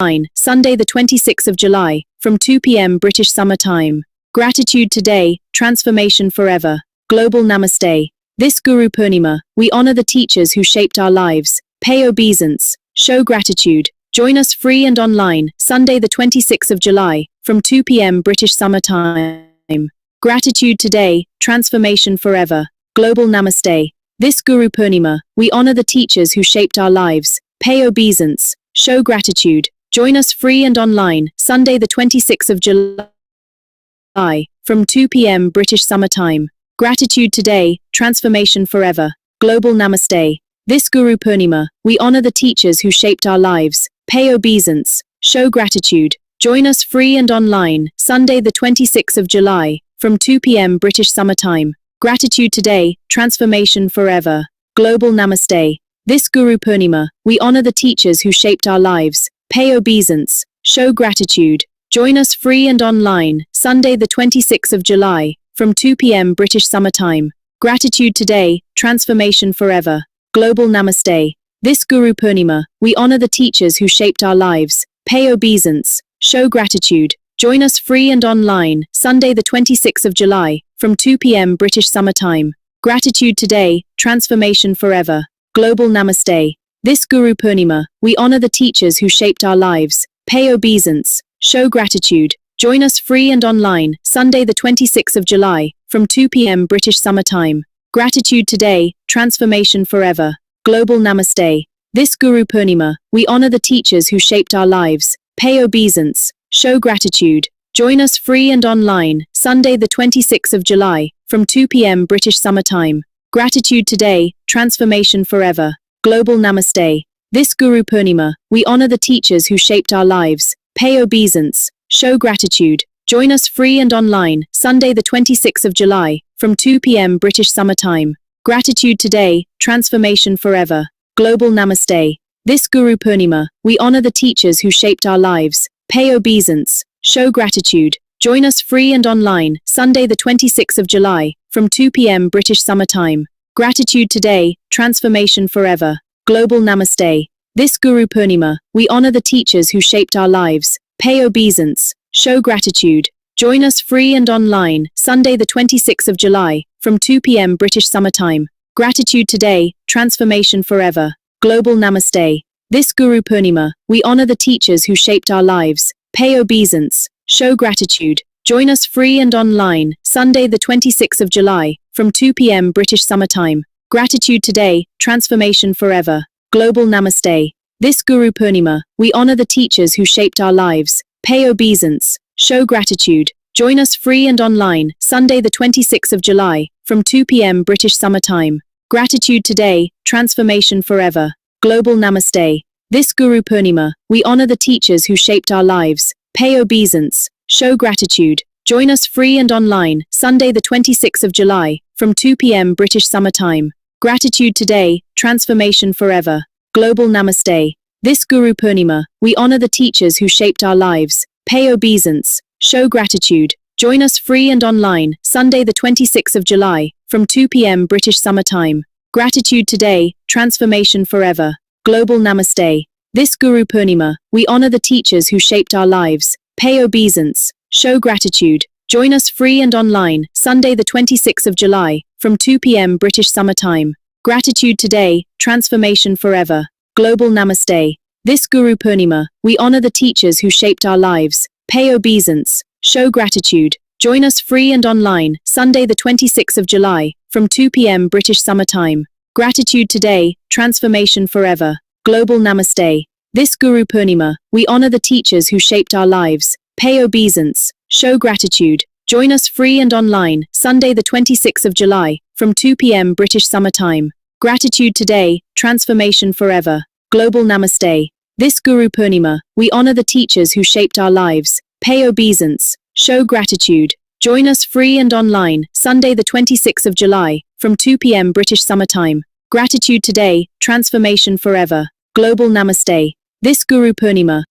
Sunday the 26th of July, from 2 p.m. British Summer Time. Gratitude today, transformation forever. Global Namaste. This Guru Purnima, we honor the teachers who shaped our lives. Pay obeisance. Show gratitude. Join us free and online, Sunday the 26th of July, from 2 p.m. British Summer Time. Gratitude today, transformation forever. Global Namaste. This Guru Purnima, we honor the teachers who shaped our lives. Pay obeisance. Show gratitude. Join us free and online, Sunday the 26th of July, from 2 p.m. British Summer Time. Gratitude today, transformation forever. Global Namaste. This Guru Purnima, we honor the teachers who shaped our lives. Pay obeisance. Show gratitude. Join us free and online, Sunday the 26th of July, from 2 p.m. British Summer Time. Gratitude today, transformation forever. Global Namaste. This Guru Purnima, we honor the teachers who shaped our lives. Pay obeisance. Show gratitude. Join us free and online, Sunday the 26th of July, from 2 p.m. British Summer Time. Gratitude today, transformation forever. Global Namaste. This Guru Purnima, we honor the teachers who shaped our lives. Pay obeisance. Show gratitude. Join us free and online, Sunday the 26th of July, from 2 p.m. British Summer Time. Gratitude today, transformation forever. Global Namaste. This Guru Purnima, we honor the teachers who shaped our lives. Pay obeisance. Show gratitude. Join us free and online, Sunday the 26th of July, from 2 p.m. British Summer Time. Gratitude today, transformation forever. Global Namaste. This Guru Purnima, we honor the teachers who shaped our lives. Pay obeisance. Show gratitude. Join us free and online, Sunday the 26th of July, from 2 p.m. British Summer Time. Gratitude today, transformation forever. Global Namaste. This Guru Purnima, we honor the teachers who shaped our lives. Pay obeisance. Show gratitude. Join us free and online, Sunday the 26th of July, from 2 p.m. British Summer Time. Gratitude today, transformation forever. Global Namaste. This Guru Purnima, we honor the teachers who shaped our lives. Pay obeisance. Show gratitude. Join us free and online, Sunday the 26th of July, from 2 p.m. British Summer Time. Gratitude today, transformation forever. Global Namaste. This Guru Purnima, we honor the teachers who shaped our lives. Pay obeisance. Show gratitude. Join us free and online, Sunday the 26th of July, from 2 p.m. British Summer Time. Gratitude today, transformation forever. Global Namaste. This Guru Purnima, we honor the teachers who shaped our lives. Pay obeisance. Show gratitude. Join us free and online, Sunday the 26th of July, from 2 p.m. British Summer Time. Gratitude today, transformation forever. Global Namaste. This Guru Purnima, we honor the teachers who shaped our lives. Pay obeisance. Show gratitude. Join us free and online, Sunday the 26th of July, from 2 p.m. British Summer Time. Gratitude today, transformation forever. Global Namaste. This Guru Purnima, we honor the teachers who shaped our lives. Pay obeisance. Show gratitude. Join us free and online, Sunday the 26th of July, from 2 p.m. British Summer Time. Gratitude today, transformation forever. Global Namaste. This Guru Purnima, we honor the teachers who shaped our lives. Pay obeisance. Show gratitude. Join us free and online, Sunday the 26th of July, from 2 p.m. British Summer Time. Gratitude today, transformation forever. Global Namaste. This Guru Purnima, we honor the teachers who shaped our lives. Pay obeisance. Show gratitude. Join us free and online, Sunday the 26th of July, from 2 p.m. British Summer Time. Gratitude today, transformation forever. Global Namaste. This Guru Purnima, we honor the teachers who shaped our lives. Pay obeisance. Show gratitude. Join us free and online, Sunday the 26th of July, from 2 p.m. British Summer Time. Gratitude today, transformation forever. Global Namaste. This Guru Purnima, we honor the teachers who shaped our lives. Pay obeisance. Show gratitude. Join us free and online, Sunday the 26th of July, from 2 p.m. British Summer Time. Gratitude today, transformation forever. Global Namaste. This Guru Purnima, we honor the teachers who shaped our lives. Pay obeisance. Show gratitude. Join us free and online, Sunday the 26th of July, from 2 p.m. British Summer Time. Gratitude today, transformation forever. Global Namaste. This Guru Purnima.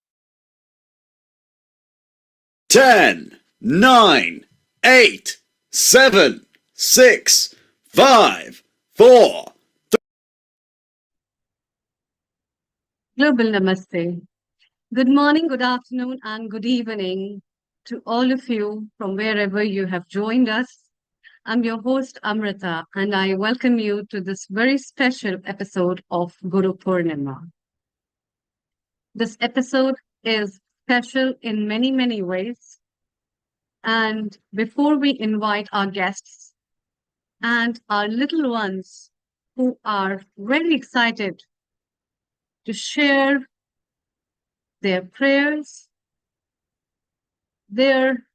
10, 9, 8, 7, 6, 5, 4. Global Namaste. Good morning, good afternoon, and good evening to all of you from wherever you have joined us. I'm your host, Amrita, and I welcome you to this very special episode of Guru Purnima. This episode is special in many, many ways. And before we invite our guests and our little ones who are very excited to share their prayers, their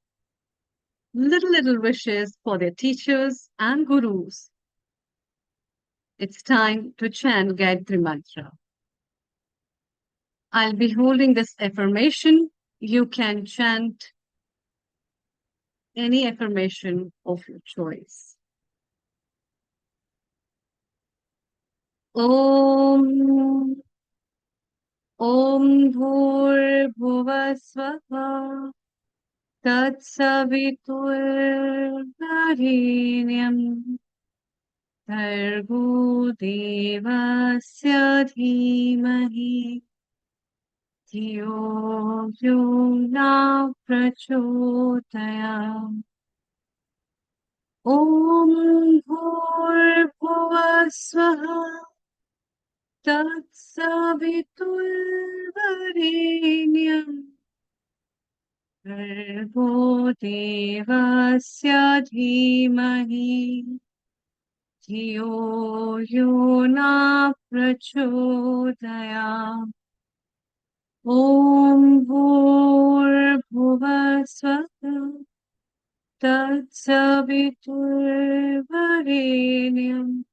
little wishes for their teachers and gurus, it's time to chant Gayatri Mantra. I'll be holding this affirmation. You can chant any affirmation of your choice. Om Bhur Swaha Tat Saviturvarenyam Bhargo Devasya Dhimahi Dhiyo Yo Na Prachodayam Om Bhur Swaha Tat Saviturvarenyam Bhargo Devasya Dhimahi Dhiyo Yo Na Prachodayam Om Bhur Swaha Tat Saviturvarenyam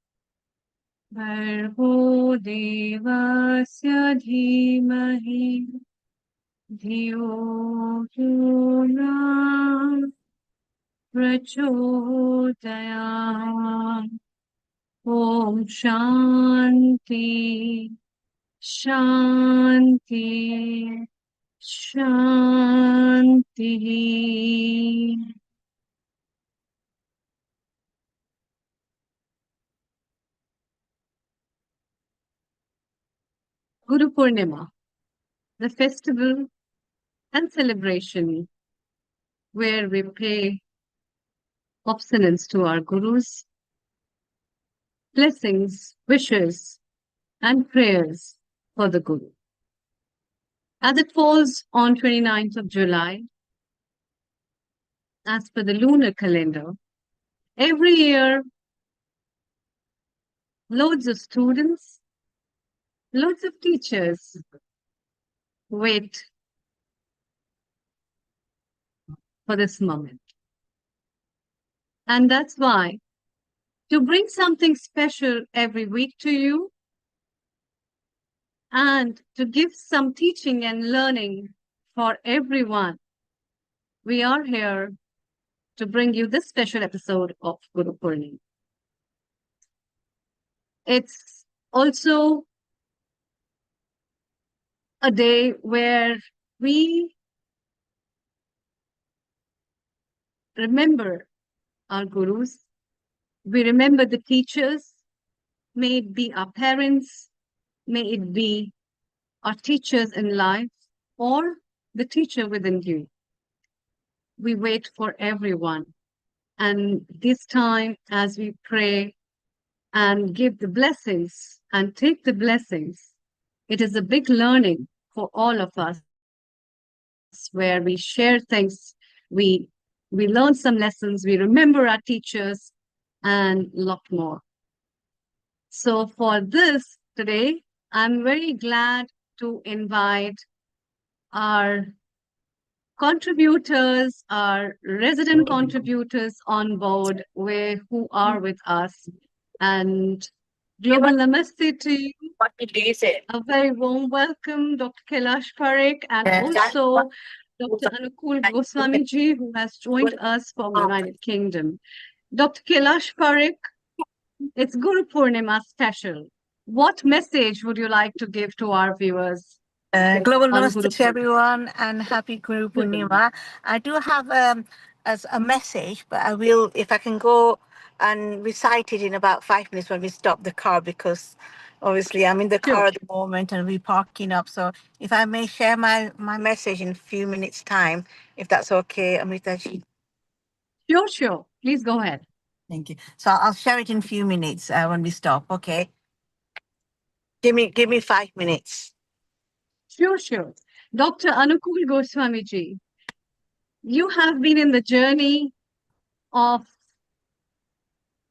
Bhargo Devasya Dhimahi Dhiyo Yo Na Prachodayam Om Shanti Shanti Shanti. Guru Purnima, the festival and celebration where we pay obsonance to our gurus, blessings, wishes, and prayers for the Guru. As it falls on 29th of July, as per the lunar calendar, every year, loads of students, loads of teachers wait for this moment. And that's why, to bring something special every week to you and to give some teaching and learning for everyone, we are here to bring you this special episode of Guru Purnima. It's also a day where we remember our gurus, we remember the teachers, may it be our parents, may it be our teachers in life, or the teacher within you. We wait for everyone. And this time, as we pray and give the blessings and take the blessings, it is a big learning for all of us where we share things, we learn some lessons, we remember our teachers, and a lot more. So for this today, I'm very glad to invite our contributors, our resident contributors on board who are with us. And global namaste to you. A very warm welcome, Dr. Kailash Parekh, and also Dr. Anukul Goswami ji, who has joined us from the United Kingdom. Dr. Kailash Parekh, it's Guru Purnima special. What message would you like to give to our viewers? Global on Namaste Guru to everyone and happy Guru Purnima. I do have as a message, but I will, if I can go and recite it in about 5 minutes when we stop the car, because Obviously, I'm in the car Sure, at the moment and we're parking up. So if I may share my message in a few minutes' time, if that's okay, Amritaji. sure. Please go ahead. Thank you. So I'll share it in a few minutes when we stop. Okay. Give me 5 minutes. Sure. Dr. Anukul Goswami ji, you have been in the journey of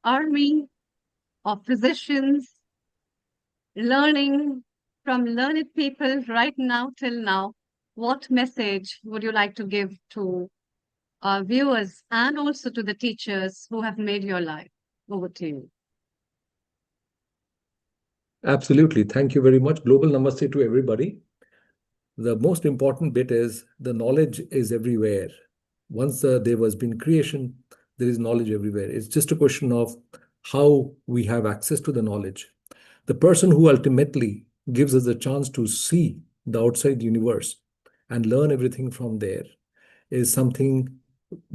army, of physicians, learning from learned people right now till now. What message would you like to give to our viewers and also to the teachers who have made your life? Over to you. Absolutely. Thank you very much. Global namaste to everybody. The most important bit is the knowledge is everywhere. Once there was been creation, there is knowledge everywhere. It's just a question of how we have access to the knowledge. The person who ultimately gives us a chance to see the outside universe and learn everything from there is something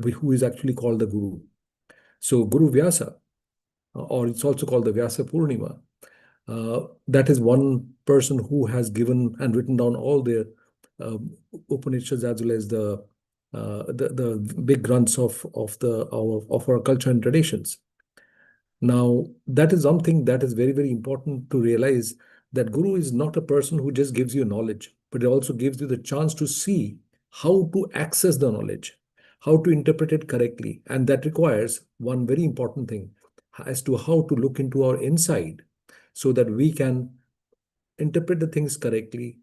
who is actually called the Guru. So Guru Vyasa, or it's also called the Vyasa Purnima, that is one person who has given and written down all the Upanishads as well as the big grunts of our culture and traditions. Now, that is something that is very, very important to realize, that Guru is not a person who just gives you knowledge, but it also gives you the chance to see how to access the knowledge, how to interpret it correctly. And that requires one very important thing as to how to look into our inside so that we can interpret the things correctly,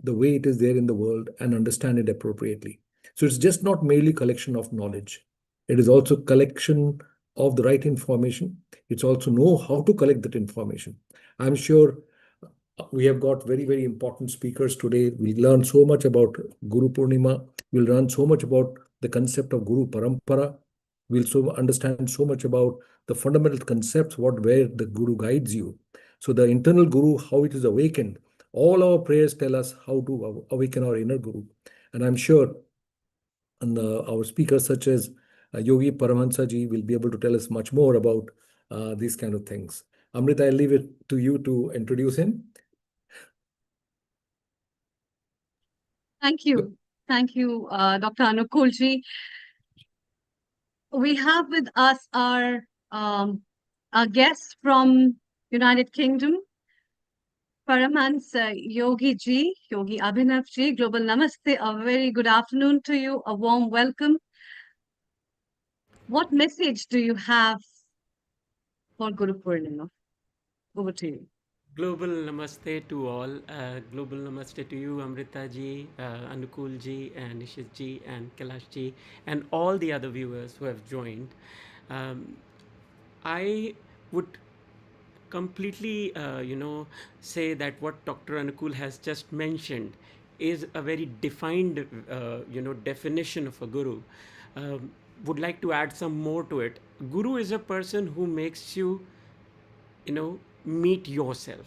the way it is there in the world, and understand it appropriately. So it's just not merely collection of knowledge. It is also collection of the right information. It's also know how to collect that information. I'm sure we have got very, very important speakers today. We learn so much about Guru Purnima. We'll learn so much about the concept of Guru Parampara. We'll so understand so much about the fundamental concepts, where the Guru guides you. So the internal Guru, how it is awakened. All our prayers tell us how to awaken our inner Guru. And I'm sure our speakers such as Yogi Paramahansa ji will be able to tell us much more about these kind of things. Amrita, I'll leave it to you to introduce him. Thank you. Thank you, Dr. Anukul ji. We have with us our guest from United Kingdom, Paramahansa Yogi ji, Yogi Abhinav ji. Global Namaste. A very good afternoon to you. A warm welcome. What message do you have for Guru Purnima? Over to you. Global Namaste to all. Global Namaste to you, Amrita ji, Anukul ji, and Nishit ji, and Kailash ji, and all the other viewers who have joined. I would completely, say that what Dr. Anukul has just mentioned is a very defined, definition of a guru. Would like to add some more to it. Guru is a person who makes you meet yourself,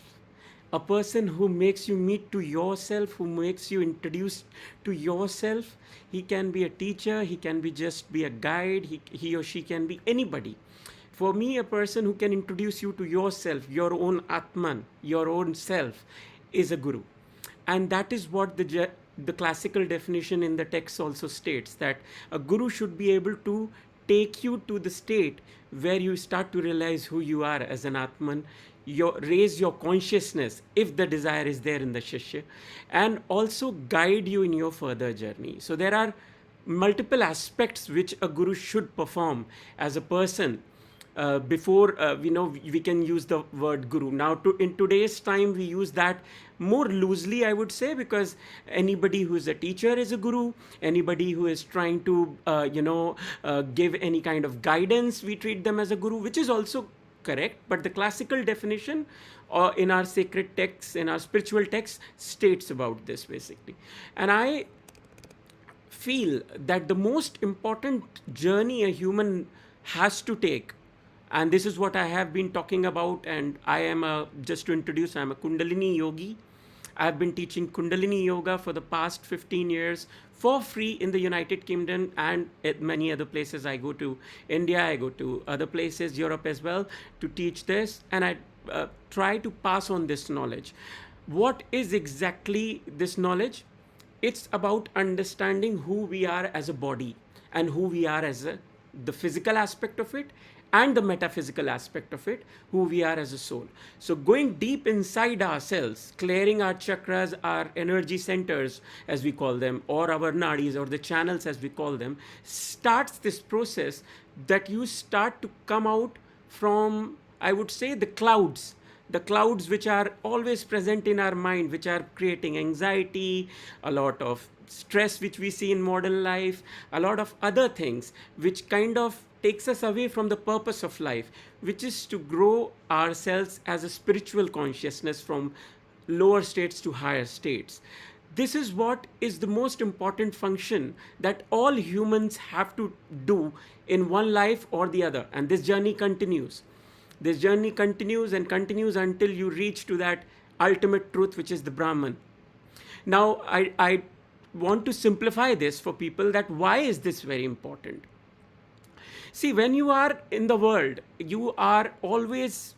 a person who makes you meet to yourself, who makes you introduce to yourself. He can be a teacher, he can be just be a guide, he or she can be anybody. For me, a person who can introduce you to yourself, your own atman, your own self, is a guru. And that is what the classical definition in the text also states, that a guru should be able to take you to the state where you start to realize who you are as an atman, raise your consciousness if the desire is there in the shishya, and also guide you in your further journey. So there are multiple aspects which a guru should perform as a person before we can use the word guru. Now in today's time we use that more loosely, I would say, because anybody who is a teacher is a guru. Anybody who is trying to give any kind of guidance, we treat them as a guru, which is also correct. But the classical definition in our sacred texts, in our spiritual texts, states about this basically. And I feel that the most important journey a human has to take, and this is what I have been talking about, and I am just to introduce, I'm a Kundalini yogi. I've been teaching Kundalini yoga for the past 15 years for free in the United Kingdom and at many other places. I go to India, I go to other places, Europe as well, to teach this. And I try to pass on this knowledge. What is exactly this knowledge? It's about understanding who we are as a body and who we are as the physical aspect of it and the metaphysical aspect of it, who we are as a soul. So going deep inside ourselves, clearing our chakras, our energy centers as we call them, or our nadis, or the channels as we call them, starts this process that you start to come out from, I would say, the clouds which are always present in our mind, which are creating anxiety, a lot of stress which we see in modern life, a lot of other things which kind of takes us away from the purpose of life, which is to grow ourselves as a spiritual consciousness from lower states to higher states. This is what is the most important function that all humans have to do in one life or the other, and this journey continues. This journey continues and continues until you reach to that ultimate truth, which is the Brahman. Now, I want to simplify this for people, that why is this very important? See, when you are in the world, you are always,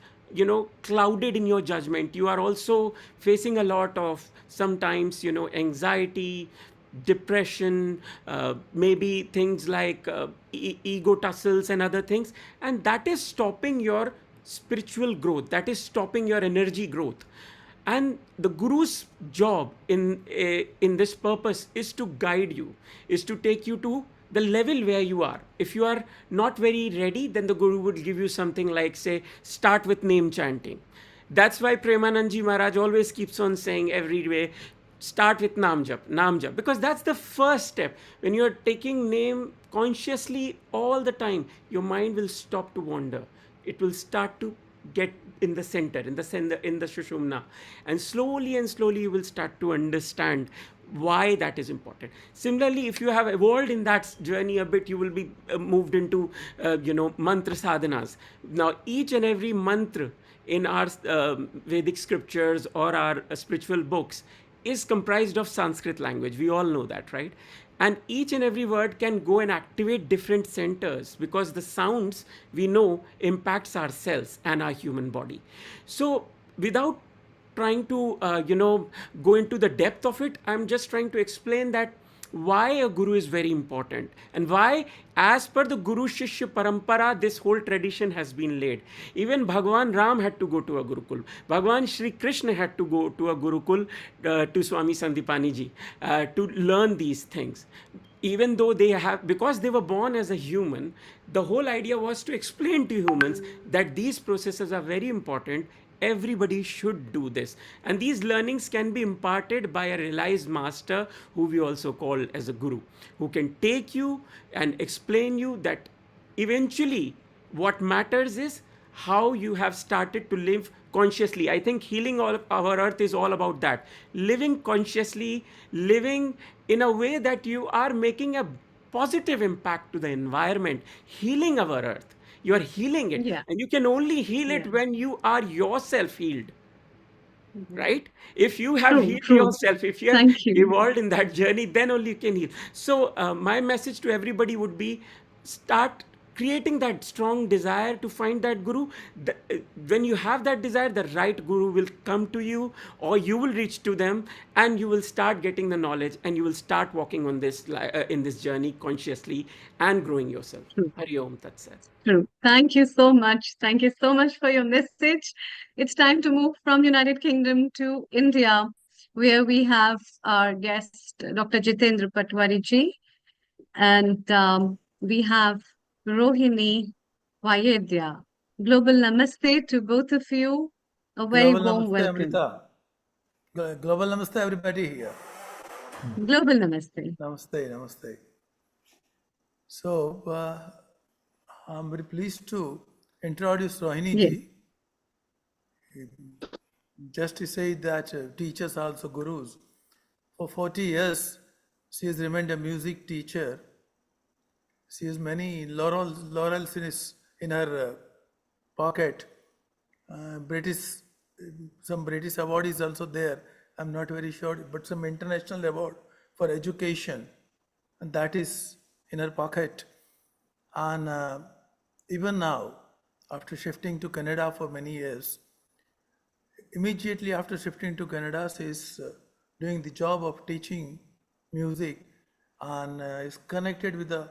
clouded in your judgment. You are also facing a lot of sometimes, anxiety, depression, maybe things like ego tussles and other things. And that is stopping your spiritual growth, that is stopping your energy growth. And the guru's job in this purpose is to guide you, is to take you to the level where you are. If you are not very ready, then the guru would give you something like, say, start with name chanting. That's why Premanandji Maharaj always keeps on saying every day, start with Nam Jap, because that's the first step. When you're taking name consciously all the time, your mind will stop to wander. It will start to get in the center, in the Shushumna, and slowly you will start to understand why that is important. Similarly, if you have evolved in that journey a bit, you will be moved into mantra sadhanas. Now each and every mantra in our Vedic scriptures or our spiritual books is comprised of Sanskrit language. We all know that, right? And each and every word can go and activate different centers, because the sounds, we know, impacts our cells and our human body. So without trying to go into the depth of it, I'm just trying to explain that why a guru is very important, and why, as per the Guru Shishya Parampara, this whole tradition has been laid. Even Bhagwan Ram had to go to a Gurukul. Bhagwan Shri Krishna had to go to a Gurukul, to Swami Sandipani ji, to learn these things. Even though because they were born as a human, the whole idea was to explain to humans that these processes are very important. Everybody should do this, and these learnings can be imparted by a realized master, who we also call as a guru, who can take you and explain you that eventually what matters is how you have started to live consciously. I think healing all of our earth is all about that, living consciously, living in a way that you are making a positive impact to the environment, healing our earth. You are healing it, Yeah. and you can only heal it Yeah. when you are yourself healed, right? If you have True, healed true. yourself, if you have Thank you. evolved in that journey, then only you can heal. So my message to everybody would be, start creating that strong desire to find that guru. When you have that desire, the right guru will come to you, or you will reach to them, and you will start getting the knowledge, and you will start walking on this in this journey consciously and growing yourself. True. Hari Om Tat Sat. True. Thank you so much. Thank you so much for your message. It's time to move from United Kingdom to India, where we have our guest, Dr. Jitendra Patwari ji, and we have Rohini Vaidya. Global namaste to both of you. A very Global warm Namaste, welcome. Amrita. Global Namaste, everybody here. Global namaste. Namaste, Namaste. So, I'm very pleased to introduce Rohini Yes. ji. Just to say that teachers are also gurus. For 40 years, she has remained a music teacher. She has many laurels in her pocket. Some British award is also there. I'm not very sure, but some international award for education, and that is in her pocket. And even now, after shifting to Canada for many years, immediately after shifting to Canada, she is doing the job of teaching music and is connected with the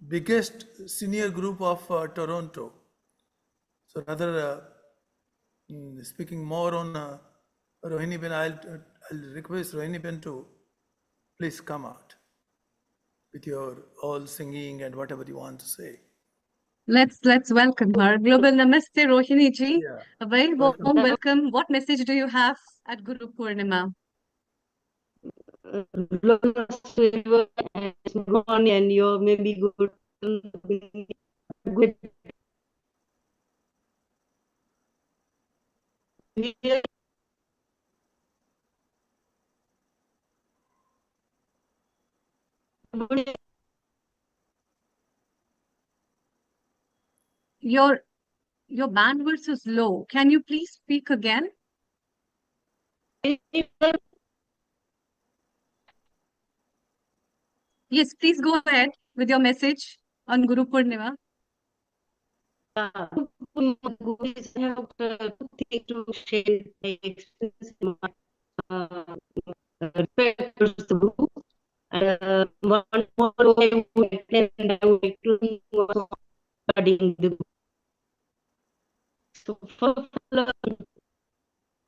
biggest senior group of Toronto. So rather speaking more on Rohini Ben, I'll request Rohini Ben to please come out with your all singing and whatever you want to say. Let's welcome her. Global Namaste, Rohini ji. Yeah. A very warm Welcome. welcome. What message do you have at Guru Purnima? And you're maybe good. Your bandwidth is low. Can you please speak again? Yes, please go ahead with your message on Guru Purnima. To share my experience, the group. One more I would attend, I would like to also studying the book. So for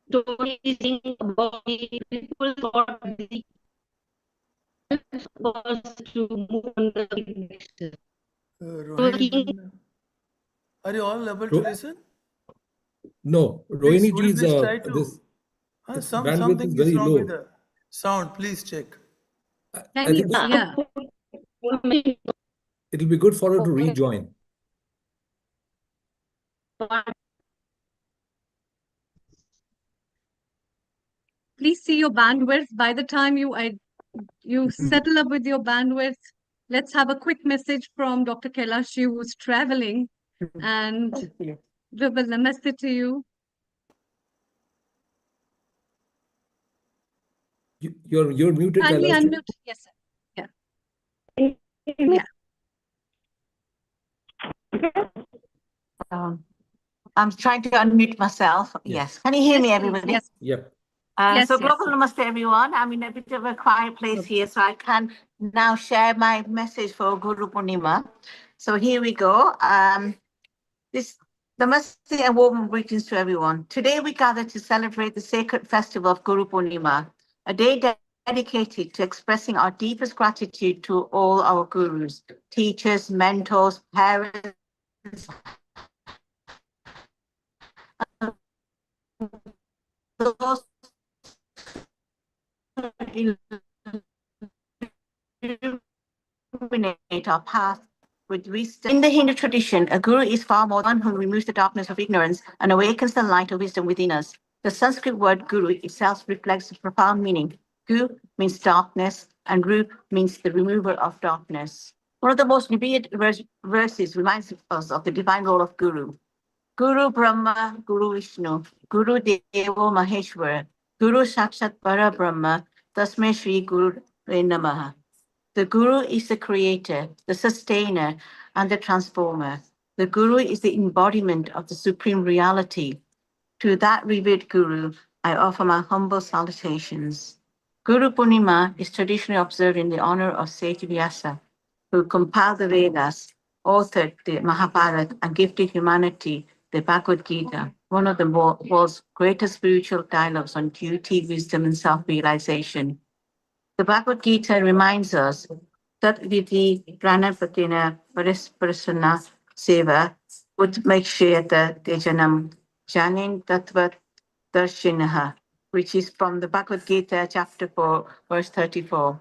stories about the people thought the was to move on the next. Rohini Ben, are you all able to listen? No, Please, Rohini would you ji's please try to? this its bandwidth Something is is very wrong with low. the sound. Please check. I think Yeah. it'll be good for her to rejoin. Please see your bandwidth. By the time you settle up with your bandwidth, let's have a quick message from Dr. Kailashi, who's traveling. And Global Namaste to you. You're muted, Kindly Kailash. unmute. Yes, sir. Yeah. Yeah. I'm trying to unmute myself. Yes. Can you hear me, everybody? Yes. Yep. Yes, So yes. global namaste, everyone. I'm in a bit of a quiet place here, so I can now share my message for Guru Purnima. So here we go. This namaste and warm greetings to everyone. Today we gather to celebrate the sacred festival of Guru Purnima, a day dedicated to expressing our deepest gratitude to all our gurus, teachers, mentors, parents, those who illuminate our path with wisdom. In the Hindu tradition, a guru is far more than one who removes the darkness of ignorance and awakens the light of wisdom within us. The Sanskrit word guru itself reflects the profound meaning. Gu means darkness, and ru means the remover of darkness. One of the most revered verses reminds us of the divine role of guru. Guru Brahma, Guru Vishnu, Guru Devo Maheshwara, Guru Sakshat Para Brahma, Tasmai Shri Guru Namaha. The Guru is the creator, the sustainer, and the transformer. The Guru is the embodiment of the supreme reality. To that revered Guru, I offer my humble salutations. Guru Purnima is traditionally observed in the honor of sage Vyasa, who compiled the Vedas, authored the Mahabharata, and gifted humanity the Bhagavad Gita, one of the world's greatest spiritual dialogues on duty, wisdom, and self-realization. The Bhagavad Gita reminds us that Viti Pranapatina Parisprasana Seva would make sure that Dejanam Janin Tattva Darshinaha, which is from the Bhagavad Gita, chapter 4, verse 34.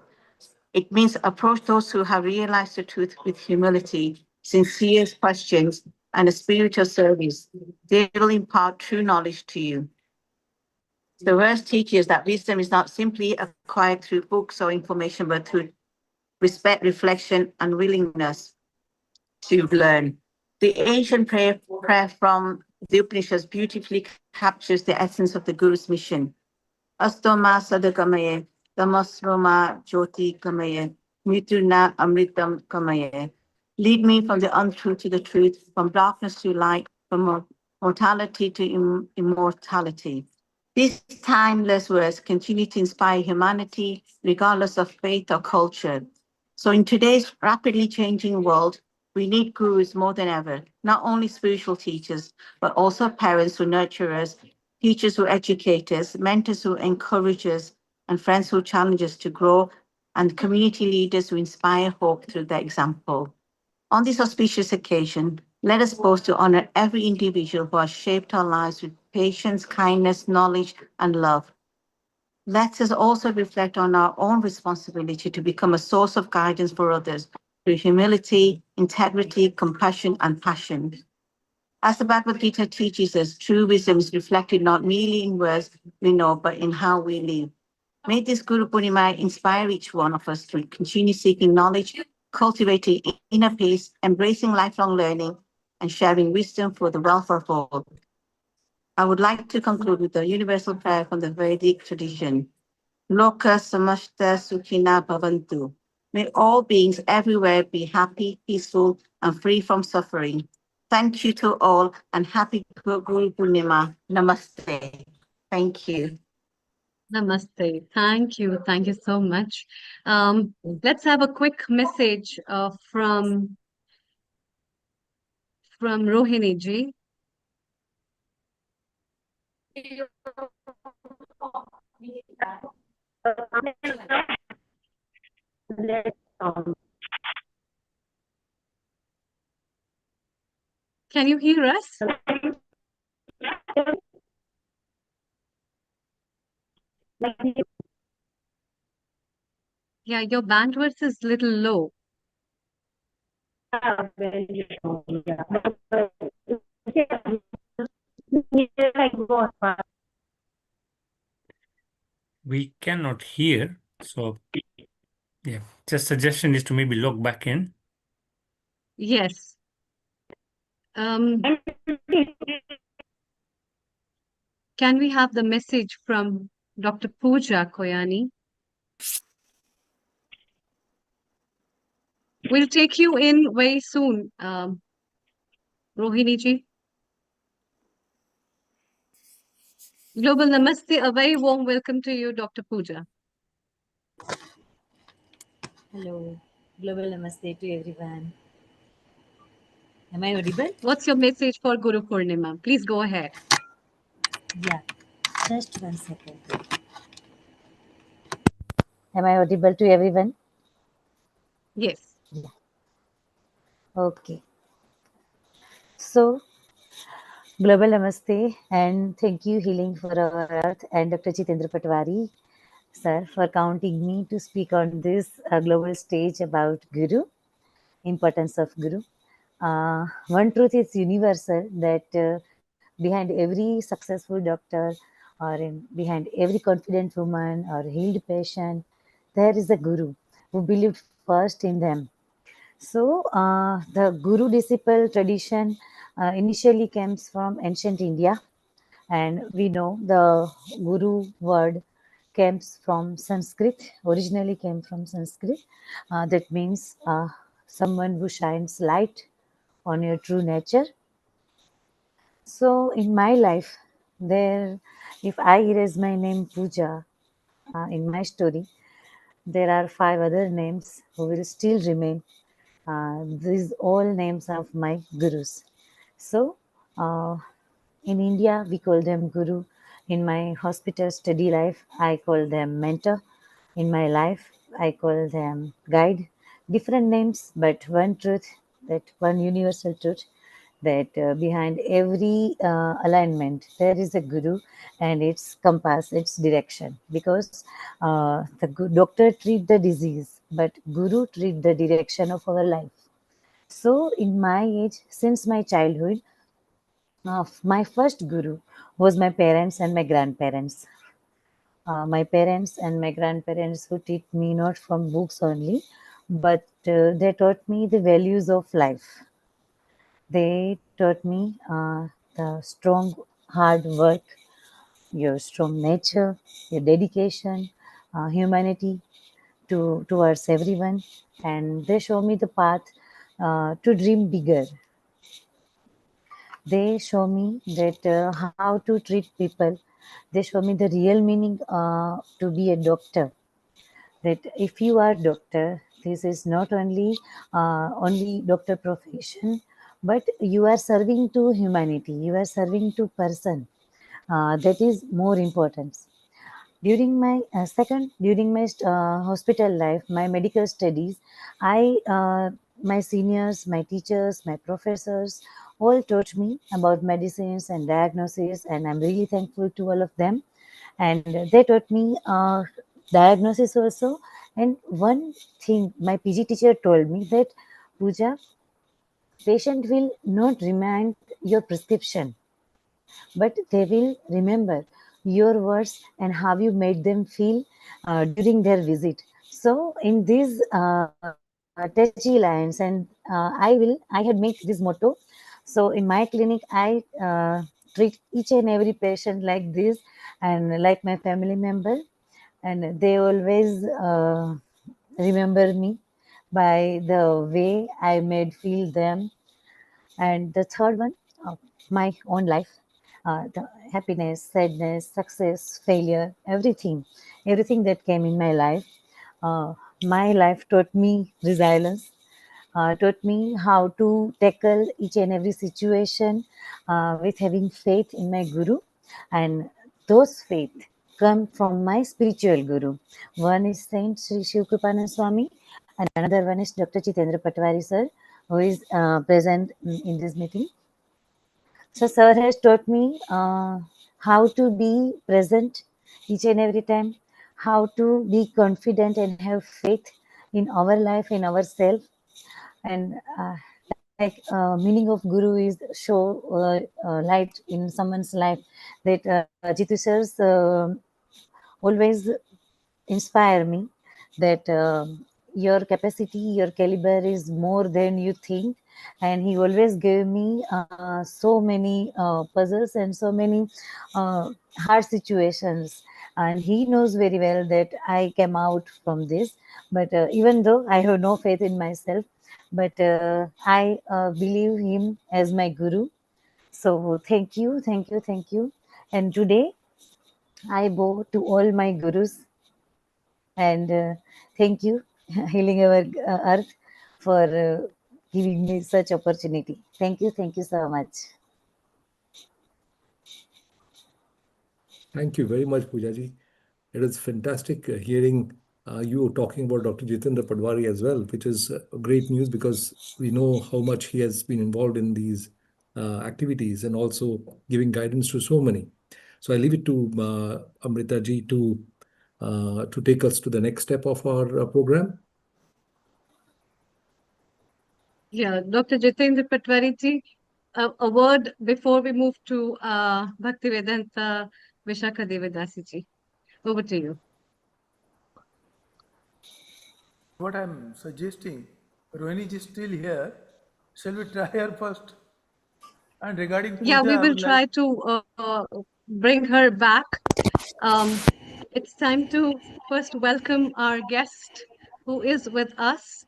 It means approach those who have realized the truth with humility, sincere questions, and a spiritual service. They will impart true knowledge to you. The verse teaches that wisdom is not simply acquired through books or information, but through respect, reflection, and willingness to learn. The ancient prayer from the Upanishads beautifully captures the essence of the Guru's mission. Astoma sadakamaye, tamasroma jyoti kamaye, miturna amritam kamaye. Lead me from the untruth to the truth, from darkness to light, from mortality to immortality. These timeless words continue to inspire humanity, regardless of faith or culture. So, in today's rapidly changing world, we need gurus more than ever, not only spiritual teachers, but also parents who nurture us, teachers who educate us, mentors who encourage us, and friends who challenge us to grow, and community leaders who inspire hope through their example. On this auspicious occasion, let us pause to honor every individual who has shaped our lives with patience, kindness, knowledge, and love. Let us also reflect on our own responsibility to become a source of guidance for others through humility, integrity, compassion, and passion. As the Bhagavad Gita teaches us, true wisdom is reflected not merely in words we know, but in how we live. May this Guru Purnima inspire each one of us to continue seeking knowledge, cultivating inner peace, embracing lifelong learning, and sharing wisdom for the welfare of all. I would like to conclude with a universal prayer from the Vedic tradition. Loka samashta sukhina bhavantu. May all beings everywhere be happy, peaceful, and free from suffering. Thank you to all, and happy Guru Purnima. Namaste. Thank you. Namaste. Thank you. Thank you so much. Let's have a quick message from Rohini ji. Can you hear us? Yeah, your bandwidth is little low. We cannot hear, so yeah, just suggestion is to maybe log back in. Yes. Can we have the message from Dr. Pooja Koyani? We'll take you in very soon, Rohini ji. Global Namaste, a very warm welcome to you, Dr. Pooja. Hello, Global Namaste to everyone. Am I audible? What's your message for Guru Purnima? Please go ahead. Yeah, just 1 second. Am I audible to everyone? Yes. Yeah. Okay. So, Global Namaste and thank you, Healing for Our Earth and Dr. Jitendra Patwari, sir, for counting me to speak on this global stage about Guru, importance of Guru. One truth is universal that behind every successful doctor or behind every confident woman or healed patient, there is a guru who believed first in them. So the guru disciple tradition initially comes from ancient India, and we know the guru word comes from Sanskrit, originally came from Sanskrit. That means someone who shines light on your true nature. So in my life, there, if I erase my name Pooja in my story, there are 5 other names who will still remain. These all names of my gurus. So in India, we call them guru. In my hospital study life, I call them mentor. In my life, I call them guide. Different names, but one truth, that one universal truth, that behind every alignment there is a guru and its compass, its direction, because the doctor treat the disease but guru treat the direction of our life. So in my age, since my childhood, my first guru was my parents and my grandparents. My parents and my grandparents who taught me not from books only, but they taught me the values of life. They taught me the strong hard work, your strong nature, your dedication, humanity towards everyone, and they show me the path to dream bigger. They show me that how to treat people They show me the real meaning to be a doctor. That if you are doctor, this is not only doctor profession, but you are serving to humanity. You are serving to person. That is more important. During my hospital life, my medical studies, my seniors, my teachers, my professors all taught me about medicines and diagnosis, and I'm really thankful to all of them. And they taught me diagnosis also. And one thing my PG teacher told me that, Pooja, patient will not remind your prescription, but they will remember your words and how you made them feel during their visit. So in these touchy lines, and I had made this motto. So in my clinic, I treat each and every patient like this, and like my family member, and they always remember me by the way I made feel them. And the third one, my own life, the happiness, sadness, success, failure, everything that came in my life. My life taught me resilience, taught me how to tackle each and every situation with having faith in my Guru. And those faith come from my spiritual Guru. One is Saint Sri Shiv Kripanand Swami, and another one is Dr. Chitendra Patwari sir, who is present in this meeting. So sir has taught me how to be present each and every time, how to be confident and have faith in our life, in ourselves. And meaning of Guru is show light in someone's life. That Jitu sirs always inspire me that your capacity, your caliber is more than you think. And he always gave me so many puzzles and so many hard situations. And he knows very well that I came out from this. But even though I have no faith in myself, but I believe him as my Guru. So thank you, thank you, thank you. And today I bow to all my Gurus, and thank you, Healing Our Earth, for giving me such opportunity. Thank you so much. Thank you very much, Poojaji. It is fantastic hearing you talking about Dr. Jitendra Padwari as well, which is great news because we know how much he has been involved in these activities and also giving guidance to so many. So I leave it to Amrita ji to take us to the next step of our program. Yeah, Dr. Jitendra Patwari ji, a word before we move to Bhaktivedanta Vishakha Devidasi ji. Over to you. What I'm suggesting, Rohini is still here. Shall we try her first? And regarding Puja, Yeah, we I will would try like to bring her back. It's time to first welcome our guest who is with us,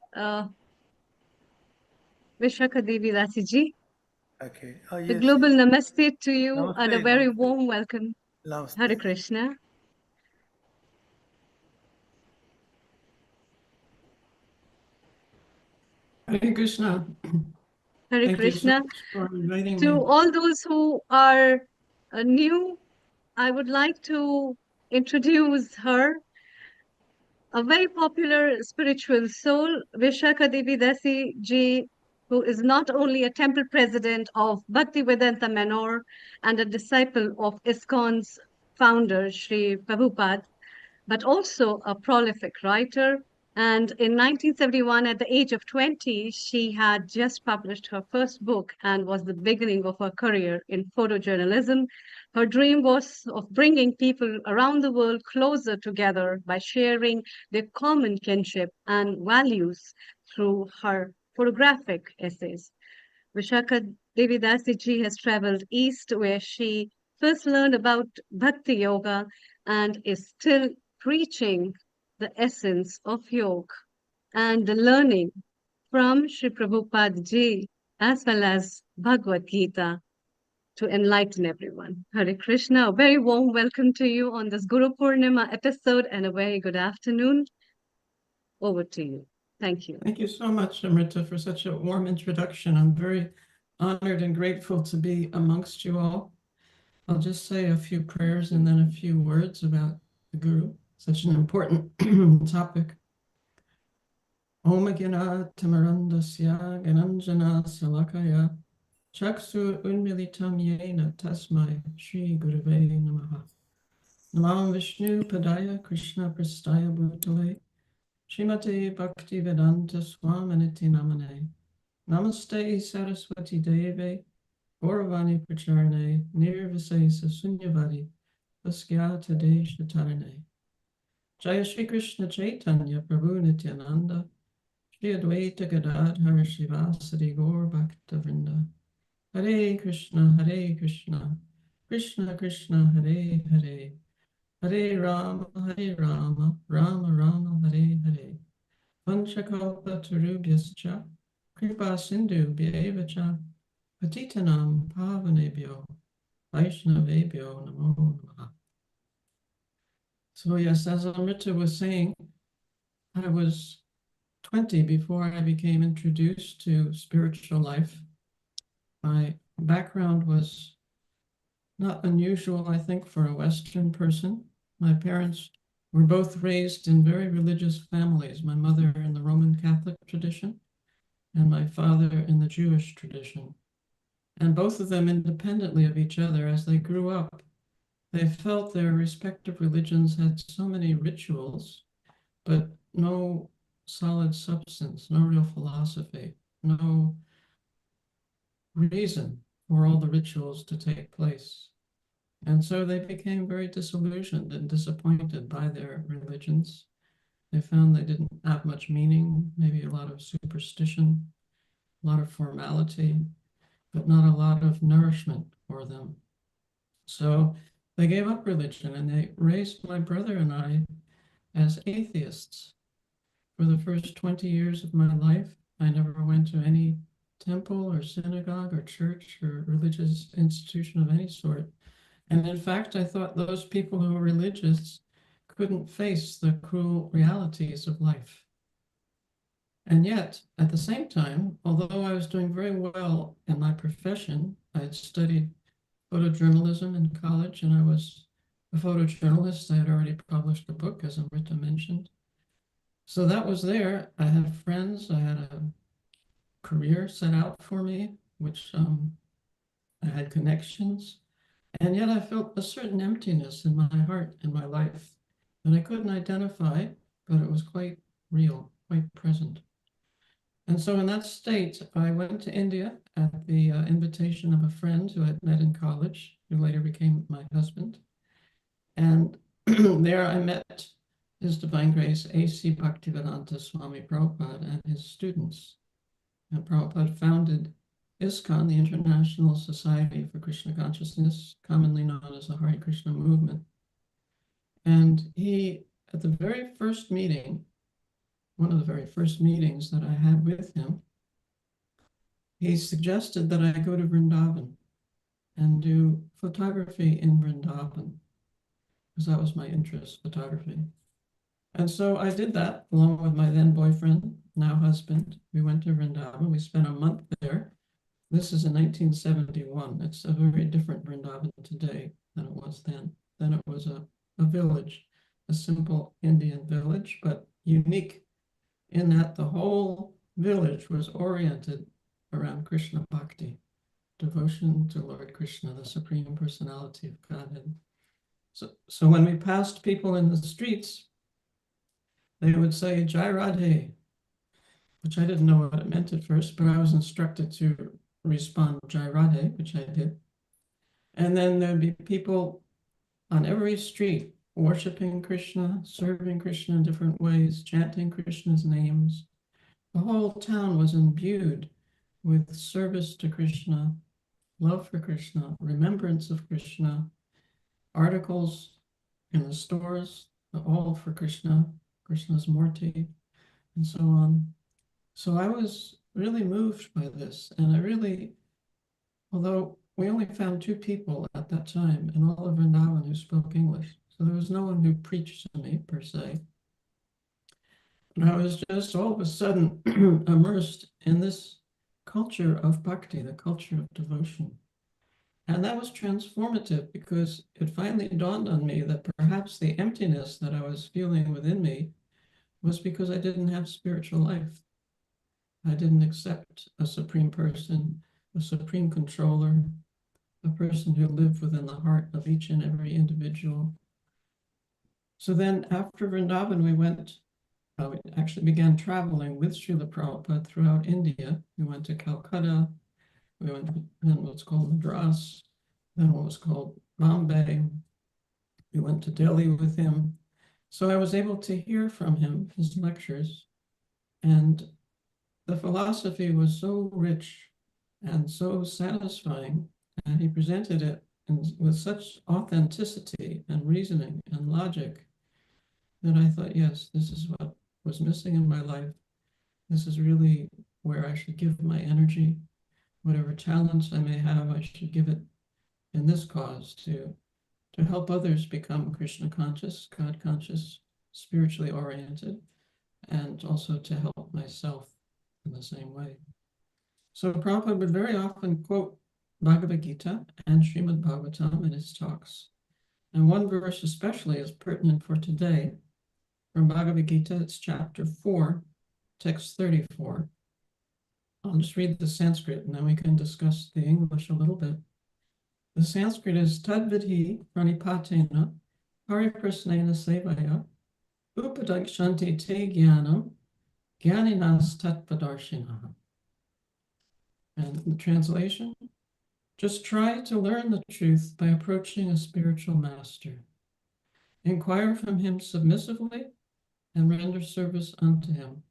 Vishakha Devidasi ji. Okay. The Yes, global yes. namaste to you and a Namaste, very namaste. warm welcome. Namaste. Hare Krishna. Hare Krishna. Hare Thank you so Krishna. much for inviting To me. all those who are new, I would like to introduce her, a very popular spiritual soul, Vishakha Devidasi ji, who is not only a temple president of Bhaktivedanta Manor and a disciple of ISKCON's founder, Sri Prabhupada, but also a prolific writer. And in 1971, at the age of 20, she had just published her first book and was the beginning of her career in photojournalism. Her dream was of bringing people around the world closer together by sharing their common kinship and values through her photographic essays. Vishakha Devidasi ji has traveled east, where she first learned about Bhakti Yoga and is still preaching the essence of yoga and the learning from Sri Prabhupada ji as well as Bhagavad Gita. to enlighten everyone. Hare Krishna, a very warm welcome to you on this Guru Purnima episode and a very good afternoon. Over to you. Thank you. Thank you so much, Amrita, for such a warm introduction. I'm very honored and grateful to be amongst you all. I'll just say a few prayers and then a few words about the Guru, such an important topic. Om Gana Tamarandasya Gananjana Salakaya Chaksu Unmilitam Yena Tasmai Shri Gurave Namaha. Namam Vishnu Padaya Krishna Prastaya Bhutale Srimate Bhakti Vedanta Swaminiti Namane. Namaste Saraswati Deve Gauravani Pracharane Nirvisesa Sunyavadi Vaskyata Deshatarane. Jaya Shri Krishna Chaitanya Prabhu Nityananda Shri Advaita Gadadhar Shivasadi Gaur Bhakta Vrinda. Hare Krishna, Krishna Krishna, Hare Hare, Hare Rama, Rama Rama, Hare Hare. Vanchakalpa tarubhyascha, kripa sindhu bhyevacha, patitanam pavanebhyo, vaishnavebhyo namo namaha. So yes, as Amrita was saying, I was 20 before I became introduced to spiritual life. My background was not unusual, I think, for a Western person. My parents were both raised in very religious families, my mother in the Roman Catholic tradition and my father in the Jewish tradition. And both of them independently of each other as they grew up, they felt their respective religions had so many rituals, but no solid substance, no real philosophy, no reason for all the rituals to take place. And so they became very disillusioned and disappointed by their religions. They found they didn't have much meaning, maybe a lot of superstition, a lot of formality, but not a lot of nourishment for them. So they gave up religion and they raised my brother and I as atheists. For the first 20 years of my life, I never went to any temple or synagogue or church or religious institution of any sort. And in fact, I thought those people who were religious couldn't face the cruel realities of life. And yet, at the same time, although I was doing very well in my profession, I had studied photojournalism in college and I was a photojournalist. I had already published a book, as Amrita mentioned. So that was there. I had friends, I had a career set out for me, which I had connections. And yet I felt a certain emptiness in my heart, in my life, that I couldn't identify, but it was quite real, quite present. And so in that state, I went to India at the invitation of a friend who I'd met in college, who later became my husband. And there I met His Divine Grace A.C. Bhaktivedanta Swami Prabhupada and his students. And Prabhupada founded ISKCON, the International Society for Krishna Consciousness, commonly known as the Hare Krishna movement. And he, at the very first meeting, one of the very first meetings that I had with him, he suggested that I go to Vrindavan and do photography in Vrindavan, because that was my interest, photography. And so I did that along with my then boyfriend, now husband. We went to Vrindavan. We spent a month there. This is in 1971. It's a very different Vrindavan today than it was then. Then it was a village, a simple Indian village, but unique in that the whole village was oriented around Krishna Bhakti, devotion to Lord Krishna, the Supreme Personality of Godhead. So when we passed people in the streets, they would say, Jai Radhe, which I didn't know what it meant at first, but I was instructed to respond Jai Radhe, which I did. And then there'd be people on every street worshiping Krishna, serving Krishna in different ways, chanting Krishna's names. The whole town was imbued with service to Krishna, love for Krishna, remembrance of Krishna, articles in the stores, all for Krishna, Krishna's Murti, and so on. So I was really moved by this. And I really, although we only found 2 people at that time in all of Vrindavan who spoke English. So there was no one who preached to me per se. And I was just all of a sudden immersed in this culture of bhakti, the culture of devotion. And that was transformative because it finally dawned on me that perhaps the emptiness that I was feeling within me was because I didn't have spiritual life. I didn't accept a supreme person, a supreme controller, a person who lived within the heart of each and every individual. So then after Vrindavan, we actually began traveling with Srila Prabhupada throughout India. We went to Calcutta, we went to then what's called Madras, then what was called Bombay. We went to Delhi with him. So I was able to hear from him, his lectures, and the philosophy was so rich and so satisfying, and he presented it with such authenticity and reasoning and logic that I thought, yes, this is what was missing in my life. This is really where I should give my energy. Whatever talents I may have, I should give it in this cause to help others become Krishna conscious, God conscious, spiritually oriented, and also to help myself in the same way. So Prabhupada would very often quote Bhagavad Gita and Srimad Bhagavatam in his talks. And one verse especially is pertinent for today. From Bhagavad Gita, it's chapter 4, text 34. I'll just read the Sanskrit and then we can discuss the English a little bit. The Sanskrit is Tadvidhi pranipatena pariprasnena sevaya upadakshanti te jnanam jnaninas tatpadarshinaha. And the translation, just try to learn the truth by approaching a spiritual master. Inquire from him submissively and render service unto him.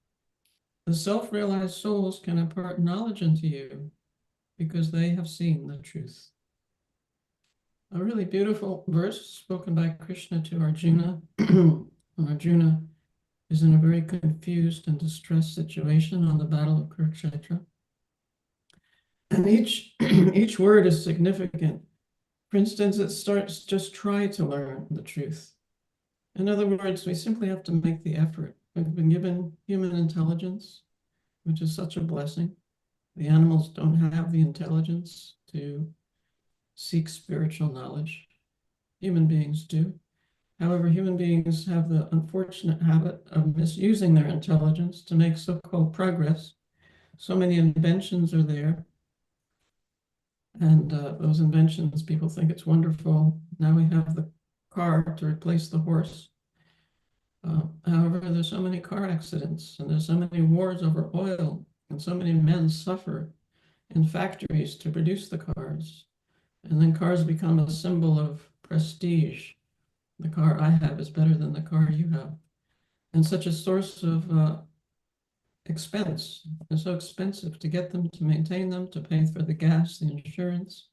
The self-realized souls can impart knowledge unto you because they have seen the truth. A really beautiful verse spoken by Krishna to Arjuna. Arjuna is in a very confused and distressed situation on the battle of Kurukshetra. And each word is significant. For instance, it starts, just try to learn the truth. In other words, we simply have to make the effort. We've been given human intelligence, which is such a blessing. The animals don't have the intelligence to seek spiritual knowledge. Human beings do. However, human beings have the unfortunate habit of misusing their intelligence to make so-called progress. So many inventions are there. And those inventions, people think it's wonderful. Now we have the car to replace the horse. However, there's so many car accidents and there's so many wars over oil and so many men suffer in factories to produce the cars. And then cars become a symbol of prestige. The car I have is better than the car you have. And such a source of expense. It's so expensive to get them, to maintain them, to pay for the gas, the insurance,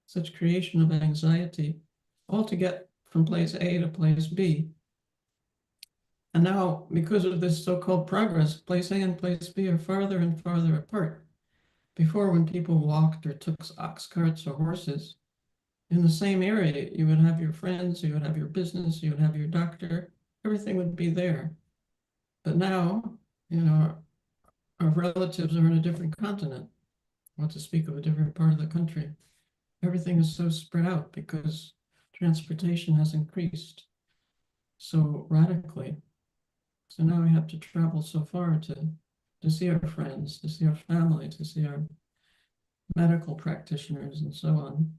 such creation of anxiety, all to get from place A to place B. And now, because of this so-called progress, place A and place B are farther and farther apart. Before, when people walked or took ox carts or horses, in the same area, you would have your friends, you would have your business, you would have your doctor, everything would be there. But now, our relatives are in a different continent, not to speak of a different part of the country. Everything is so spread out because transportation has increased so radically. So now we have to travel so far to see our friends, to see our family, to see our medical practitioners and so on.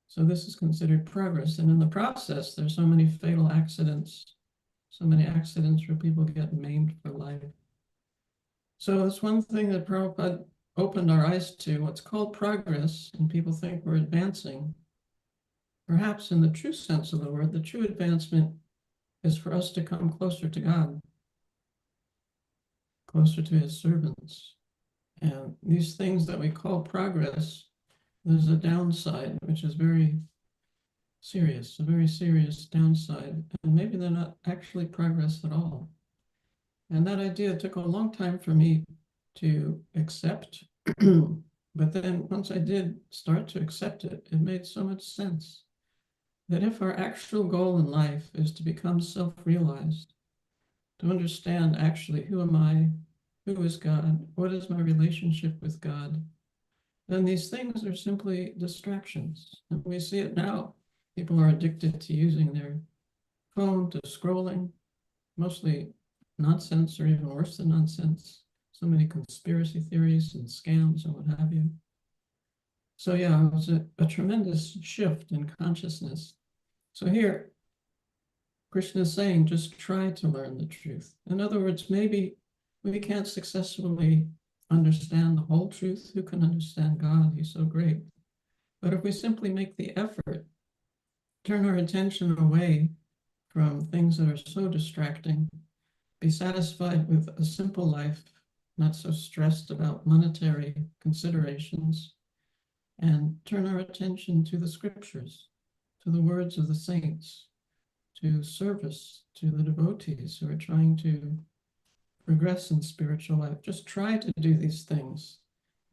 So this is considered progress. And in the process, there's so many fatal accidents, so many accidents where people get maimed for life. So it's one thing that Prabhupada opened our eyes to, what's called progress, and people think we're advancing. Perhaps in the true sense of the word, the true advancement is for us to come closer to God, closer to his servants. And these things that we call progress, there's a downside, which is very serious, a very serious downside. And maybe they're not actually progress at all. And that idea took a long time for me to accept. But then once I did start to accept it, it made so much sense that if our actual goal in life is to become self-realized, to understand actually who am I, who is God, what is my relationship with God, then these things are simply distractions. And we see it now. People are addicted to using their phone, to scrolling, mostly nonsense or even worse than nonsense. So many conspiracy theories and scams and what have you. So yeah, it was a tremendous shift in consciousness. So here, Krishna is saying, just try to learn the truth. In other words, maybe we can't successfully understand the whole truth. Who can understand God? He's so great. But if we simply make the effort, turn our attention away from things that are so distracting, be satisfied with a simple life, not so stressed about monetary considerations, and turn our attention to the scriptures, to the words of the saints, to service, to the devotees who are trying to progress in spiritual life. Just try to do these things,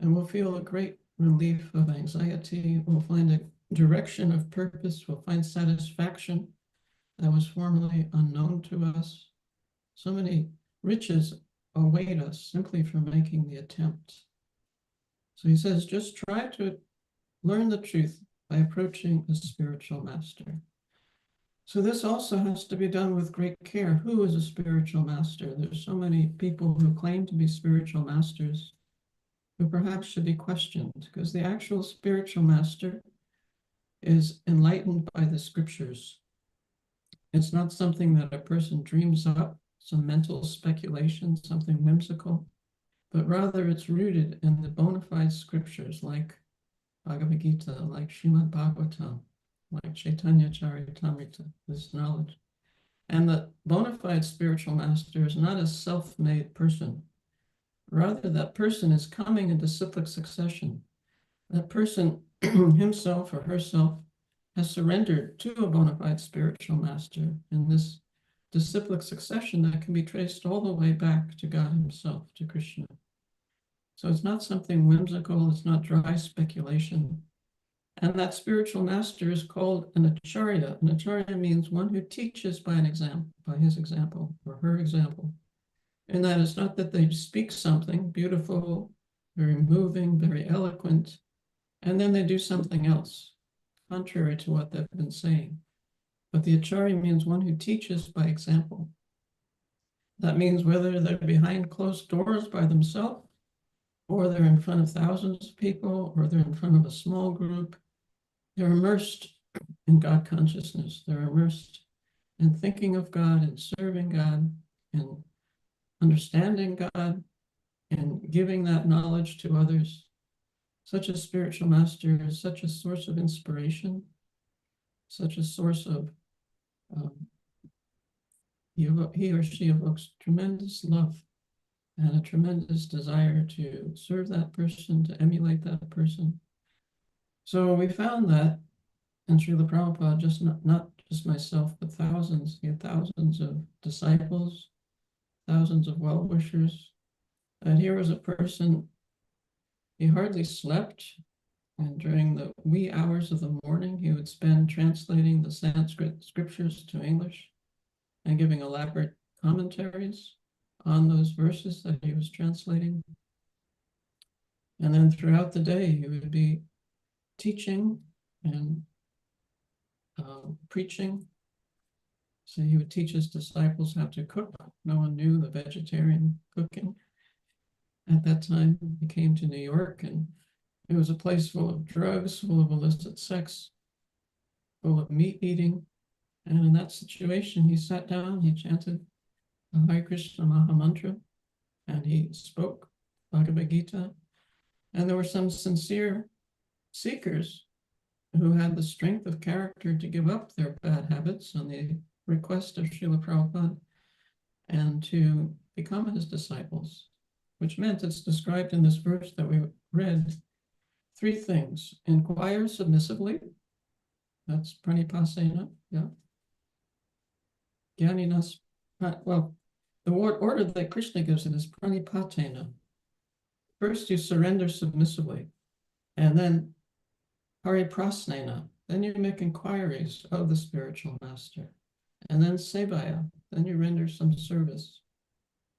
and we'll feel a great relief of anxiety. We'll find a direction of purpose. We'll find satisfaction that was formerly unknown to us. So many riches await us simply for making the attempt. So he says, just try to learn the truth by approaching a spiritual master. So this also has to be done with great care. Who is a spiritual master? There's so many people who claim to be spiritual masters who perhaps should be questioned, because the actual spiritual master is enlightened by the scriptures. It's not something that a person dreams up, some mental speculation, something whimsical, but rather it's rooted in the bona fide scriptures like Bhagavad Gita, like Srimad Bhagavatam, like Chaitanya Charitamrita, this knowledge. And the bona fide spiritual master is not a self-made person. Rather, that person is coming in disciplic succession. That person himself or herself has surrendered to a bona fide spiritual master in this disciplic succession that can be traced all the way back to God himself, to Krishna. So it's not something whimsical, it's not dry speculation. And that spiritual master is called an acharya. An acharya means one who teaches by an example, by his example or her example. And that is not that they speak something beautiful, very moving, very eloquent, and then they do something else, contrary to what they've been saying. But the acharya means one who teaches by example. That means whether they're behind closed doors by themselves, or they're in front of thousands of people, or they're in front of a small group, they're immersed in God consciousness. They're immersed in thinking of God and serving God and understanding God and giving that knowledge to others. Such a spiritual master is such a source of inspiration, such a source of, he or she evokes tremendous love and a tremendous desire to serve that person, to emulate that person. So we found that, and Srila Prabhupada, not just myself, but thousands, he had thousands of disciples, thousands of well-wishers. And here was a person, he hardly slept, and during the wee hours of the morning, he would spend translating the Sanskrit scriptures to English and giving elaborate commentaries on those verses that he was translating. And then throughout the day, he would be teaching and preaching. So he would teach his disciples how to cook. No one knew the vegetarian cooking at that time. He came to New York, and it was a place full of drugs, full of illicit sex, full of meat eating. And in that situation, he sat down, he chanted the Hare Krishna Maha Mantra, and he spoke Bhagavad Gita. And there were some sincere seekers who had the strength of character to give up their bad habits on the request of Srila Prabhupada and to become his disciples, which meant, it's described in this verse that we read, three things: inquire submissively, that's pranipasena, yeah. Gyaninas, well, the word order that Krishna gives it is pranipatena. First, you surrender submissively. And then pariprasnena, then you make inquiries of the spiritual master. And then sebaya, then you render some service.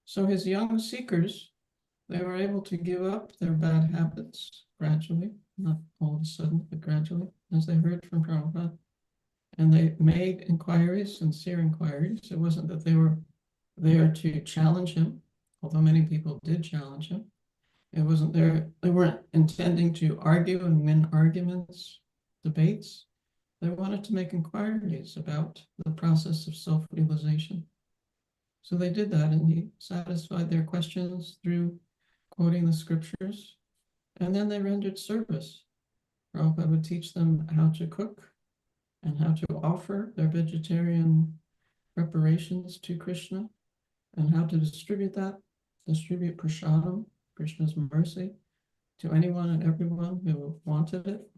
So his young seekers, they were able to give up their bad habits gradually, not all of a sudden, but gradually, as they heard from Prabhupada. And they made inquiries, sincere inquiries. It wasn't that they were there to challenge him, although many people did challenge him. It wasn't there, they weren't intending to argue and win arguments, debates. They wanted to make inquiries about the process of self-realization. So they did that, and he satisfied their questions through quoting the scriptures. And then they rendered service. Prabhupada would teach them how to cook and how to offer their vegetarian preparations to Krishna, and how to distribute prasadam, Krishna's mercy, to anyone and everyone who wanted it.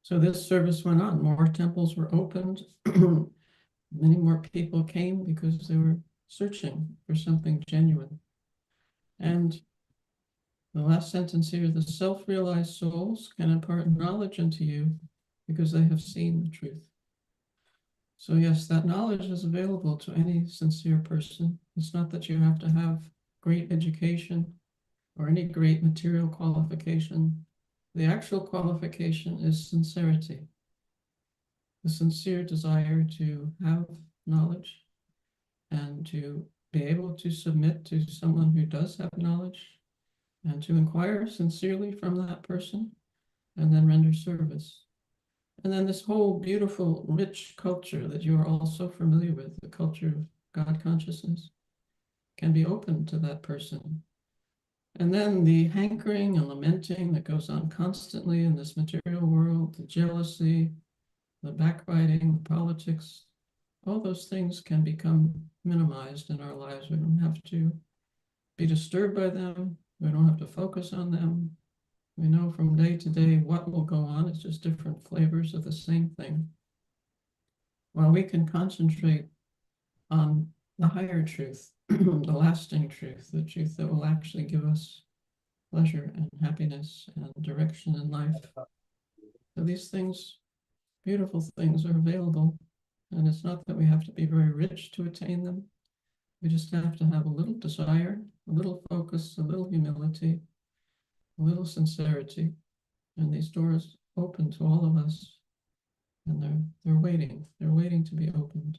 So this service went on. More temples were opened. Many more people came because they were searching for something genuine. And the last sentence here, the self-realized souls can impart knowledge unto you because they have seen the truth. So yes, that knowledge is available to any sincere person. It's not that you have to have great education or any great material qualification. The actual qualification is sincerity, the sincere desire to have knowledge and to be able to submit to someone who does have knowledge and to inquire sincerely from that person and then render service. And then this whole beautiful, rich culture that you are all so familiar with, the culture of God consciousness, can be open to that person. And then the hankering and lamenting that goes on constantly in this material world, the jealousy, the backbiting, the politics, all those things can become minimized in our lives. We don't have to be disturbed by them. We don't have to focus on them. We know from day to day what will go on. It's just different flavors of the same thing. While we can concentrate on the higher truth, the lasting truth, the truth that will actually give us pleasure and happiness and direction in life. So these things, beautiful things, are available. And it's not that we have to be very rich to attain them. We just have to have a little desire, a little focus, a little humility, a little sincerity, and these doors open to all of us, and they're waiting to be opened.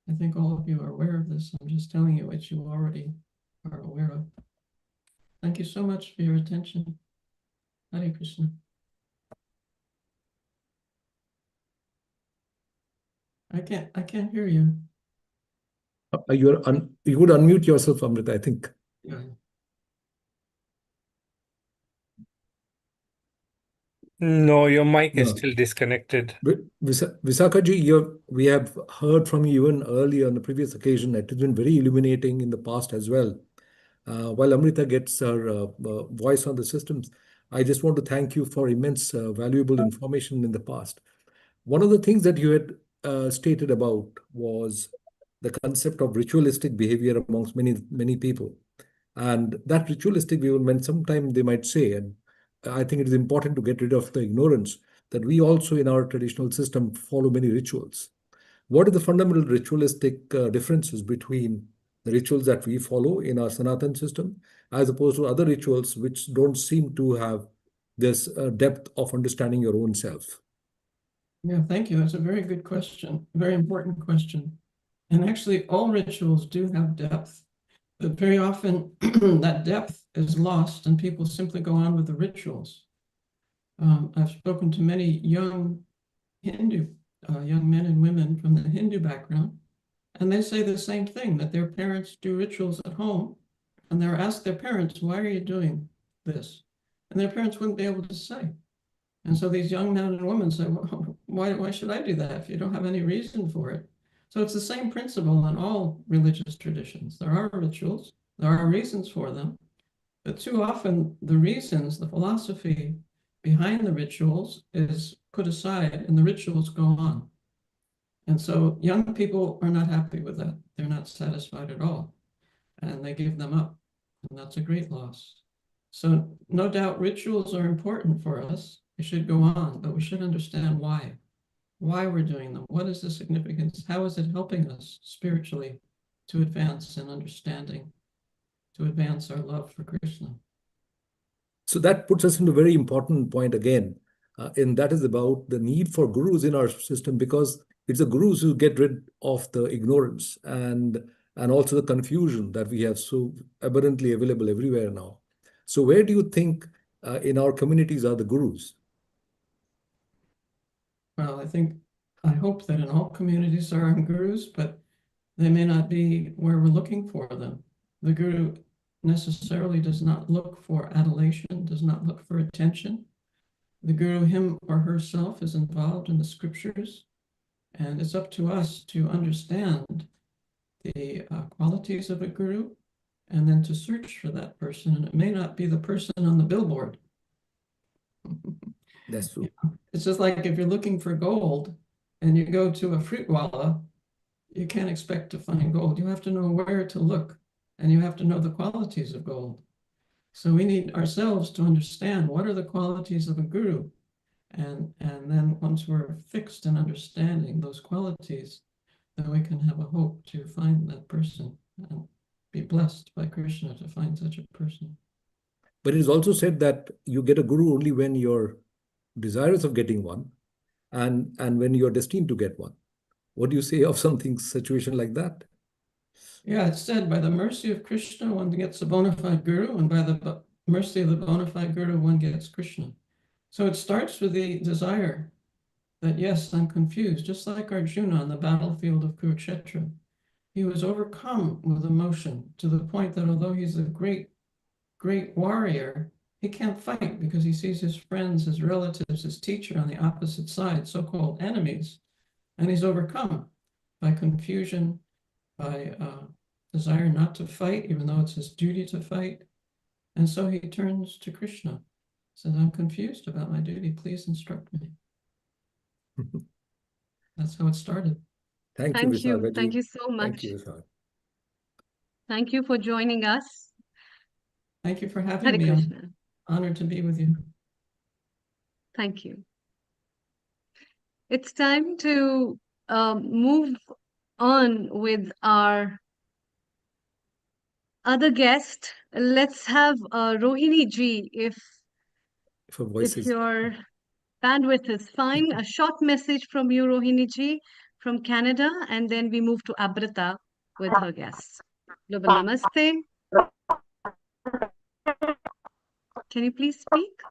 I think all of you are aware of this. I'm just telling you what you already are aware of. Thank you so much for your attention. Hare Krishna. I can't hear you. You would unmute yourself, Amrita, I think. Yeah. No, your mic is No. still disconnected. Visakhaji, we have heard from you even earlier on the previous occasion. It has been very illuminating in the past as well. While Amrita gets her voice on the systems, I just want to thank you for immense valuable information in the past. One of the things that you had stated about was the concept of ritualistic behavior amongst many people. And that ritualistic behavior meant sometimes they might say, and I think it is important to get rid of the ignorance, that we also in our traditional system follow many rituals. What are the fundamental ritualistic differences between the rituals that we follow in our Sanatan system as opposed to other rituals which don't seem to have this depth of understanding your own self? Yeah, thank you. That's a very good question, very important question. And actually, all rituals do have depth, but very often that depth is lost and people simply go on with the rituals. I've spoken to many young Hindu, young men and women from the Hindu background, and they say the same thing, that their parents do rituals at home, and they're asked their parents, why are you doing this? And their parents wouldn't be able to say. And so these young men and women say, well, why should I do that if you don't have any reason for it? So it's the same principle in all religious traditions. There are rituals, there are reasons for them, but too often the reasons, the philosophy behind the rituals is put aside and the rituals go on. And so young people are not happy with that. They're not satisfied at all. And they give them up. And that's a great loss. So no doubt rituals are important for us. They should go on, but we should understand why we're doing them. What is the significance? How is it helping us spiritually to advance in understanding, to advance our love for Krishna? So that puts us into a very important point again, and that is about the need for gurus in our system, because it's the gurus who get rid of the ignorance and also the confusion that we have so abundantly available everywhere now. So where do you think in our communities are the gurus? Well, I hope that in all communities there are gurus, but they may not be where we're looking for them. The guru necessarily does not look for adulation, does not look for attention. The guru, him or herself, is involved in the scriptures, and it's up to us to understand the qualities of a guru and then to search for that person. And it may not be the person on the billboard. That's true. It's just like if you're looking for gold and you go to a fruit wallah, you can't expect to find gold. You have to know where to look, and you have to know the qualities of gold. So we need ourselves to understand what are the qualities of a guru. And then once we're fixed in understanding those qualities, then we can have a hope to find that person and be blessed by Krishna to find such a person. But it is also said that you get a guru only when you're desirous of getting one, and when you're destined to get one. What do you say of situation like that? Yeah, it's said by the mercy of Krishna, one gets a bona fide guru, and by the mercy of the bona fide guru, one gets Krishna. So it starts with the desire that, yes, I'm confused, just like Arjuna on the battlefield of Kurukshetra. He was overcome with emotion to the point that although he's a great, great warrior, he can't fight because he sees his friends, his relatives, his teacher on the opposite side, so-called enemies, and he's overcome by confusion, by desire not to fight, even though it's his duty to fight. And so he turns to Krishna, says, I'm confused about my duty, please instruct me. That's how it started. Thank you, Vishal. Thank you so much. Thank you, Vishal. Thank you for joining us. Thank you for having Hare me. Krishna. I'm honored to be with you. Thank you. It's time to move on with our other guest. Let's have Rohini ji, if your bandwidth is fine. A short message from you, Rohini ji, from Canada, and then we move to Abrita with her guests. Global Namaste. Can you please speak?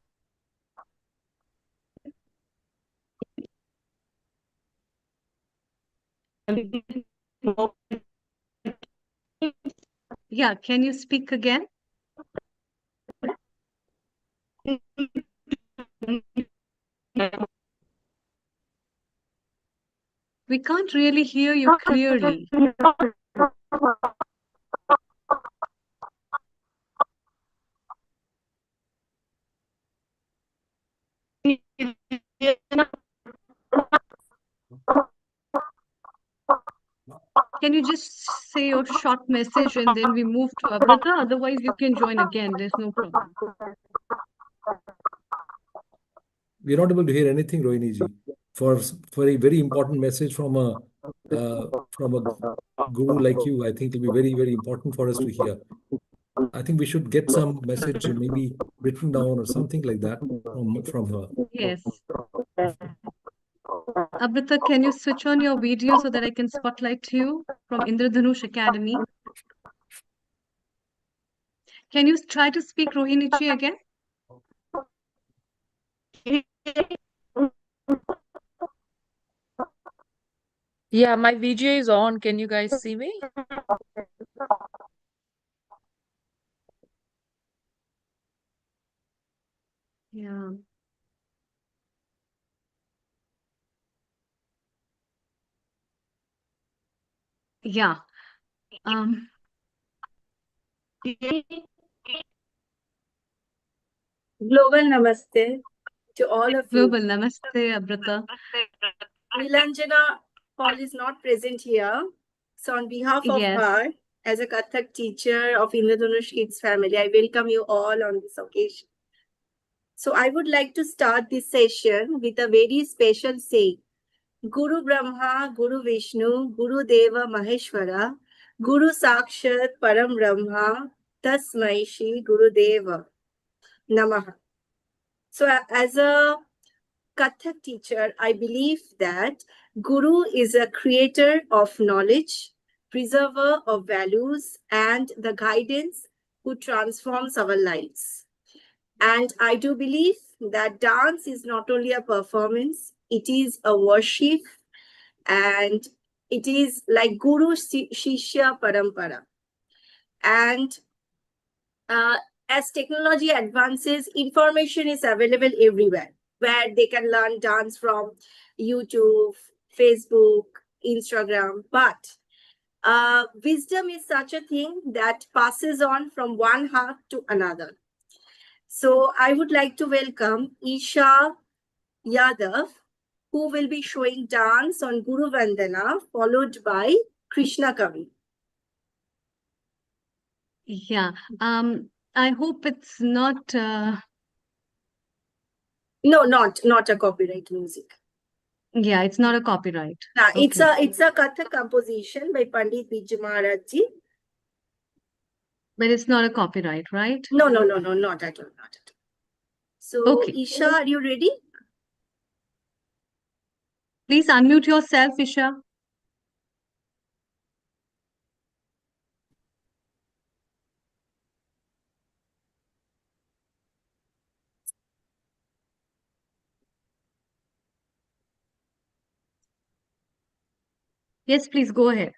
Yeah, can you speak again? We can't really hear you clearly. Can you just say your short message and then we move to Abrita? Otherwise, you can join again. There's no problem. We're not able to hear anything, Rohini ji. For a very important message from a guru like you, I think it'll be very, very important for us to hear. I think we should get some message maybe written down or something like that from her. Yes. Abrita, can you switch on your video so that I can spotlight you from Indradhanush Academy? Can you try to speak Rohini ji again? Yeah, my VGA is on. Can you guys see me? Yeah. Yeah. Global Namaste to all of you. Global Namaste, Abrita. Nilanjana Paul is not present here. So on behalf of her as a Kathak teacher of Indradhanush Kids family, I welcome you all on this occasion. So I would like to start this session with a very special saying. Guru Brahma, Guru Vishnu, Guru Deva Maheshwara, Guru Sakshat Param Brahma, Tasmai Shri Guru Deva Namaha. So as a Kathak teacher, I believe that Guru is a creator of knowledge, preserver of values, and the guidance who transforms our lives. And I do believe that dance is not only a performance, it is a worship, and it is like Guru Shishya Parampara. And as technology advances, information is available everywhere, where they can learn dance from YouTube, Facebook, Instagram. But wisdom is such a thing that passes on from one heart to another. So I would like to welcome Isha Yadav, who will be showing dance on Guru Vandana, followed by Krishna Kavi. Yeah. I hope it's not. No, not a copyright music. Yeah, it's not a copyright. Okay. It's a Kathak composition by Pandit Vijay Maharaj ji. But it's not a copyright, right? No, not at all, not at all. So, Okay. Isha, are you ready? Please unmute yourself, Isha. Yes, please go ahead.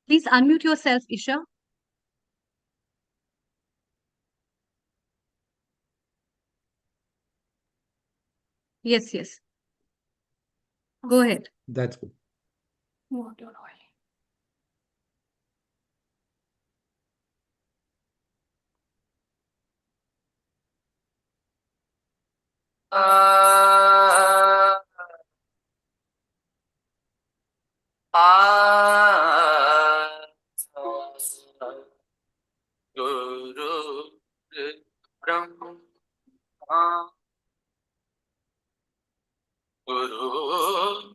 Please unmute yourself, Isha. Yes, yes. Go ahead. That's good. Water oil. Guru Brahma Guru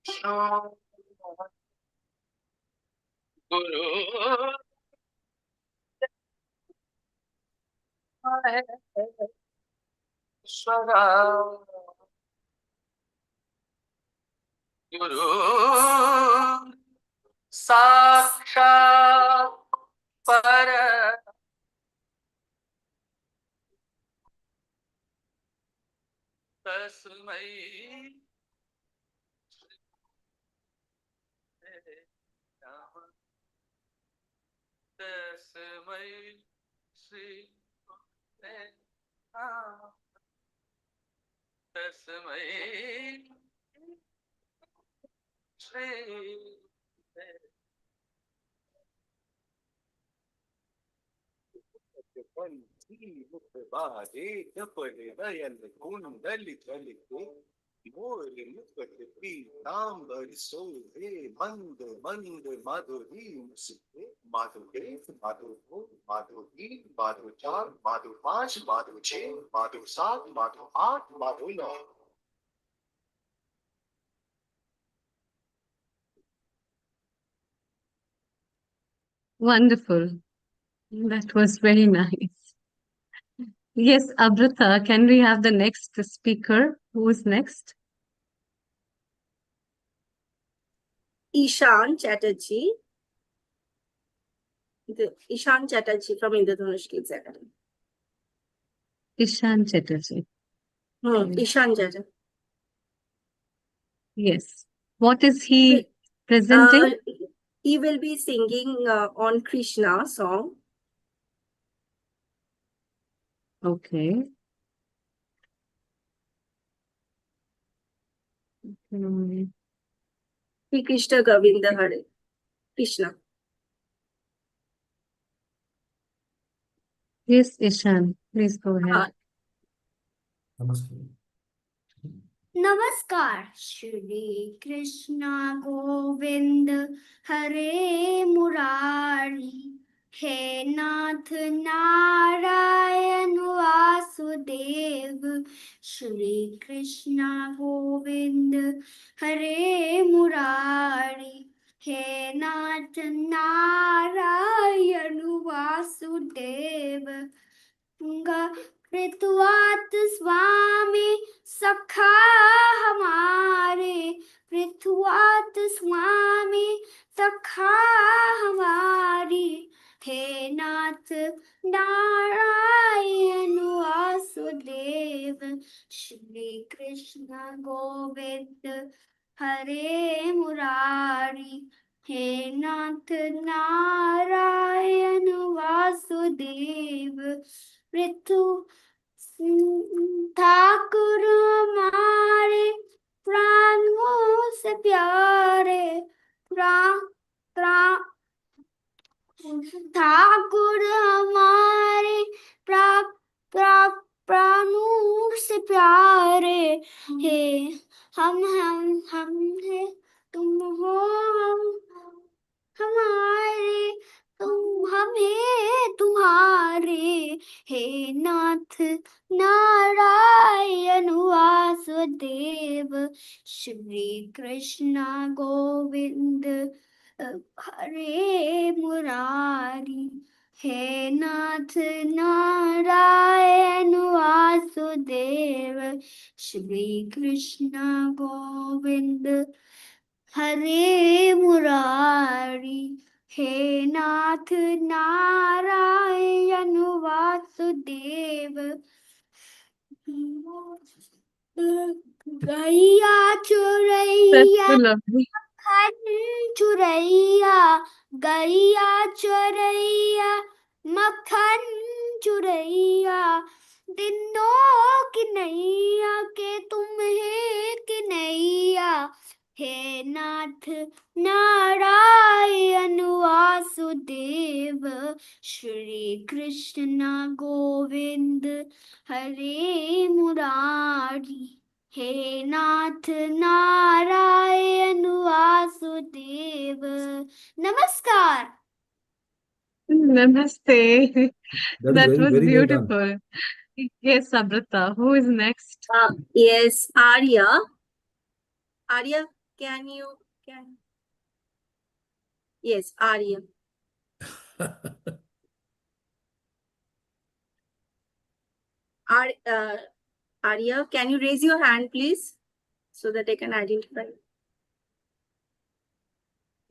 Vishnu Guru Maheshwara Guru Sakshat Para Tasmai Tasmai Shri Tasmai Shri Wonderful. That was very nice. Yes, Abrita, can we have the next speaker? Who is next? Ishan Chatterjee. Ishan Chatterjee from Indradhanush Kids Academy. Ishan Chatterjee. Ishan Chatterjee. Yes. What is he presenting? He will be singing on Krishna song. Okay. Shri Krishna Govinda Hare Krishna. Yes, Ishan, please go ahead. नमस्कार श्री कृष्णा गोविंद हरे मुरारी हे नाथ नारायण वासुदेव श्री कृष्णा गोविंद हरे मुरारी हे नाथ नारायण वासुदेव कृतवात स्वामी सखा हमारे पृथ्वात स्वामी सखा हमारी हे नाथ नारायण वासुदेव श्री कृष्ण गोविंद हरे मुरारी हे नाथ नारायण वासुदेव पृथु ठाकुर हमारे प्राणों से प्यारे ठाकुर हमारे प्राणों से प्यारे हे हम है तुम हो हमारे तुम हमें तुम्हारे हे नाथ नारायण वासुदेव श्री कृष्ण गोविंद हरे मुरारी हे नाथ नारायण वासुदेव श्री कृष्ण गोविंद हरे मुरारी हे नाथ नारायण वासुदेव गैया चुरैया मक्खन चुरैया गैया चुरैया मक्खन चुरैया दिनों की नैया के तुम है कि नैया हे नाथ नारायण वासुदेव श्री कृष्ण गोविंद हरे मुरारी हे नाथ नारायण वासुदेव नमस्कार. Namaste. That is That very, was very well done. beautiful. Yes, Amrita. Who is next? Yes, Arya. Arya, can you? Yes, Arya. Arya, can you raise your hand, please, so that I can identify?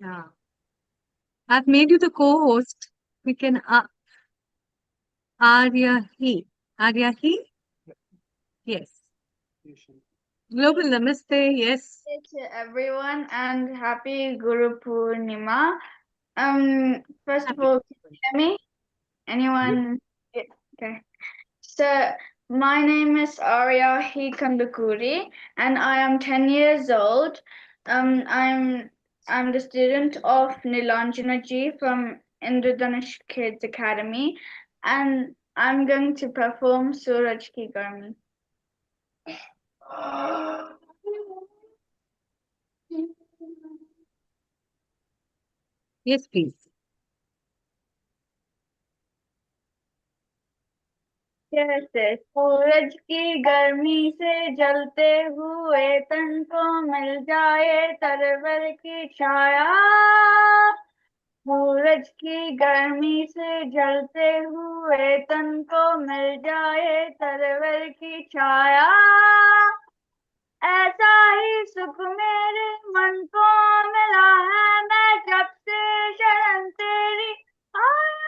Yeah. I've made you the co-host. We can Aryahi. Aryahi? Yes. Global Namaste. Yes. To everyone and happy Guru Purnima. First of all, can you hear me? Anyone? Yeah, okay. So my name is Arya Kandukuri and I am 10 years old. I'm the student of Nilanjana Ji from Indradhanush Kids Academy and I'm going to perform Suraj Ki Garmi. Yes, please. कैसे सूरज की गर्मी से जलते हुए तन को मिल जाए तरवर की छाया सूरज की गर्मी से जलते हुए तन को मिल जाए तरवर की छाया ऐसा ही सुख मेरे मन को मिला है मैं जब से शरण तेरी आया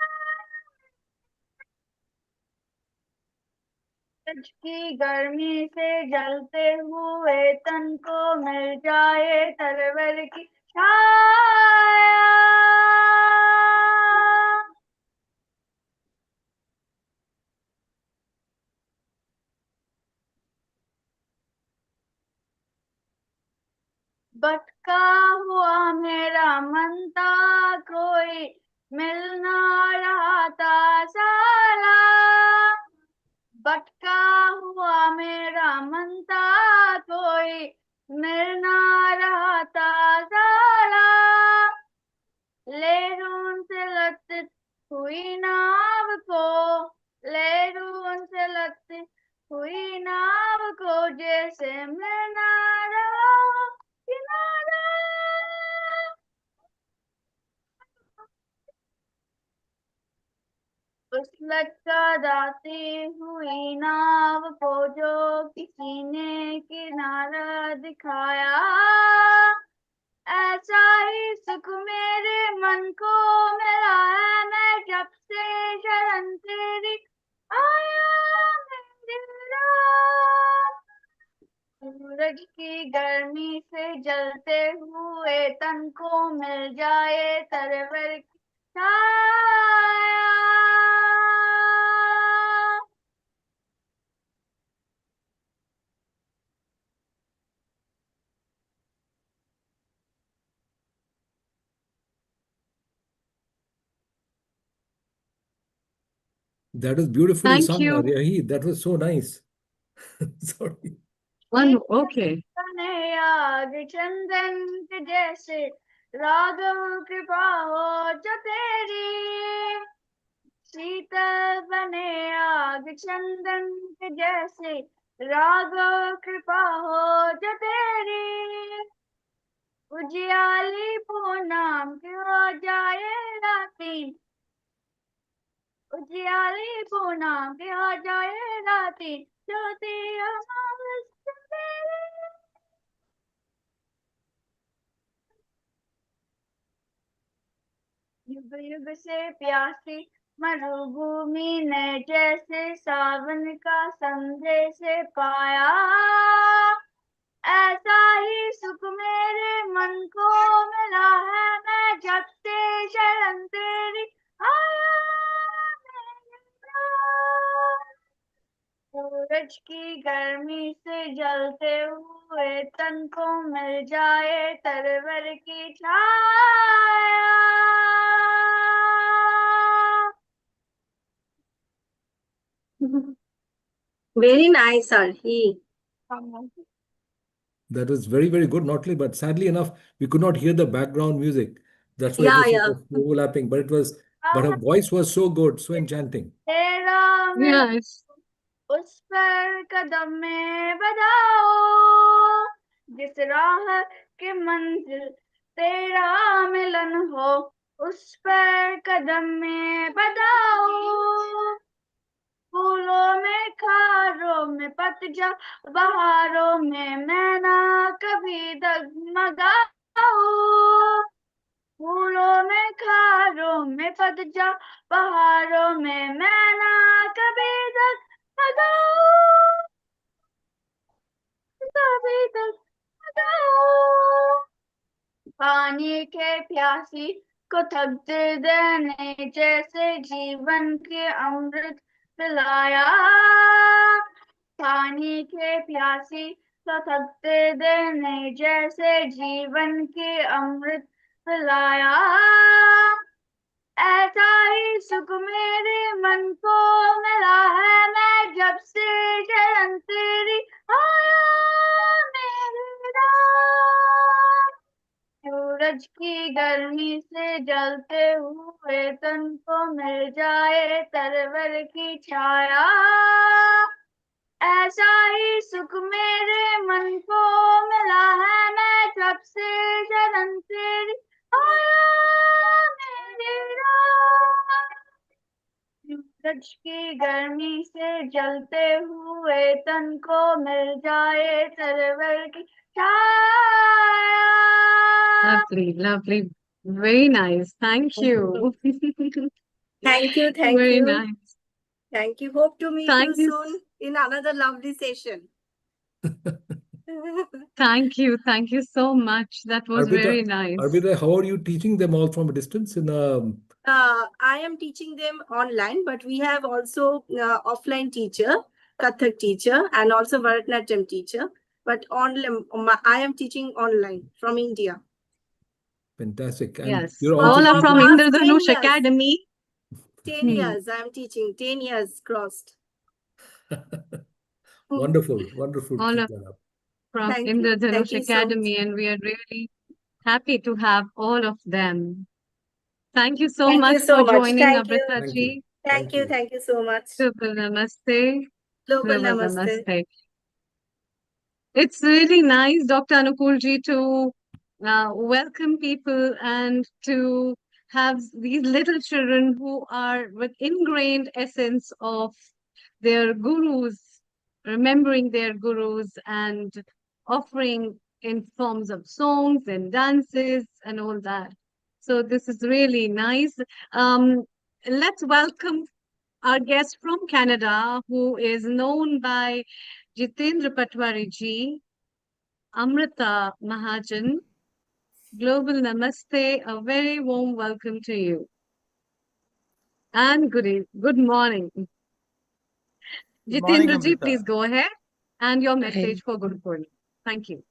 सूरज की गर्मी से जलते हुए तन को मिल जाए तरवर की छाया भटका हुआ मेरा मन था, कोई मिल ना रहा था साला। भटका हुआ मेरा मन था, कोई मिल ना रहा था साला। लहरों से लत हुई नाव को, लहरों से लत हुई नाव को, जैसे मैं ना रहा किनारा। उस लटका हुई नाव को जो किसी ने किनारा दिखाया, ऐसा ही सुख मेरे मन को मिला है, मैं जब से शरण तेरी आया मेरा। सूरज की गर्मी से जलते हुए तन को मिल जाए तरवर की छाया। That was beautifully Thank sung, you. Aryahi. That was so nice. Sorry. Okay. बने आग चंदन के जैसे, राघव कृपा हो जो तेरी। शीतल बने आग चंदन के जैसे, राघव कृपा हो जो तेरी। उजियाली पूनम की हो जाए राती, उजियाली पूनम की हो जाए राती, ज्योति अमावस तेरी। युग युग से प्यासी मरुभूमि ने जैसे सावन का संदेश पाया, ऐसा ही सुख मेरे मन को मिला है, मैं जब से शरण तेरी आया मेरा। सूरज की गर्मी से जलते हुए तन को मिल जाए तरवर की छाया। Very nice, Arhi. That was very, very good, not only, but sadly enough, we could not hear the background music. That's why it Yeah, was sort yeah. of overlapping, but her voice was so good, so enchanting. तेरा मिलन Yes. उस पर कदम में बजाओ, जिस राह के मंजिल तेरा मिलन हो, उस पर कदम में बजाओ। फूलों में खारों में पतझड़, बहारों में मैं ना कभी डगमगाऊं। फूलों में खारों में पतझड़, बहारों में मैं ना कभी डगमगाऊं, कभी डगमगाऊं। पानी के प्यासी को थक देने जैसे जीवन के अमृत पिलाया, पानी के प्यासी को थक देने जैसे जीवन के अमृत पिलाया, ऐसा ही सुख मेरे मन को मिला है, मैं जब से शरण तेरी आया मेरा। सूरज की गर्मी से जलते हुए तन को मिल जाए तरवर की छाया, ऐसा ही सुख मेरे मन को मिला है, मैं जब से शरण तेरी आया मेरा। सूरज की गर्मी से जलते हुए तन को मिल जाए तरवर की छाया। Lovely, lovely. Very nice. Thank you. Thank you. Thank Very you. nice. Thank you. Hope to meet Thank you you. soon in another lovely session. Thank you. Thank you so much. That was very nice. Arpita, how are you teaching them all from a distance in I am teaching them online, but we have also offline teacher, Kathak teacher, and also Bharatanatyam teacher. but online, I am teaching online from India. Fantastic. And Yes, you're all also are from teaching. Indradhanush Academy. 10 years I am teaching, 10 years crossed. Wonderful, wonderful. All Keep are that up. from Thank you. Thank Indradhanush you so much. Academy, and we are really happy to have all of them. Thank you so Thank much you so for much. joining, Thank you. Amrita Thank you. ji. Thank you. Thank you so much. Global Namaste. Global Global Namaste. Namaste. It's really nice, Dr. Anukulji, to welcome people and to have these little children who are with ingrained essence of their gurus, remembering their gurus and offering in forms of songs and dances and all that. So this is really nice. Let's welcome our guest from Canada, who is known by Jitendra Patwari ji, Amrita Mahajan. Global Namaste, a very warm welcome to you. And good morning. Good morning, Jitendra ji, Amrita. please go ahead and your message for Guru Purnima. Thank you.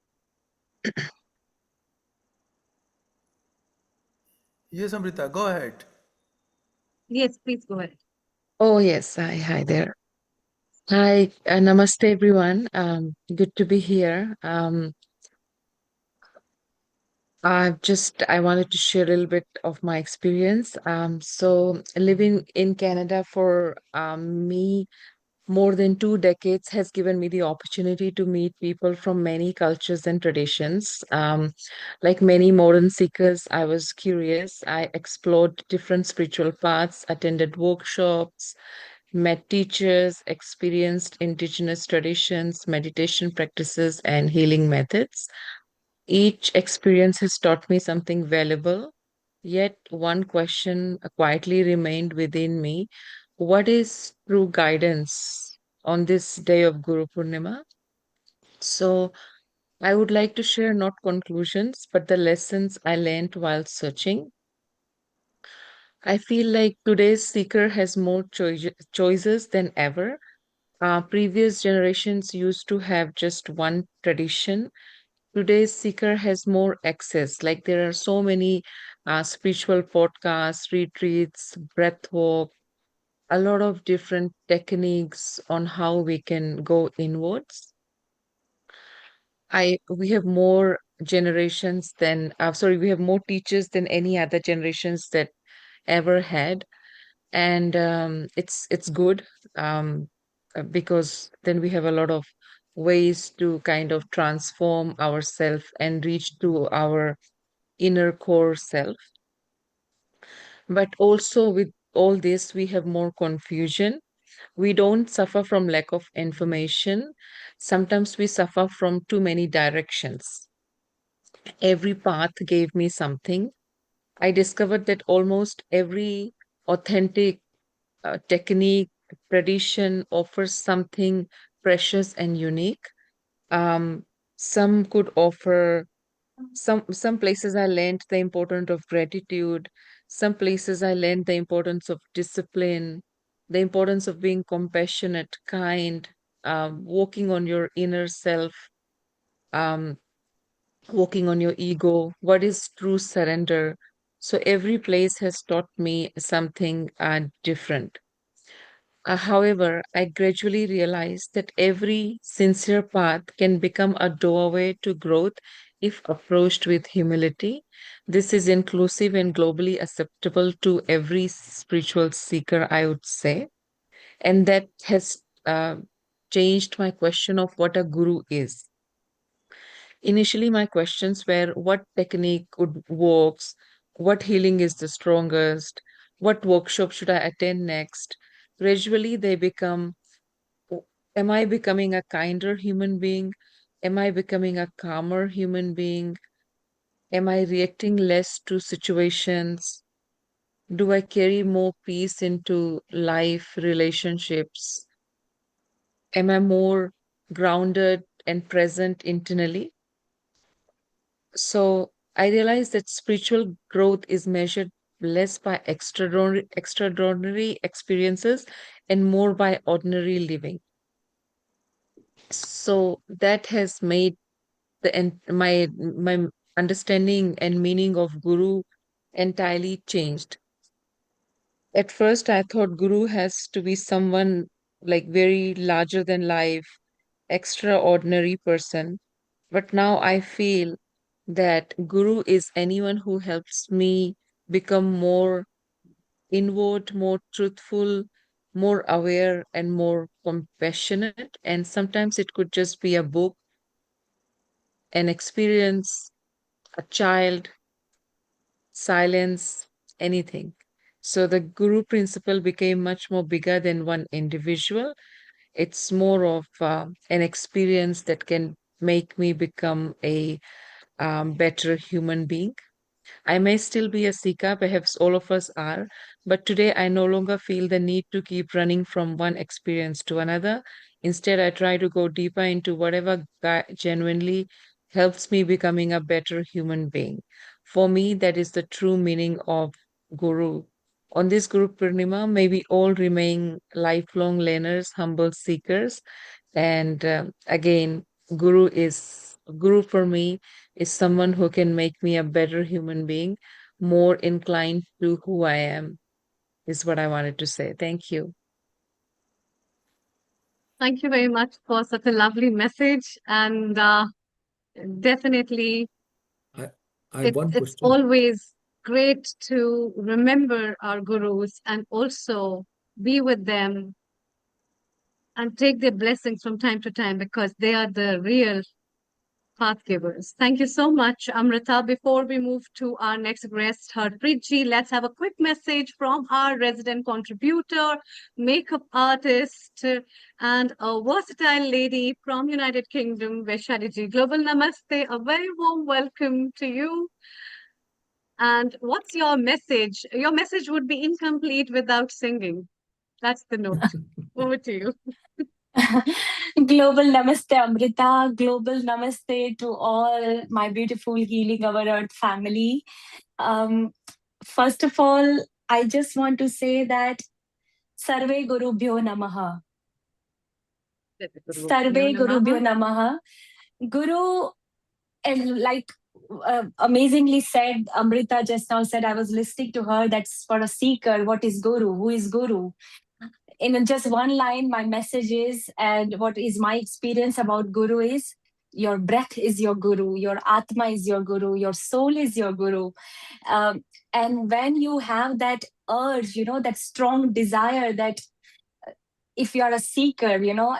Yes, Amrita, go ahead. Yes, please go ahead. Oh, yes. Hi there. Hi, namaste, everyone. Good to be here. I wanted to share a little bit of my experience. So living in Canada for me more than 2 decades has given me the opportunity to meet people from many cultures and traditions. Like many modern seekers, I was curious. I explored different spiritual paths, attended workshops, met teachers, experienced indigenous traditions, meditation practices, and healing methods. Each experience has taught me something valuable, yet one question quietly remained within me. What is true guidance on this day of Guru Purnima? So, I would like to share not conclusions, but the lessons I learned while searching. I feel like today's seeker has more choices than ever. Previous generations used to have just one tradition. Today's seeker has more access. Like there are so many spiritual podcasts, retreats, breath work, a lot of different techniques on how we can go inwards. We have more generations than we have more teachers than any other generations that ever had, and it's good because then we have a lot of ways to kind of transform ourselves and reach to our inner core self. But also with all this, we have more confusion. We don't suffer from lack of information. Sometimes we suffer from too many directions. Every path gave me something. I discovered that almost every authentic technique, tradition offers something precious and unique. Um, some could offer some places I learned the importance of gratitude. Some places I learned the importance of discipline, the importance of being compassionate, kind, working on your inner self, um, working on your ego. What is true surrender? So every place has taught me something different. However, I gradually realized that every sincere path can become a doorway to growth if approached with humility. This is inclusive and globally acceptable to every spiritual seeker, I would say. And that has changed my question of what a guru is. Initially, my questions were what technique would works, what healing is the strongest, what workshop should I attend next. Gradually, they become am I becoming a kinder human being? Am I becoming a calmer human being? Am I reacting less to situations? Do I carry more peace into life, relationships? Am I more grounded and present internally? So I realized that spiritual growth is measured less by extraordinary experiences and more by ordinary living. So that has made my understanding and meaning of Guru entirely changed. At first, I thought Guru has to be someone like very larger than life, extraordinary person. But now I feel that Guru is anyone who helps me become more inward, more truthful, more aware, and more compassionate. And sometimes it could just be a book, an experience, a child, silence, anything. So the Guru principle became much more bigger than one individual. It's more of an experience that can make me become a better human being. I may still be a Sika, perhaps all of us are, but today I no longer feel the need to keep running from one experience to another. Instead, I try to go deeper into whatever genuinely helps me becoming a better human being. For me, that is the true meaning of Guru. On this Guru Purnima, may we all remain lifelong learners, humble seekers, and again, Guru for me is someone who can make me a better human being, more inclined to who I am, is what I wanted to say. Thank you. Thank you very much for such a lovely message. And definitely, I have one it's question. always great to remember our gurus and also be with them and take their blessings from time to time because they are the real path givers. Thank you so much, Amrita. Before we move to our next guest, Harpreet ji, let's have a quick message from our resident contributor, makeup artist, and a versatile lady from United Kingdom, Vaishali ji. Global Namaste, a very warm welcome to you. And what's your message? Your message would be incomplete without singing. That's the note. Over to you. Global Namaste, Amrita. Global Namaste to all my beautiful Healing Our Earth family. First of all, I just want to say that Sarve Gurubhyo Namaha. Sarve Gurubhyo Namaha. Guru, and like amazingly said, Amrita just now said, I was listening to her, that's for a seeker. What is Guru? Who is Guru? In just one line, my message is, and what is my experience about Guru is, your breath is your Guru, your Atma is your Guru, your soul is your Guru. And when you have that urge, that strong desire that if you are a seeker,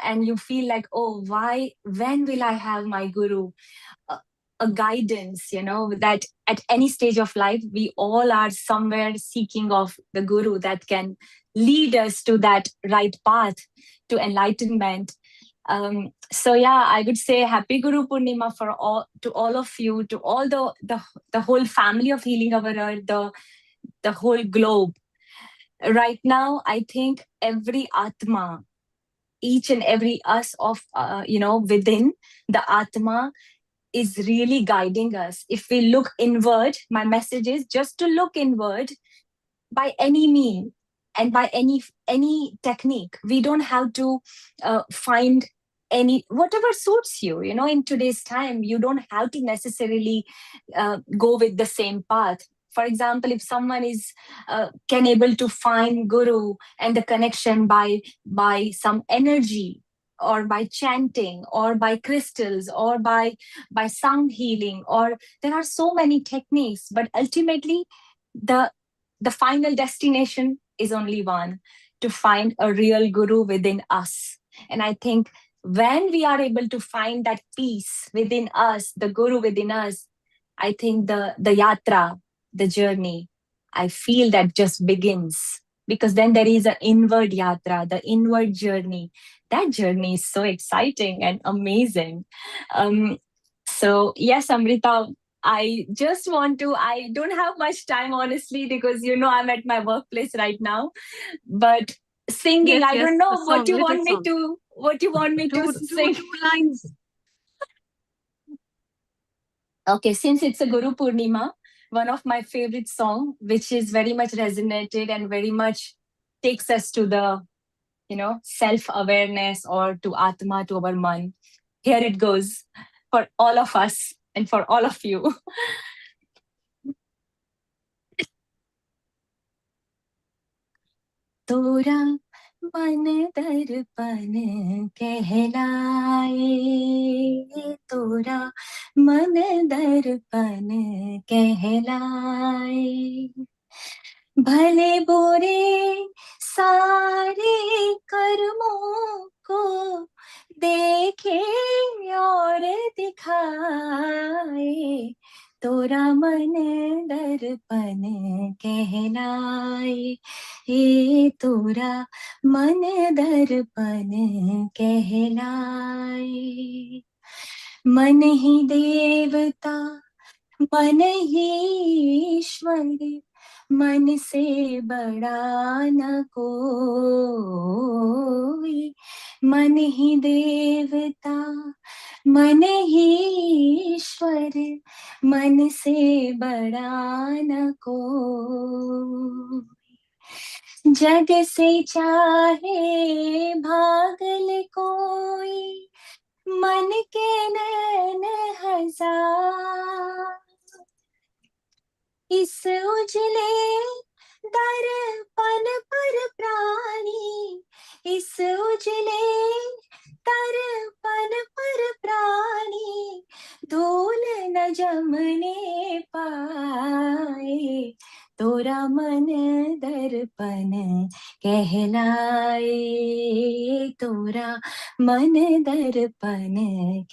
and you feel like, oh, when will I have my Guru? A guidance, that at any stage of life, we all are somewhere seeking of the Guru that can lead us to that right path, to enlightenment. So yeah, I would say happy Guru Purnima to all of you, to all the whole family of Healing Our Earth, the whole globe. Right now, I think every Atma, each and every us of, within the Atma is really guiding us. If we look inward, my message is just to look inward by any mean and by any technique. We don't have to find whatever suits you. In today's time, you don't have to necessarily go with the same path. For example, if someone is can able to find Guru and the connection by some energy, or by chanting, or by crystals, or by sound healing, or there are so many techniques, but ultimately the final destination is only one: to find a real Guru within us. And I think when we are able to find that peace within us, the Guru within us, I think the yatra, the journey, I feel that just begins. Because then there is an inward yatra, the inward journey. That journey is so exciting and amazing. So yes, Amrita, I don't have much time, honestly, because I'm at my workplace right now. But singing, Yes, I don't know song, what you little want me song. to sing. Two lines. Okay, since it's a Guru Purnima, one of my favorite song, which is very much resonated and very much takes us to the self-awareness or to Atma, to our man. Here it goes for all of us and for all of you. तोरा मन दर्पण कहलाए, तोरा मन दर्पण कहलाए, भले बुरे सारे कर्मों को देखे और दिखाए, तोरा मन दर्पण कहलाए, ये तोरा मन दर्पण कहलाए, मन ही देवता मन ही ईश्वर, मन से बड़ा न कोई, मन ही देवता मन ही ईश्वर, मन से बड़ा न कोई, जग से चाहे भागल कोई, मन के नैन हजार, इस उजले दर्पण पर प्राणी, इस उजले दर्पण पर प्राणी, धूल न जमने पाए, तोरा मन दर्पण कहलाए, तोरा मन दर्पण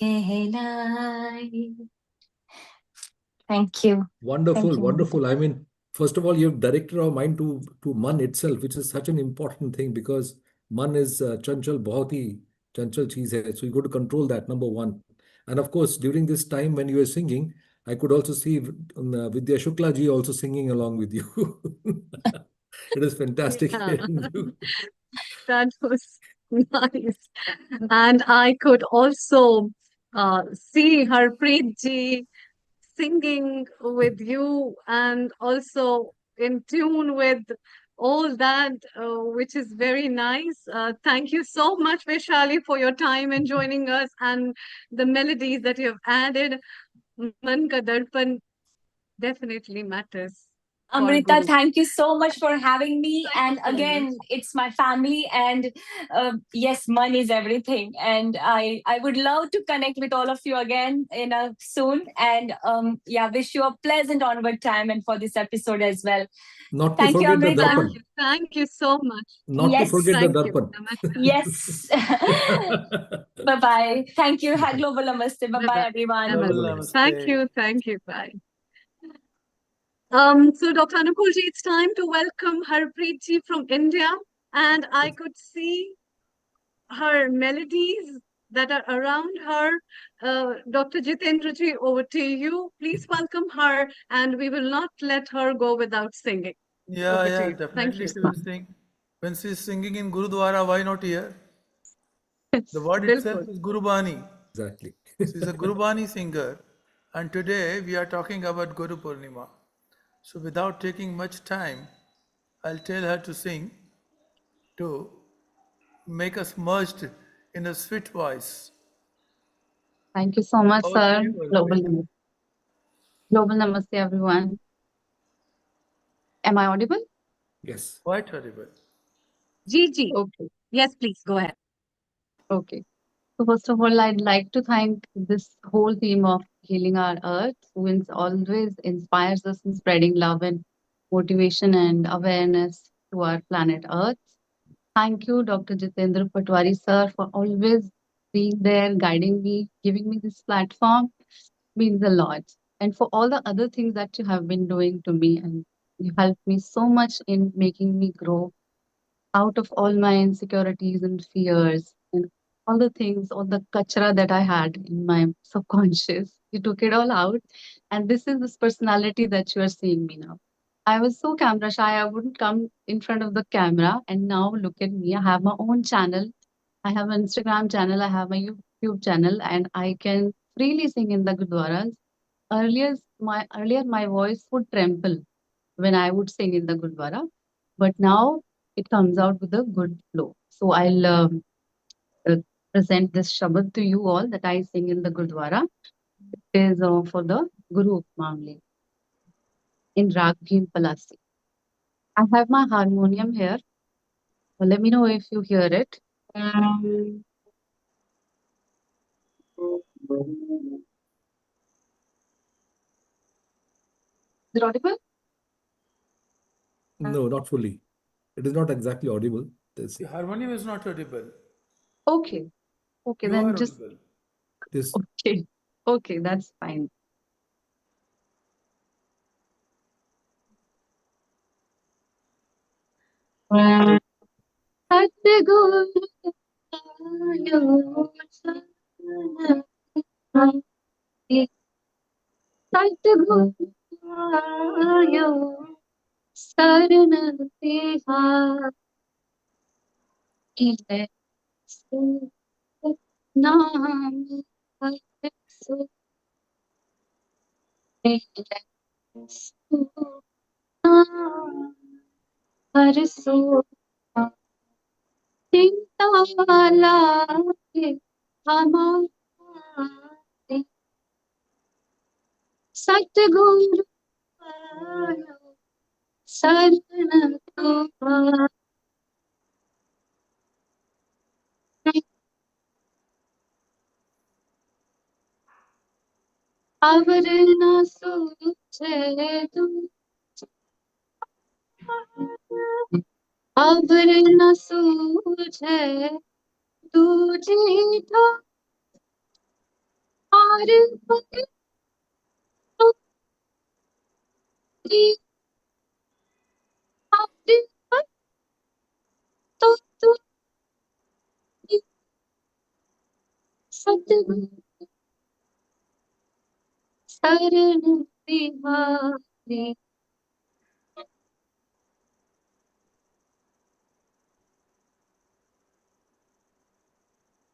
कहलाए. Thank you. Wonderful, Thank you. wonderful. I mean, first of all, you've directed our mind to man itself, which is such an important thing because man is chanchal, bahut hi chanchal cheez hai. So you got to control that, number one. And of course, during this time when you were singing, I could also see Vidya Shukla ji also singing along with you. It is fantastic Yeah. hearing you. That was nice. And I could also see Harpreet ji singing with you and also in tune with all that, which is very nice. Thank you so much, Vaishali, for your time and joining us and the melodies that you have added. Man ka darpan definitely matters. for Amrita, Guru. thank you so much for having me. Thank you And so again, much. it's my family, and yes, money is everything. And I would love to connect with all of you again in soon. And yeah, wish you a pleasant onward time and for this episode as well. Not to Thank you, forget the Amrita. darpan. Thank you so much. Not to Yes. forget the Thank you. darpan. Namaste. Yes. Bye bye. Thank you. Ha global namaste. Bye bye, Bye-bye. everyone. Global Namaste. Thank namaste. you. Thank you. Bye. So Dr. Anupul ji, it's time to welcome Harpreet ji from India, and I could see her melodies that are around her. Dr. Jitendra ji, over to you. Please welcome her, and we will not let her go without singing. Yeah, Over to yeah, you. Thank definitely you. she will sing. When she is singing in Gurudwara, why not here? The word Bilkul. itself is Gurubani. Exactly. She's a Gurubani singer. And today we are talking about Guru Purnima. So without taking much time, I'll tell her to sing to make us merged in a sweet voice. Thank you so much, Over to sir. you, Global, Harpreet. global namaste, everyone. Am I audible? Yes. Quite horrible. Gigi. Okay. Yes, please go ahead. Okay. So first of all, I'd like to thank this whole team of Healing Our Earth, who always inspires us in spreading love and motivation and awareness to our planet Earth. Thank you, Dr. Jitendra Patwari, sir, for always being there, guiding me, giving me this platform. Means a lot. And for all the other things that you have been doing to me, and you helped me so much in making me grow out of all my insecurities and fears and all the things, all the kachra that I had in my subconscious. You took it all out. And this is this personality that you are seeing me now. I was so camera shy, I wouldn't come in front of the camera. And now look at me. I have my own channel. I have an Instagram channel. I have a YouTube channel, and I can freely sing in the gurdwaras. Earlier my voice would tremble when I would sing in the gurdwara, but now it comes out with a good flow. So I'll present this Shabad to you all that I sing in the Gurdwara. It is for the Guru Upma in Rag Bhim Palasi. I have my harmonium here. So let me know if you hear it. Is it audible? No, not fully. It is not exactly audible. The harmonium is not audible. Okay. Okay, You then are just audible. This okay. Okay, that's fine. Satguru Satguru Saran Tihar Ile Naam Su Har Su Tintala Hamare Satguru Saran Tihar Avarna Suche Avarna Suche तुझे तो और तेरी आदत तो तू सतगुरु शरण तिहारी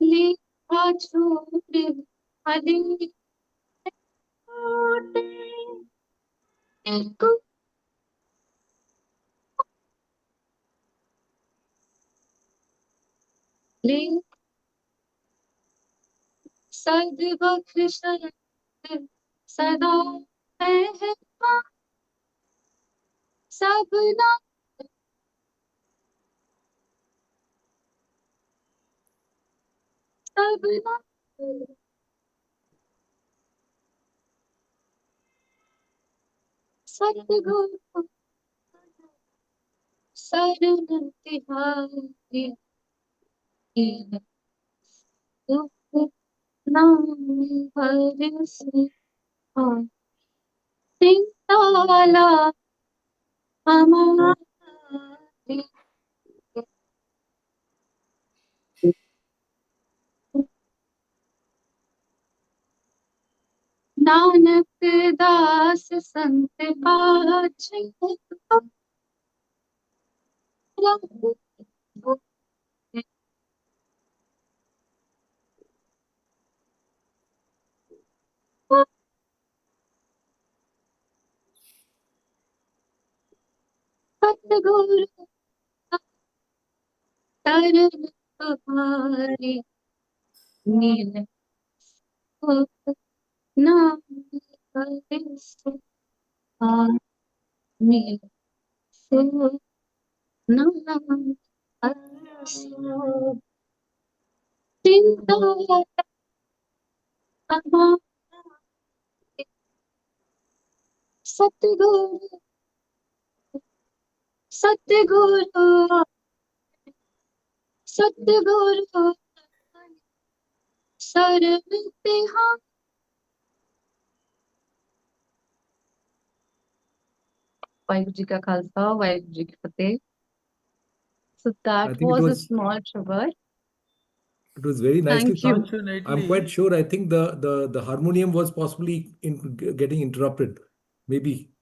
लिखा छोड़ हले को ले सदबख्श सदा रहमा सबना सबना सतगुरु शरण तिहारी दुख नाम हरसि सिंताला हमारे नानक दास संत पाछे सतगुरु शरण तुम्हारी नील नाम हरसि नील नाम हरसि चिंता हमारे सतगुरु सतगुरु सतगुरु शरण तिहारी वाहिगुरु जी का खालसा वाहिगुरु जी की फतेह. So I that think was a small Shabad. it was very nicely Thank you. sung. I'm Unfortunately, quite sure. I think the harmonium was possibly getting interrupted. Maybe.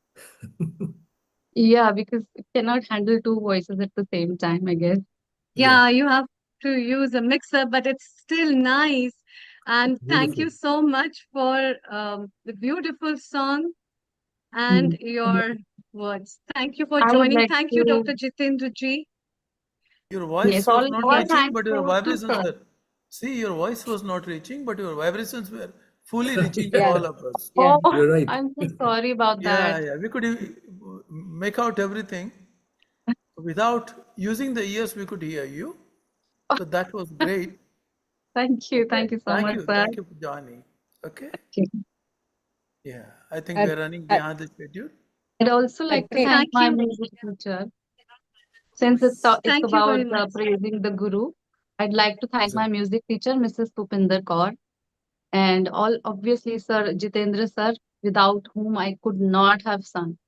Yeah, because it cannot handle two voices at the same time, I guess. Yeah. Yeah, you have to use a mixer, but it's still nice. And thank you Wonderful. so much for the beautiful song and Mm. your words. Thank you for I would joining. like Thank you, to Dr. Jitendra ji. Your voice Yes, was not all reaching, thanks but your to vibrations sir. were. See, your voice was not reaching, but your vibrations were fully reaching to Yeah, all of us. yeah. Oh, You're right. I'm so sorry about Yeah, that. yeah. We could make out everything. Without using the ears, we could hear you. So that was great. Thank you. Okay. Thank you so much, sir. Thank you for joining. Okay. Okay. Yeah. I think And, we are running and, behind the schedule. I'd also and like to hey, thank Thank my you. music teacher. Since it's Thank you about very much. praising the Guru, I'd like to thank So, my music teacher, Mrs. Pupinder Kaur, and all obviously Sir Jitendra sir, without whom I could not have sung.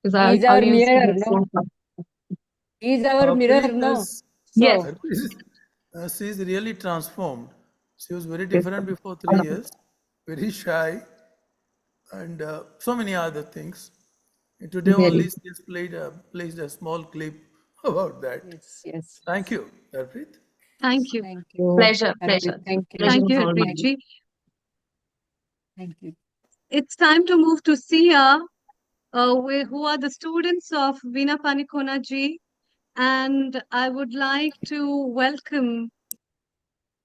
Because he is I our used to mirror, be no? so tough. He is our mirror, Harpreet no? Yes, So, she is really transformed. She was very yes, different before all 3 of it. years, very shy, and so many other things. And today only Really. she has placed a small clip about that. yes, yes. Thank you, Harpreet. Thank you. Thank you. Pleasure, Harpreet, pleasure. thank Pleasure you. Thank was you, all Harpreet Thank, mine. ji. thank you. It's time to move to Sia, who are the students of Veena Panikona ji. And I would like to welcome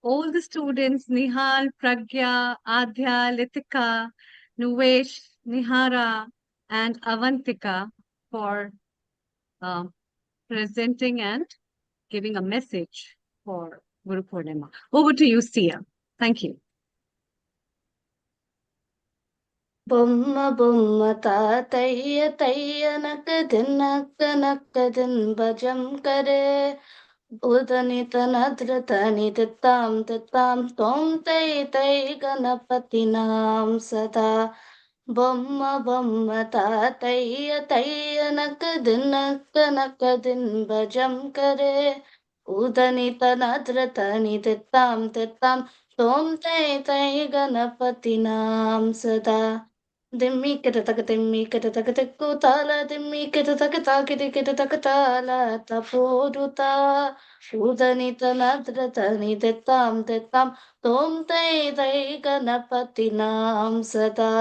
all the students, Nihal, Pragya, Adya, Litika, Nuvesh, Nihara, and Avantika for uh, presenting and giving a message for Guru Purnima. Over to you, Sia. Thank you. బొమ్మ బొమ్మ తాతయ్య తయ్యనక దిన్నక నక్క దిన్ భజం కరే ఉదని తనద్ర తని తిత్తాం తిత్తాం తోం తై తై గణపతి నాం సదా బొమ్మ బొమ్మ తాతయ్య తయ్యనక దిన్నక నక్క దిన్ భజం కరే ఉదని తనద్ర తని తిత్తాం తిత్తాం తోం తై తై గణపతి నాం సదా దిమ్మి కిటతక తిమ్మి కిటతక తిక్కు తాల దిమ్మి కిటతక తాకిటి కిటతక తాల తపోరుతా ఊదని తనద్ర తని తెత్తాం తెత్తాం తోం తై తై గణపతి నాం సదా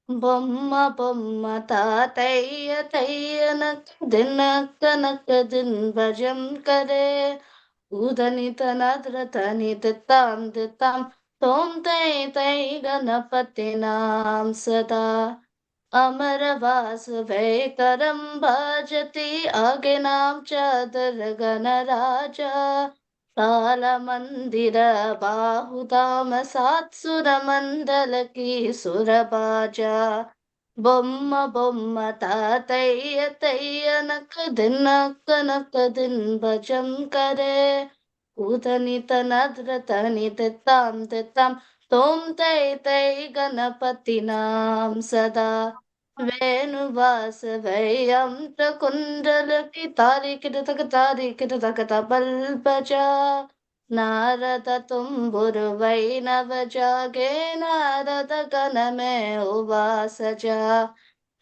బొమ్మ బొమ్మ తాతయ్య తయ్యనక దినక నక దిన్ భజం కరే ఊదని తనద్ర తని తెత్తాం తెత్తాం తోం తై తై గణపతి నాం సదా अमर वासवैकरं भजति आज्ञां चादर गणराजा कालमन्दिर बाहुधाम सात्सुरमण्डल की सुरबाजा బొమ్మ బొమ్మ తాతయ్య తయ్యనక దిన్నక నక దిన్ భజం కరే ఊతని తనద్ర తని తెత్తాం తెత్తాం తోం తై తై గణపతి నాం సదా వేణువాసవయం కుండలకి తారికిట తక బల్బజా నారద తుంబురు వైనవ జాగే నారద గణమే ఉవాసజా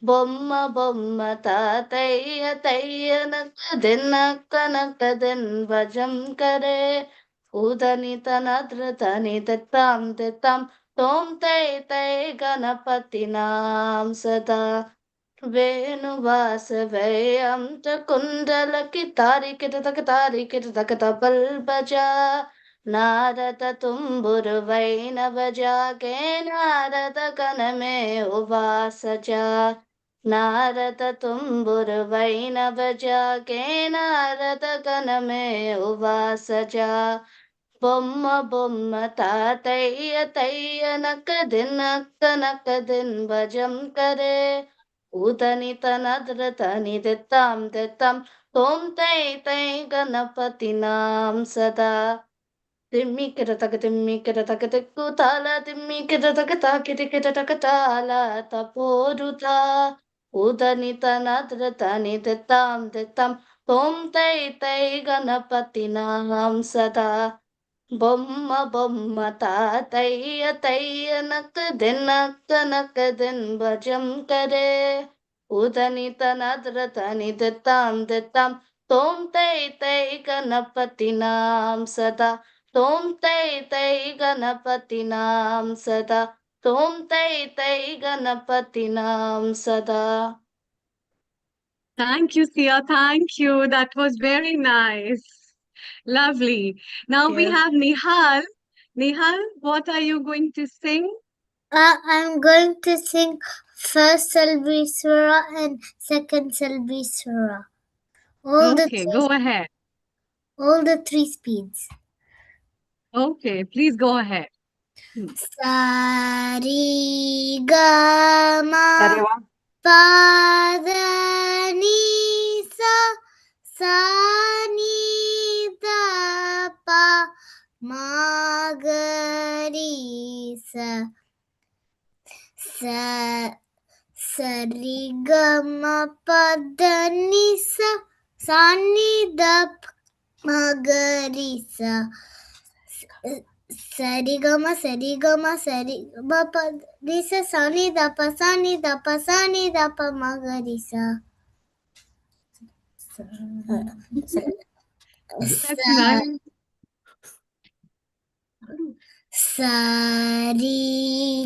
బొమ్మ బొమ్మ తాతయ్య తయ్యనక దిన్నక నక దిన్ భజం కరే ఉదని తనద్ర తని తెత్తాం తెత్తాం తోం తై తై గణపతి నాం సదా వేణువాసవయం కుండలకి తారికిట తక బల్బజా నారద తుంబురు వైనవ జాగే నారద గణమే ఉవాసజా నారద తుంబురు వైనవ జాగే నారద గణమే ఉవాసజా బొమ్మ బొమ్మ తాతయ్య తయ్యనక దిన్నక నక దిన్ భజం కరే ఊతని తనద్ర తని తెత్తాం తెత్తాం తోం తై తై గణపతి నాం సదా తిమ్మి కిటతక తిమ్మి కిటతక తిక్కు తాల తిమ్మి కిటతక తాకిటి కిటతక తాల తపోరుతా ఊదని తనద్ర తని తెత్తాం తెత్తాం తోం తై తై గణపతి నాం సదా బొమ్మ బొమ్మ తాతయ్య తయ్యనక దిన్నక నక దిన్ భజం కరే ఉదని తనద్ర తని తెత్తాం తెత్తాం తోం తై తై గణపతి నాం సదా తోం తై తై గణపతి నాం సదా తోం తై తై గణపతి నాం సదా Thank you, Sia. Thank you. That was very nice. Lovely. Now we Yeah. have Nihal. Nihal, what are you going to sing? I'm going to sing first Salviswara and second Salviswara. Okay, go ahead. All the three speeds. Okay, please go ahead. Sa ri ga ma pa da ni sa ni da pa ma ga ri sa ri ga ma pa da ni sa ni da ma ga ri sa. Sarigama sarigama pa risa sani da pa magarisa. That's nice. Sarigama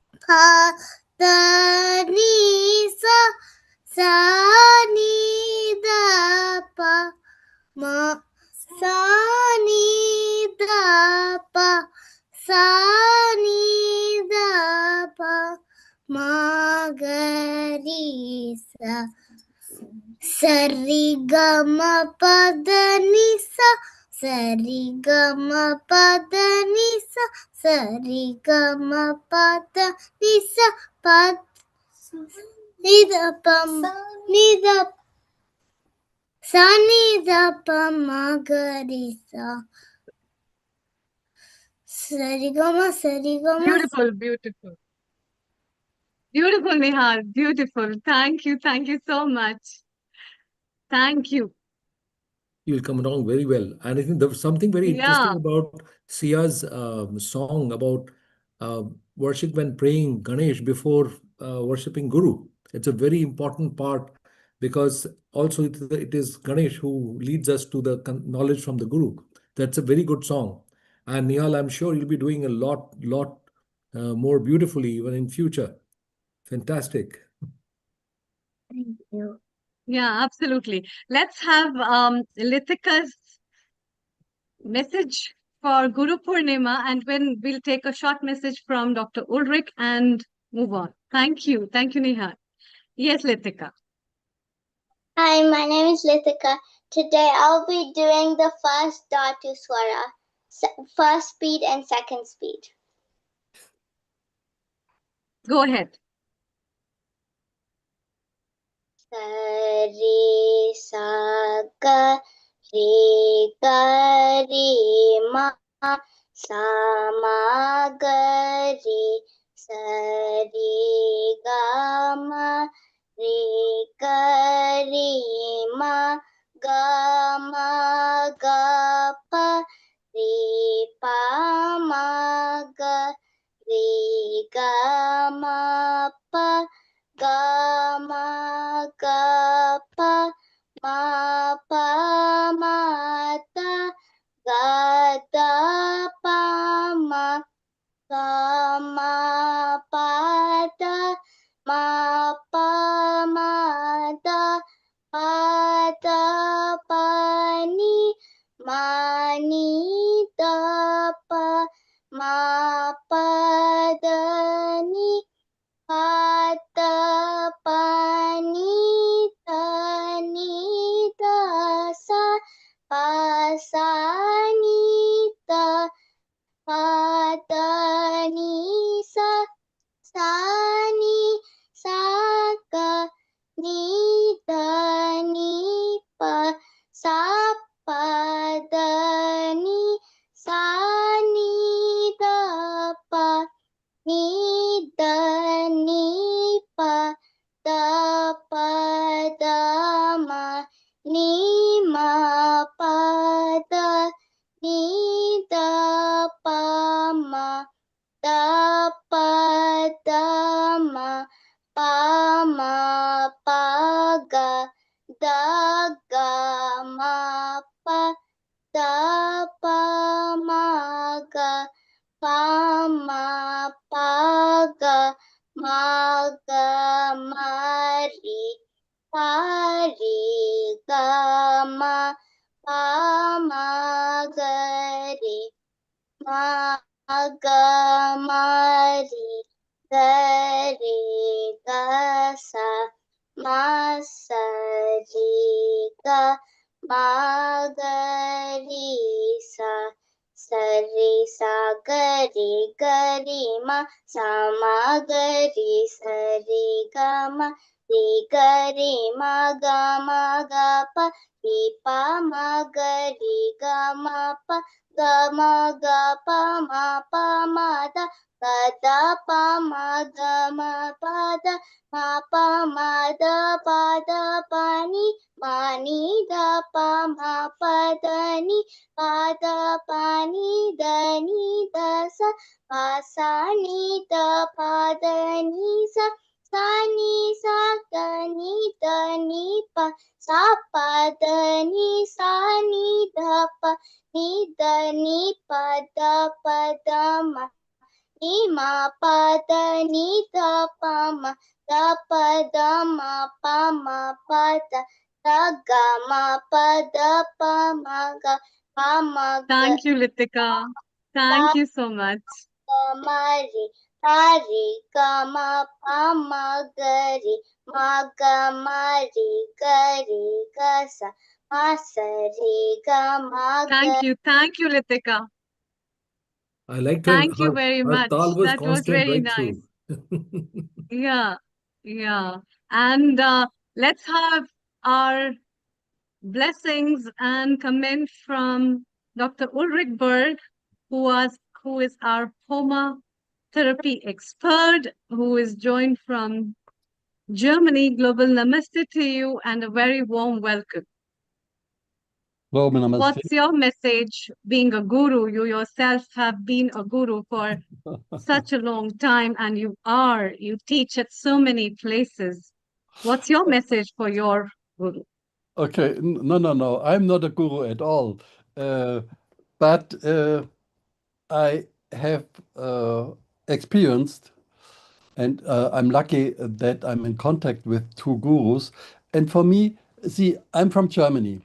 pa da ni sa ni da pa ma sa ni da pa sa ni da pa ma ga ri sa. Sarigama pa da ni sa sarigama pa da ni sa sarigama pa da ni sa pa ni da pa ni da sa ni da pa ma ga ri sa. Sarigama Beautiful, beautiful. Beautiful, Nihal. Beautiful. Thank you. Thank you so much. Thank you. You'll come along very well. And I think there was something very interesting about Sia's song about worship and praying Ganesh before worshipping Guru. It's a very important part because also it is Ganesh who leads us to the knowledge from the Guru. That's a very good song. And Nihal, I'm sure you'll be doing a lot more beautifully even in future. Fantastic. Thank you. Yeah, absolutely. Let's have Litika's message for Guru Purnima, and when we'll take a short message from Dr. Ulrich and move on. Thank you. Thank you, Nihal. Yes, Litika. Hi, my name is Lithika. Today I'll be doing the first Dhatu Swara, first speed and second speed. Go ahead. Sari sa ga ri ma sa ma ga ri sari ga ma ri ma ga pa ri pa ma ga ri ga ma pa ga ma pa ma ta ga da pa ma ga ma pa da ma pa ma da pa ni ma ni da pa ma pa da ni pa da pa ni da sa ni da pa da ni sa ni sa ga ni da ni pa sa pa da ni sa ni da pa ni da ni pa da ma ni ma pa da ni da pa ma da pa da ma pa ga da ga ma pa da pa ma ga pa ma pa paga maga mari pari gama pamagari magamari gari gasa masarika magarisa sarisa gari gari ma samagari sari gama ri gari magama gapa ri pa magari gama pa gama gapa ma pa mada pada pa magama pada ma pa mada pada pani mani da pa ma padani pada pani dani dasa pasani da padani sa sani sa dani dani pa sa padani sani da pa ni dani pada padama ni ma pada ni da pa ma da pada ma pa ma pada da ga ma pada pa ma ga pa ma ga Thank you, Litika. Thank you so much. mari pari gama pama gari maga mari gari gasa masari gama Thank you, Litika. I liked Thank you very her much. tal was That was constant very right nice. through. Yeah, yeah. And let's have our blessings and comment from Dr. Ulrich Berg, who is our Homa therapy expert, who is joined from Germany. Global Namaste to you and a very warm welcome. Global Namaste. What's your message being a guru? You yourself have been a guru for such a long time, and you teach at so many places. What's your message for your guru? Okay, no. I'm not a guru at all. But I have experienced, and I'm lucky that I'm in contact with two gurus. And for me, see, I'm from Germany.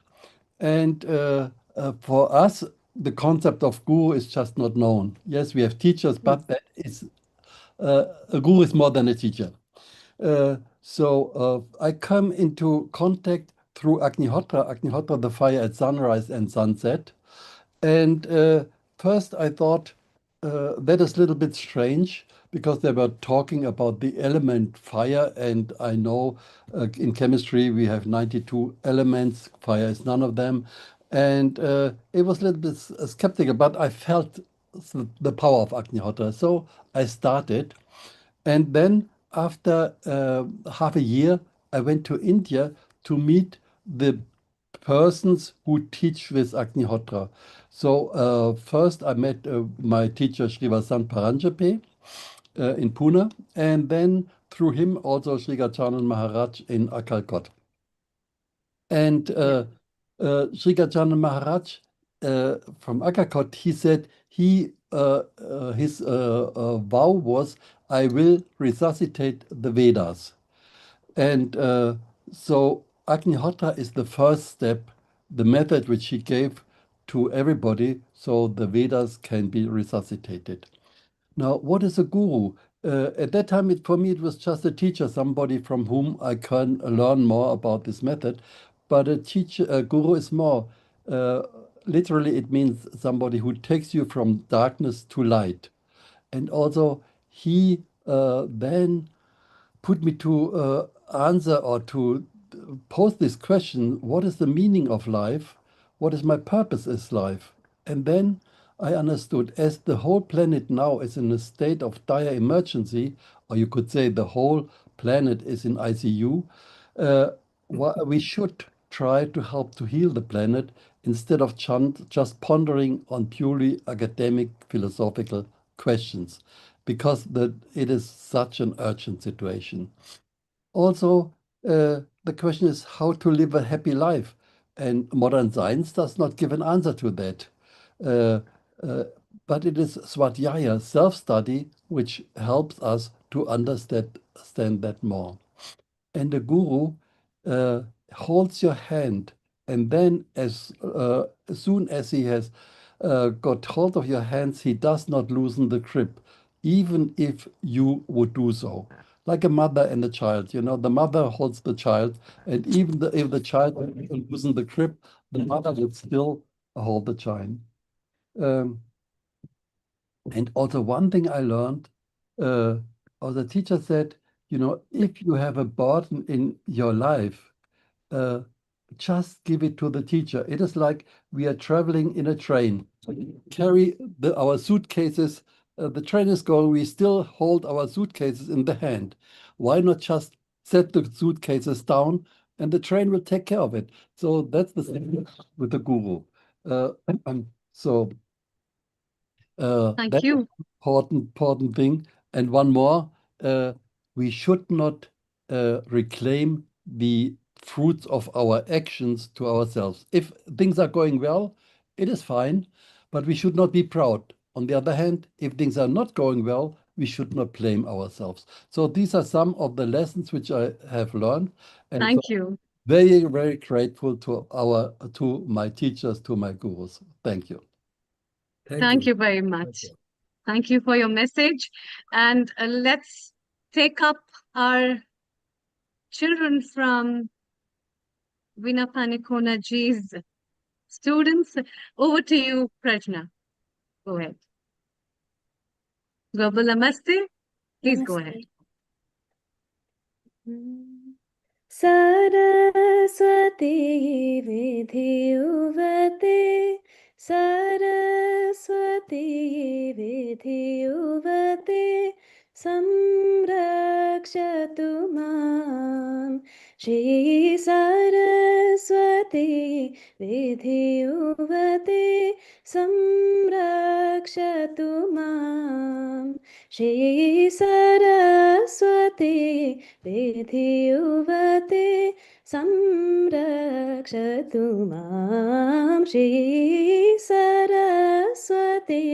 And for us, the concept of guru is just not known. Yes, we have teachers, but that is a guru is more than a teacher. So I come into contact through Agnihotra, the fire at sunrise and sunset. And first I thought that is a little bit strange because they were talking about the element fire. And I know in chemistry we have 92 elements, fire is none of them. And it was a little bit skeptical, but I felt the power of Agnihotra. So I started. And then after half a year, I went to India to meet the persons who teach with Agnihotra. So first I met my teacher Srivasan Paranjape in Pune, and then through him also Sri Gajanan Maharaj in Akalkot. And Sri Gajanan Maharaj from Akalkot, he said his vow was, I will resuscitate the Vedas. And so Agnihotra is the first step, the method which he gave to everybody so the Vedas can be resuscitated. Now, what is a guru? At that time, for me, it was just a teacher, somebody from whom I can learn more about this method. But a guru is more. Literally, it means somebody who takes you from darkness to light. And also, he then put me to answer or to pose this question: what is the meaning of life? What is my purpose as life? And then I understood, as the whole planet now is in a state of dire emergency, or you could say the whole planet is in ICU, we should try to help to heal the planet instead of just pondering on purely academic philosophical questions, because it is such an urgent situation. Also, the question is how to live a happy life. And modern science does not give an answer to that. but it is Swadhyaya, self-study, which helps us to understand that more. And the guru holds your hand, and then as soon as he has got hold of your hands, he does not loosen the grip, even if you would do so. Like a mother and a child, the mother holds the child, and even if the child would loosen the grip, the mother would still hold the child. And also one thing I learned, or the teacher said, if you have a burden in your life, just give it to the teacher. It is like we are traveling in a train. Carry our suitcases. The train is going. We still hold our suitcases in the hand. Why not just set the suitcases down and the train will take care of it? So that's the thing with the guru. So Thank that's you. an important thing. And one more, we should not reclaim the fruits of our actions to ourselves. If things are going well, it is fine, but we should not be proud. On the other hand, if things are not going well, we should not blame ourselves. So these are some of the lessons which I have learned. And so Thank you. very, very grateful to my teachers, to my gurus. Thank you. Thank you very much. Thank you for your message. And let's take up our children from Vinapanikona Ji's students. Over to you, Prajna. Go ahead. Global Namaste. Please go ahead. Saraswati Vidhiyuvate Saraswati Vidhiyuvate Samrakshatu Mam Shri Saraswati Vidhiyuvate Samrakshatu Mam Shri Saraswati Vidhiyuvate Samrakshatu Mam Shri Saraswati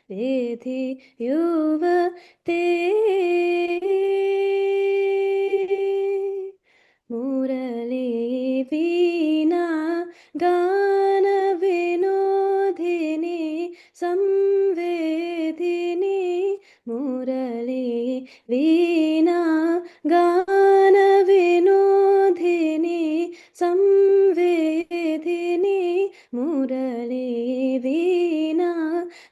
Vidhiyuvate Murali Veena Gana Vinodhini Samvedhini Murali Veena Gana Vinodhini Samvedhini Murali Veena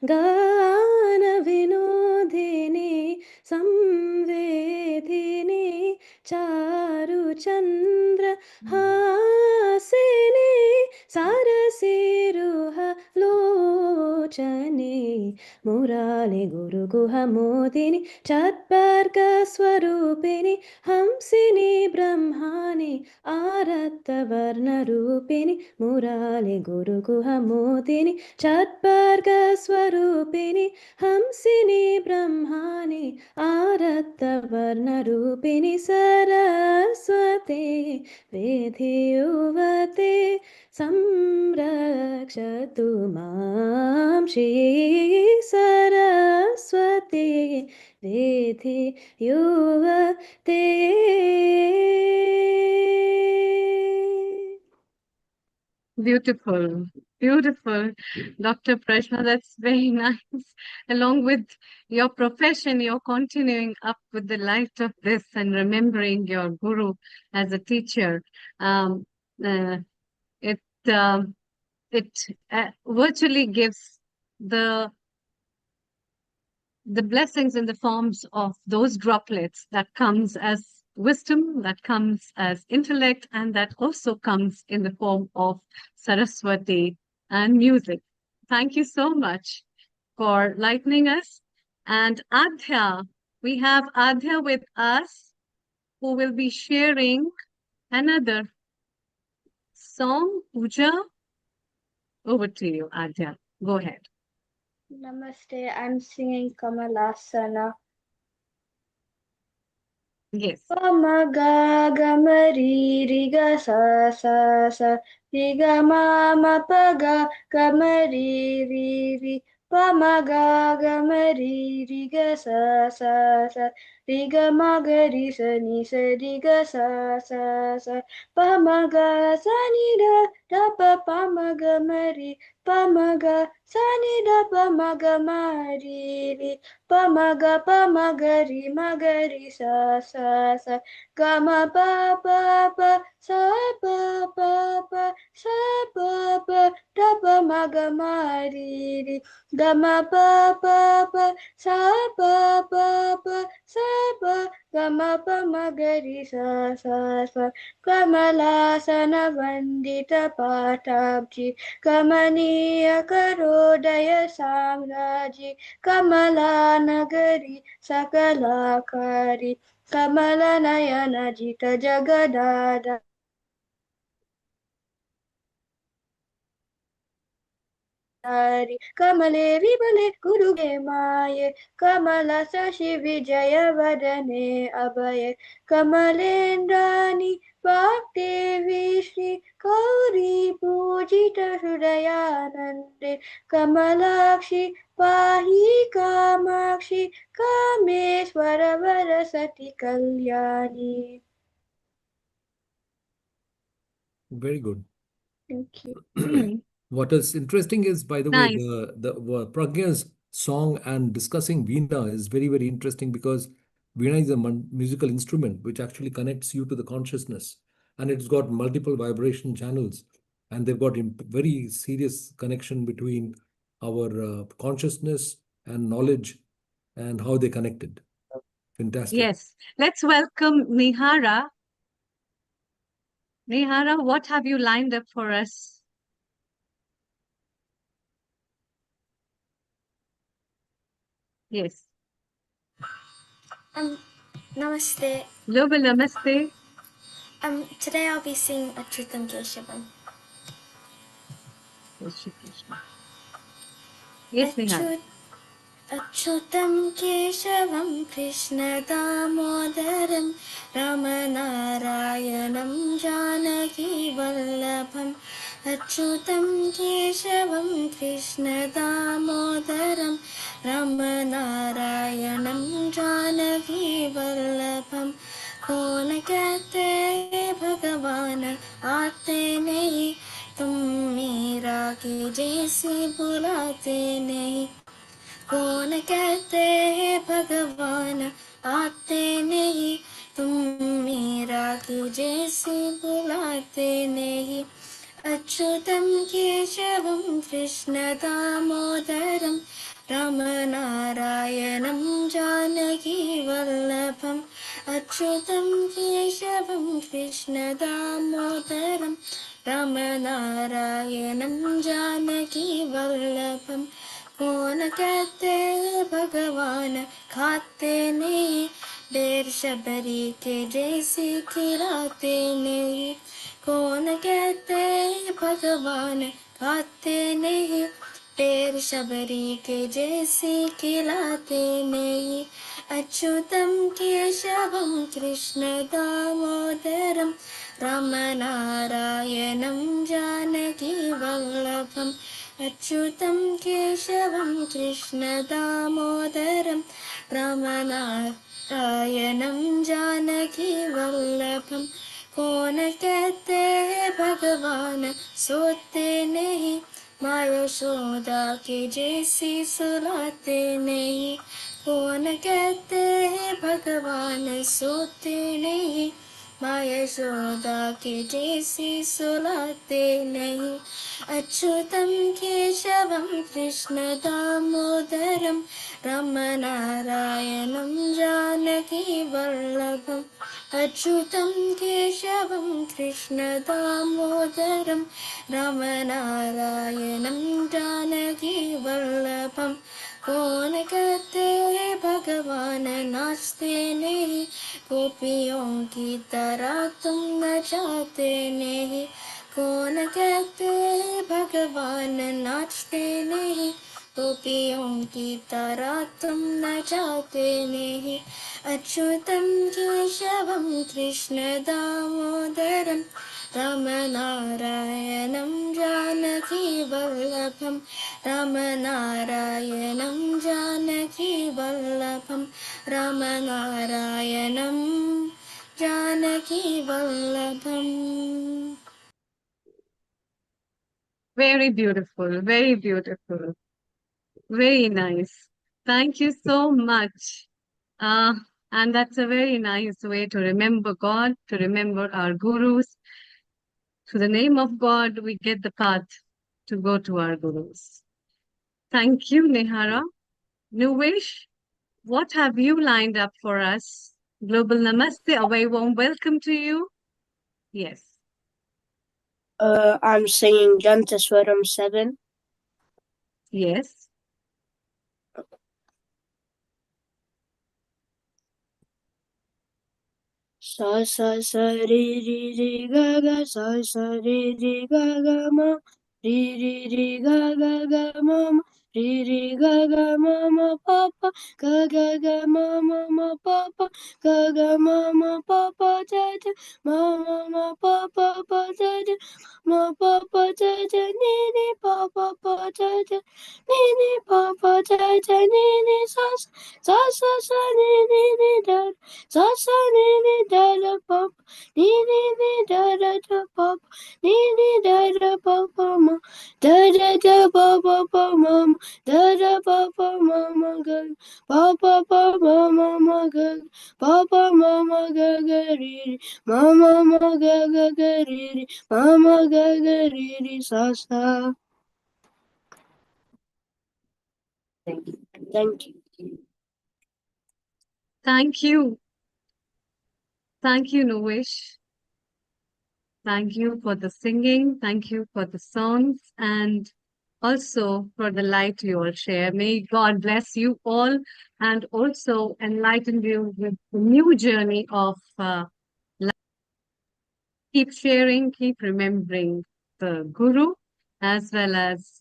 Gana Vinodhini Samvedhini Charu Chandra Hasini Sarasiruha Lochani Murali Guru Guha Modini Chatparga Swarupini Hamsini Brahmani Aratta Varna Rupini Murali Guru Guha Modini Chatparga Swarupini Hamsini Brahmani Aratta Varna Rupini Saraswati Vidhiyuvate Samrakshatu Mam Shri Saraswati Vidhiyuvate. Beautiful, beautiful, Dr. Prashna. That's very nice. Along with your profession, you're continuing up with the light of this and remembering your guru as a teacher. Um, uh, it it virtually gives the blessings in the forms of those droplets that comes as wisdom, that comes as intellect, and that also comes in the form of Saraswati and music. Thank you so much for lightening us. And Adhya, we have Adhya with us, who will be sharing another song. Puja, over to you, Adhya. Go ahead. Namaste, I'm singing Kamalasana. Yes. Pamaga gamari riga sa sa sa riga mama paga gamari ri ri pa ma ga ma ri ga sa ri ga ma ga ri sa ri ga sa pa ma ga sa ni da pa ma ga ma ri pa ma ga sa ni da pa ma ga ma ri pa ma ga ri sa ga ma pa sa pa da pa ma ga ma ri ga ma pa sa pa ga ma pa ma ga ri sa Kamalasana Vandita Patabji Kamaniya Karodaya Samraji Kamala Nagari Sakalakari Kamala Nayana Jita Jagadada Hari Kamale Vibale Guruge Maye Kamala Sashi Vijaya Vadane Abaye Kamalendrani Bhakti Vishri Gauri Pujita Hridayanande Kamalakshi Pahi Kamakshi Kameswara Varasati Kalyani. Very good. Thank you. What is interesting is, by the way, Nice. the Pragya's song and discussing Veena is very, very interesting because Veena is a musical instrument which actually connects you to the consciousness, and it's got multiple vibration channels, and they've got very serious connection between our consciousness and knowledge and how they connected. Fantastic. Yes. Let's welcome Nihara. Nihara, what have you lined up for us? Yes. Namaste. Global Namaste. Today I'll be singing Achyutam Keshavam. Yes, Nihara. Achyutam Keshavam Krishna Damodaram Ramanarayanam Janaki Vallabham Achyutam Keshavam Krishna Damodaram Ramanarayanam Janaki Vallabham कौन कहते भगवान आते नहीं तुम मीरा की जैसे बुलाते नहीं कौन कहते भगवान आते नहीं तुम मीरा की जैसे बुलाते नहीं अच्युतं केशवं कृष्ण दामोदरं रामनारायणं जानकी वल्लभम् अच्युतं केशवं कृष्ण दामोदरं रामनारायणं जानकी वल्लभम् कौन कहते भगवान खाते नहीं देर शबरी के जैसे खिलाते नहीं कौन कहते भगवान खाते नहीं देर शबरी के जैसे खिलाते नहीं अच्युतं केशवं कृष्ण दामोदरं रामनारायणं जानकी वल्लभम् अच्युतं केशवं कृष्ण दामोदरं रामनारायणं जानकी वल्लभम् कौन कहते भगवान सोते नहीं माँ यशोदा के जैसी सुलाते नहीं कौन कहते भगवान सोते नहीं माँ यशोदा के जैसी सुलाते नहीं अच्युतं केशवं कृष्ण दामोदरं रामनारायणं जानकी वल्लभम् अच्युतं केशवं कृष्ण दामोदरं रामनारायणं जानकी वल्लभम् कौन कहते भगवान नाचते नहीं गोपियों की तरह तुम नचाते नहीं कौन कहते भगवान नाचते नहीं गोपियों की तरह तुम नचाते नहीं अच्युतं केशवं कृष्णदामोदरं रामनारायणं जानकीवल्लभं रामनारायणं जानकीवल्लभं रामनारायणं जानकीवल्लभम्. Very beautiful, very beautiful. Very nice. Thank you so much. And that's a very nice way to remember God, to remember our gurus. Through the name of God, we get the path to go to our gurus. Thank you, Nehara. Nuvish, what have you lined up for us? Global Namaste, a very warm welcome to you. Yes. I'm singing Jantaswaram 7. Yes. Sa sa sa ri ri ri ga ga sa sa ri ri ga ga ma ri ri ri ga ga ga ma ma ri ri ga ga ma ma pa pa ga ga ga ma ma ma pa pa ga ga ma ma pa pa ja ja ma ma ma pa pa pa ja ja ma pa pa ja ja ni ni pa pa pa ja ja ni ni pa pa ja ja ni ni sa sa sa sa ni ni ni da sa sa ni ni da da pop ni ni ni da da da pop ni ni da da pop ma da da da pop pop mama da da pop mama ga pop pop mama ga pop mama ga ga ri ri mama ma ga ga ga ri ri mama ga ga ri ri sa sa. Thank you. Thank you. Thank you. Thank you, Nuvish. Thank you for the singing. Thank you for the songs and also for the light you all share. May God bless you all and also enlighten you with the new journey of life. Keep sharing, keep remembering the Guru as well as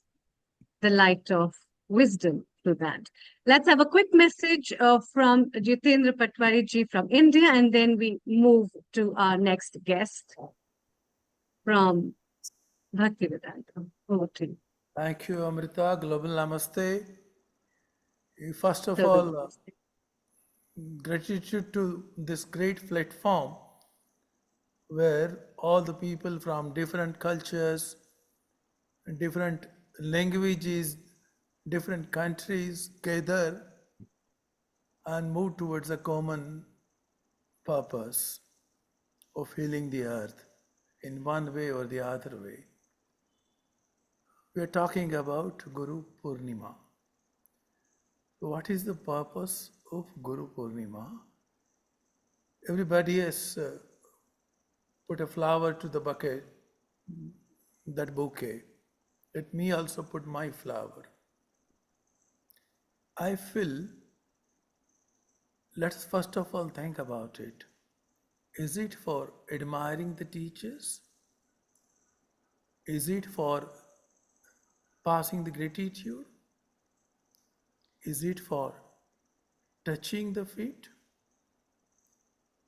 the light of wisdom through that. Let's have a quick message from Jitendra Patwari ji from India, and then we move to our next guest from Bhaktivedanta. Over to you. Thank you, Amrita. Global Namaste. First of Global all, gratitude to this great platform where all the people from different cultures, different languages, different countries gather and move towards a common purpose of healing the earth in one way or the other way. We are talking about Guru Purnima. What is the purpose of Guru Purnima? Everybody has put a flower to the bucket, that bouquet. Let me also put my flower. I feel, let's first of all think about it. Is it for admiring the teachers? Is it for passing the gratitude? Is it for touching the feet?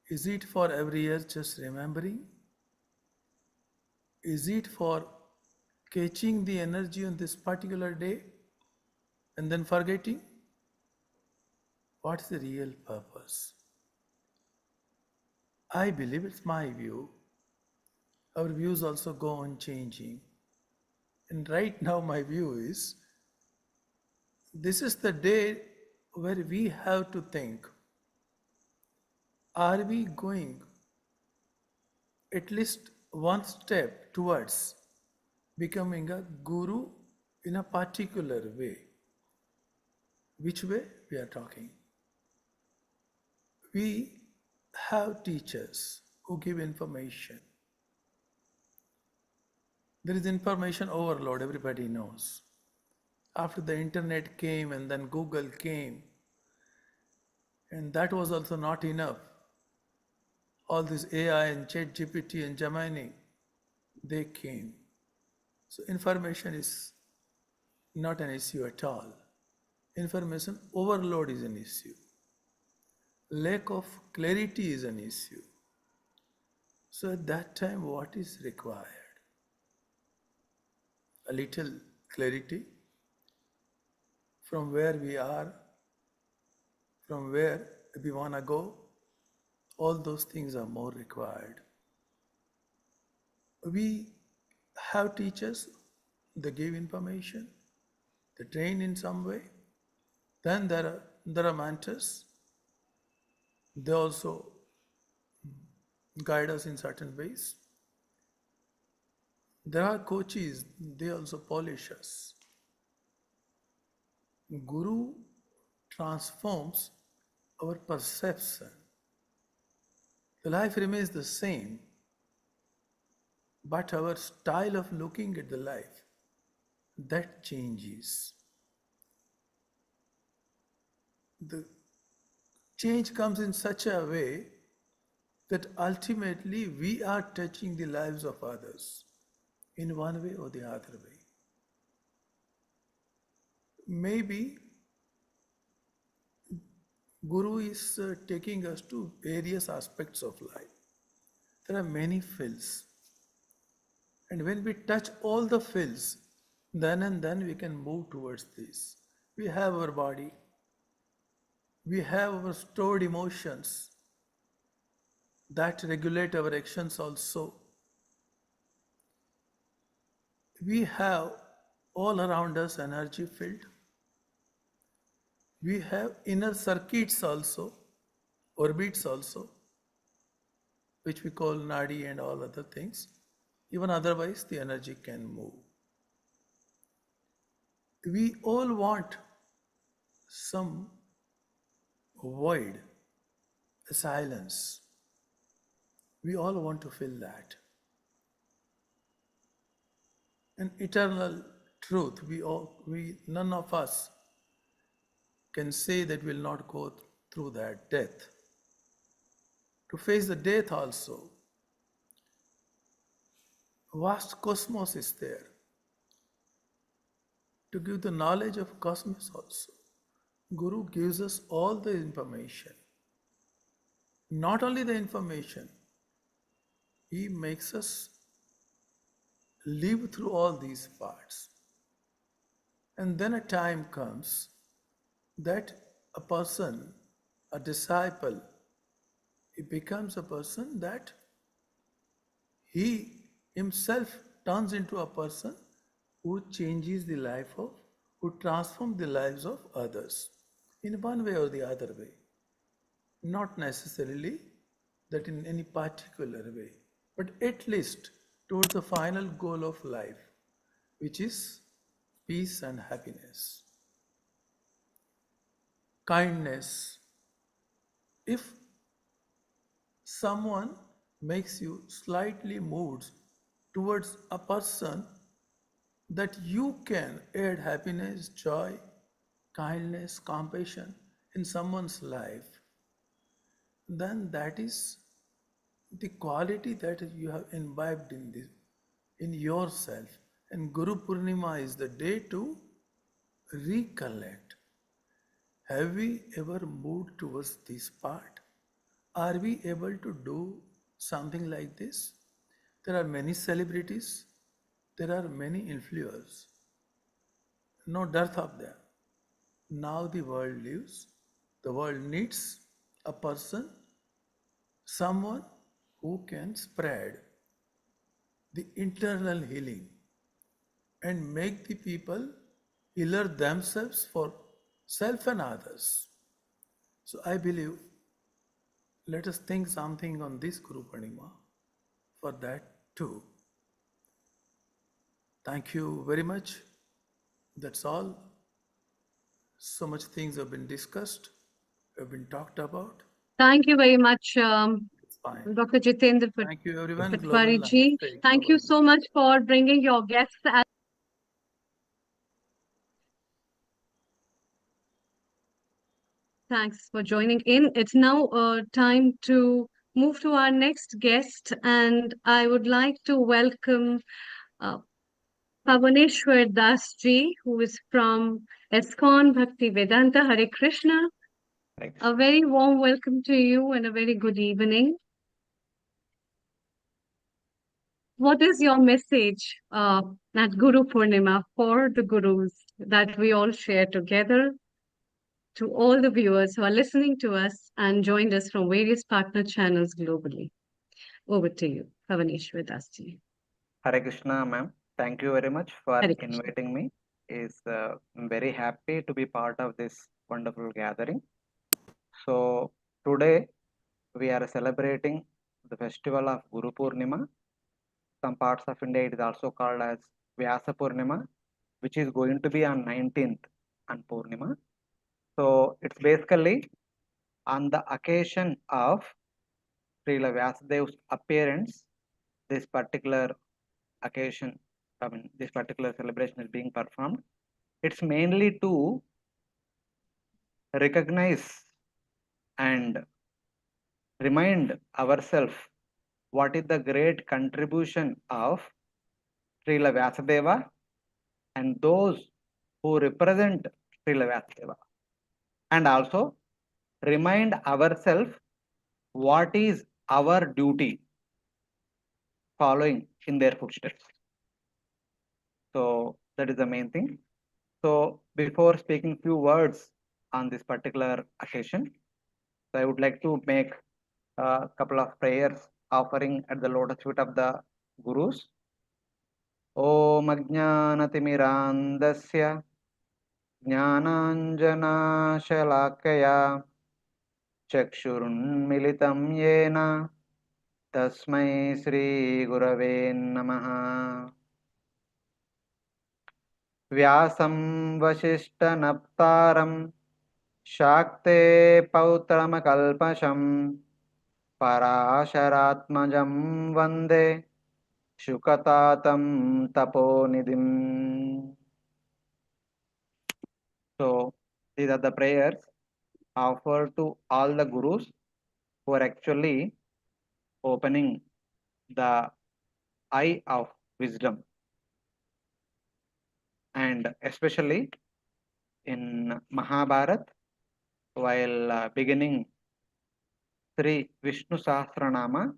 Is it for every year just remembering? Is it for catching the energy on this particular day and then forgetting? What's the real purpose? I believe it's my view. Our views also go on changing. And right now, my view is this is the day where we have to think, are we going at least one step towards becoming a guru in a particular way? Which way we are talking? We have teachers who give information. There is information overload, everybody knows. After the internet came and then Google came, and that was also not enough. All this AI and ChatGPT and Gemini, they came. So information is not an issue at all. Information overload is an issue. lack of clarity is an issue. So at that time, what is required? A little clarity from where we are, from where we want to go. All those things are more required. We have teachers, they give information, they train in some way. Then there are mentors, they also guide us in certain ways. There are coaches, they also polish us. Guru transforms our perception. The life remains the same, but our style of looking at the life, that changes. The change comes in such a way that ultimately we are touching the lives of others in one way or the other way. Maybe Guru is taking us to various aspects of life. There are many fields. And when we touch all the fields, then and then we can move towards this. We have our body, we have our stored emotions that regulate our actions also. We have all around us energy field. We have inner circuits also, orbits also, which we call nadi and all other things. Even otherwise, the energy can move. We all want some void, a silence. We all want to feel that. An eternal truth. None of us can say that we'll not go through that death. To face the death also, vast cosmos is there. To give the knowledge of cosmos also, Guru gives us all the information. Not only the information, he makes us live through all these parts. And then a time comes that a person, a disciple, he becomes a person that he himself turns into a person who changes the life of, who transforms the lives of others in one way or the other way. Not necessarily that in any particular way, but at least towards the final goal of life, which is peace and happiness. Kindness. If someone makes you slightly moved towards a person that you can add happiness, joy, kindness, compassion in someone's life, then that is the quality that you have imbibed in yourself. And Guru Purnima is the day to recollect. Have we ever moved towards this part? Are we able to do something like this? There are many celebrities, there are many influencers, no dearth of them. Now the world lives, the world needs a person, someone who can spread the internal healing and make the people healer themselves for self and others. So I believe, let us think something on this Guru Purnima for that too. Thank you very much. That's all. So much things have been discussed, have been talked about. Thank you very much, It's fine. Dr. Jitendra Thank you everyone. Patwari Global ji. Namaste. Thank you so much for bringing your guests. Thanks for joining in. It's now time to move to our next guest, and I would like to welcome Pavaneshwar Das ji, who is from ISKCON Bhakti Vedanta. Hare Krishna. A very warm welcome to you and a very good evening. What is your message at Guru Purnima for the Gurus that we all share together to all the viewers who are listening to us and joined us from various partner channels globally? Over to you, Pavaneshwar Das ji. Hare Krishna, ma'am. Thank you very much for Hare Krishna. inviting me. I'm very happy to be part of this wonderful gathering. So today we are celebrating the festival of Guru Purnima. Some parts of India it is also called as Vyasa Purnima, which is going to be on 19th on Purnima. So it's basically on the occasion of Srila Vyasadev's appearance, this particular occasion, this particular celebration is being performed. It's mainly to recognize and remind ourselves what is the great contribution of Srila Vyasadeva and those who represent Srila Vyasadeva, and also remind ourselves what is our duty following in their footsteps. So that is the main thing. So before speaking few words on this particular occasion, I would like to make a couple of prayers offering at the lotus feet of the Gurus. Om Ajnanatimirandasya Jnananjanashalakaya Chakshurunmilitam Yena Tasmai Sri Gurave Namaha. Vyasam Vasishtanaptaram Shakte Pautamakalpasham Parasharatmajam Vande Shukatatam Taponidim. So these are the prayers offered to all the Gurus who are actually opening the eye of wisdom, and especially in Mahabharata, while beginning Sri Vishnu Sahasranama,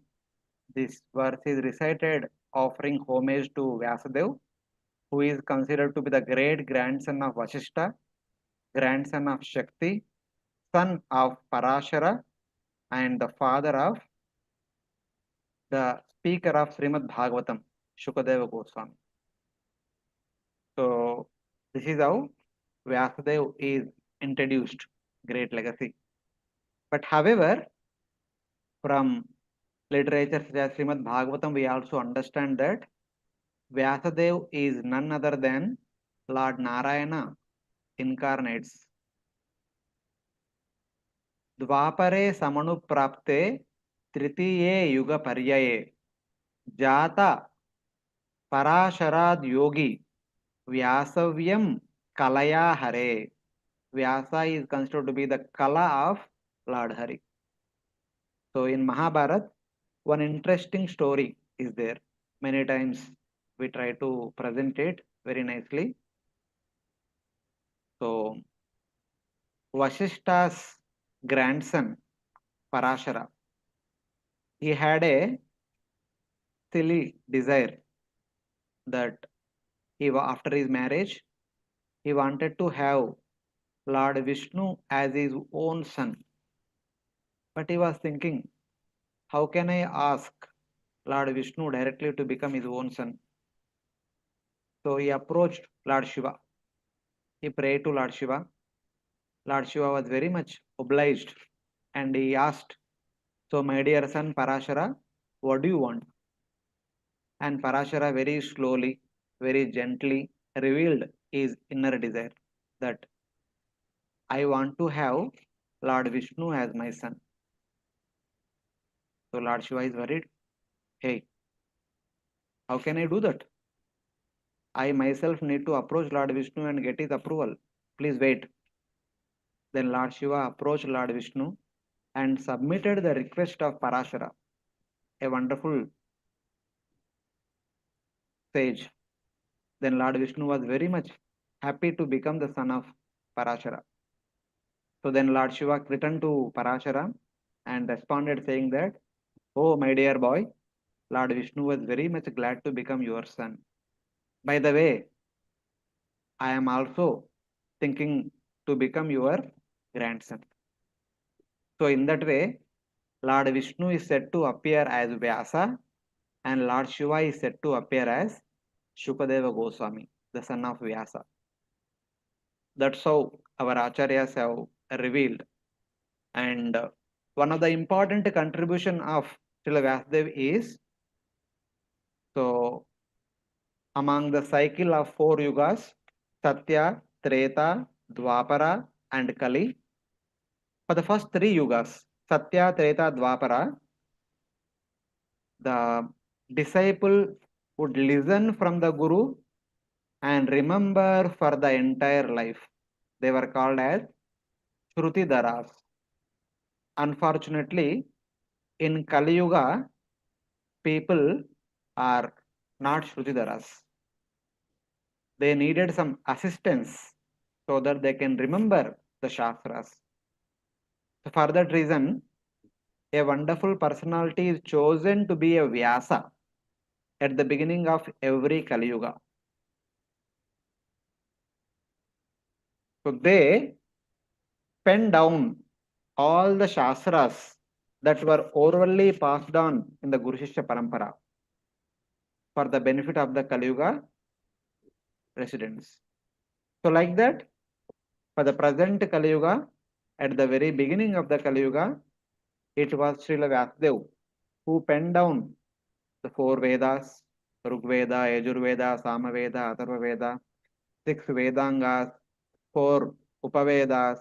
this verse is recited offering homage to Vyasadev, who is considered to be the great grandson of Vasishta, grandson of Shakti, son of Parashara, and the father of the speaker of Srimad Bhagavatam, Shukadeva Goswami. So this is how Vyasadeva is introduced, great legacy. But however, from literature such as Srimad Bhagavatam, we also understand that Vyasadeva is none other than Lord Narayana incarnates. Dvapare samanu prapte tritiye yuga paryaye jata parasharad yogi Vyasavyam kalaya hare. Vyasa is considered to be the kala of Lord Hari. So in Mahabharata, one interesting story is there. Many times we try to present it very nicely. So Vasishta's grandson Parashara, he had a silly desire that after his marriage, he wanted to have Lord Vishnu as his own son. But he was thinking, how can I ask Lord Vishnu directly to become his own son? So he approached Lord Shiva. He prayed to Lord Shiva. Lord Shiva was very much obliged and he asked, so my dear son Parashara, what do you want? And Parashara very slowly, very gently revealed his inner desire that I want to have Lord Vishnu as my son. So Lord Shiva is worried. Hey, how can I do that? I myself need to approach Lord Vishnu and get his approval. Please wait. Then Lord Shiva approached Lord Vishnu and submitted the request of Parashara, a wonderful sage. Then Lord Vishnu was very much happy to become the son of Parashara. So then Lord Shiva returned to Parashara and responded saying that, "Oh, my dear boy, Lord Vishnu was very much glad to become your son. By the way, I am also thinking to become your grandson." So in that way, Lord Vishnu is said to appear as Vyasa and Lord Shiva is said to appear as Shukadeva Goswami, the son of Vyasa. That's how our Acharyas have revealed. And one of the important contribution of Srila Vyasadeva is, so among the cycle of 4 yugas, Satya, Treta, Dwapara and Kali, for the first 3 yugas, Satya, Treta, Dwapara, the disciple would listen from the Guru and remember for the entire life. They were called as Shrutidaras. Unfortunately, in Kali Yuga, people are not Shrutidaras. They needed some assistance so that they can remember the Shastras. So for that reason, a wonderful personality is chosen to be a Vyasa at the beginning of every Kali Yuga. So they pen down all the Shastras that were orally passed on in the Guru Shishya Parampara for the benefit of the Kali Yuga residents. So like that, for the present Kali Yuga, at the very beginning of the Kali Yuga, it was Srila Vyasadeva who penned down the 4 Vedas, Rig Veda, Yajur Veda, Sama Veda, Atharva Veda, 6 Vedangas, 4 Upavedas,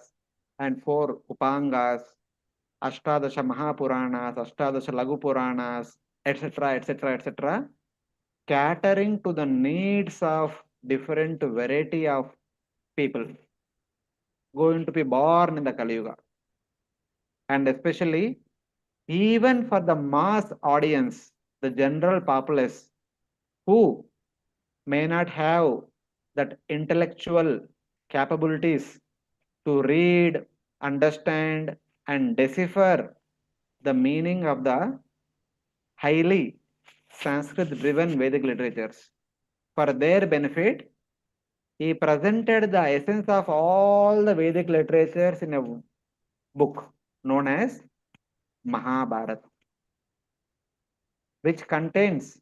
and 4 Upangas, Ashtadasha Mahapuranas, Ashtadasha Lagu Puranas, etc., etc., etc., catering to the needs of different variety of people going to be born in the Kali Yuga. And especially, even for the mass audience, the general populace, who may not have that intellectual capabilities to read, understand, and decipher the meaning of the highly Sanskrit-driven Vedic literatures. For their benefit, he presented the essence of all the Vedic literatures in a book known as Mahabharata, which contains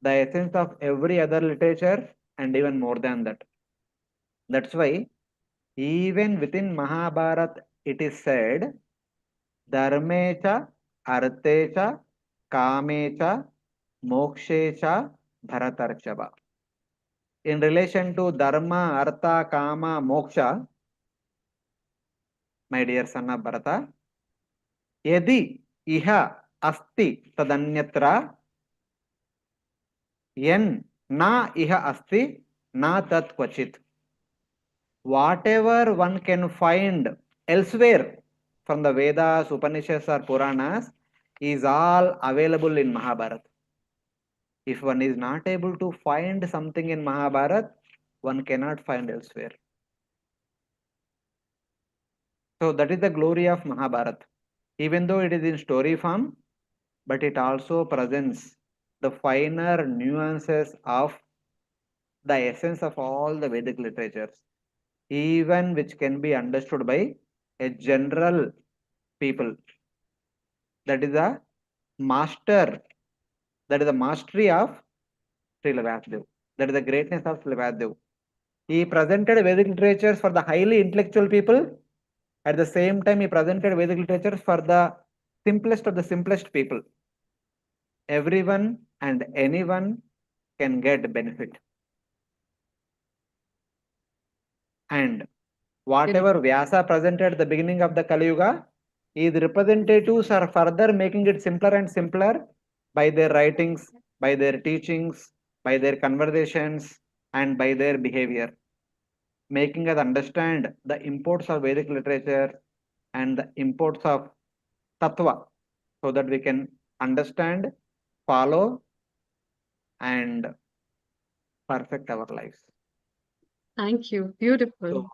the essence of every other literature and even more than that. That's why even within Mahabharata it is said, Dharmecha, Artecha, Kamecha, Mokshecha, Bharatarchava. In relation to Dharma, Artha, Kama, Moksha, my dear son of Bharata, Yadi Iha Asti Tadanyatra, Yen Na Iha Asti Na Tat Kvachit. Whatever one can find elsewhere from the Vedas, Upanishads or Puranas is all available in Mahabharata. If one is not able to find something in Mahabharata, one cannot find elsewhere. So that is the glory of Mahabharata. Even though it is in story form, but it also presents the finer nuances of the essence of all the Vedic literatures, even which can be understood by a general people. That is the master, that is the mastery of Srila Vyasadeva. That is the greatness of Srila Vyasadeva. He presented Vedic literatures for the highly intellectual people. At the same time, he presented Vedic literatures for the simplest of the simplest people. Everyone and anyone can get benefit. And whatever Vyasa presented at the beginning of the Kali Yuga, his representatives are further making it simpler and simpler by their writings, by their teachings, by their conversations, and by their behavior, making us understand the imports of Vedic literature and the imports of Tattva, so that we can understand, follow, and perfect our lives. Thank you. Beautiful.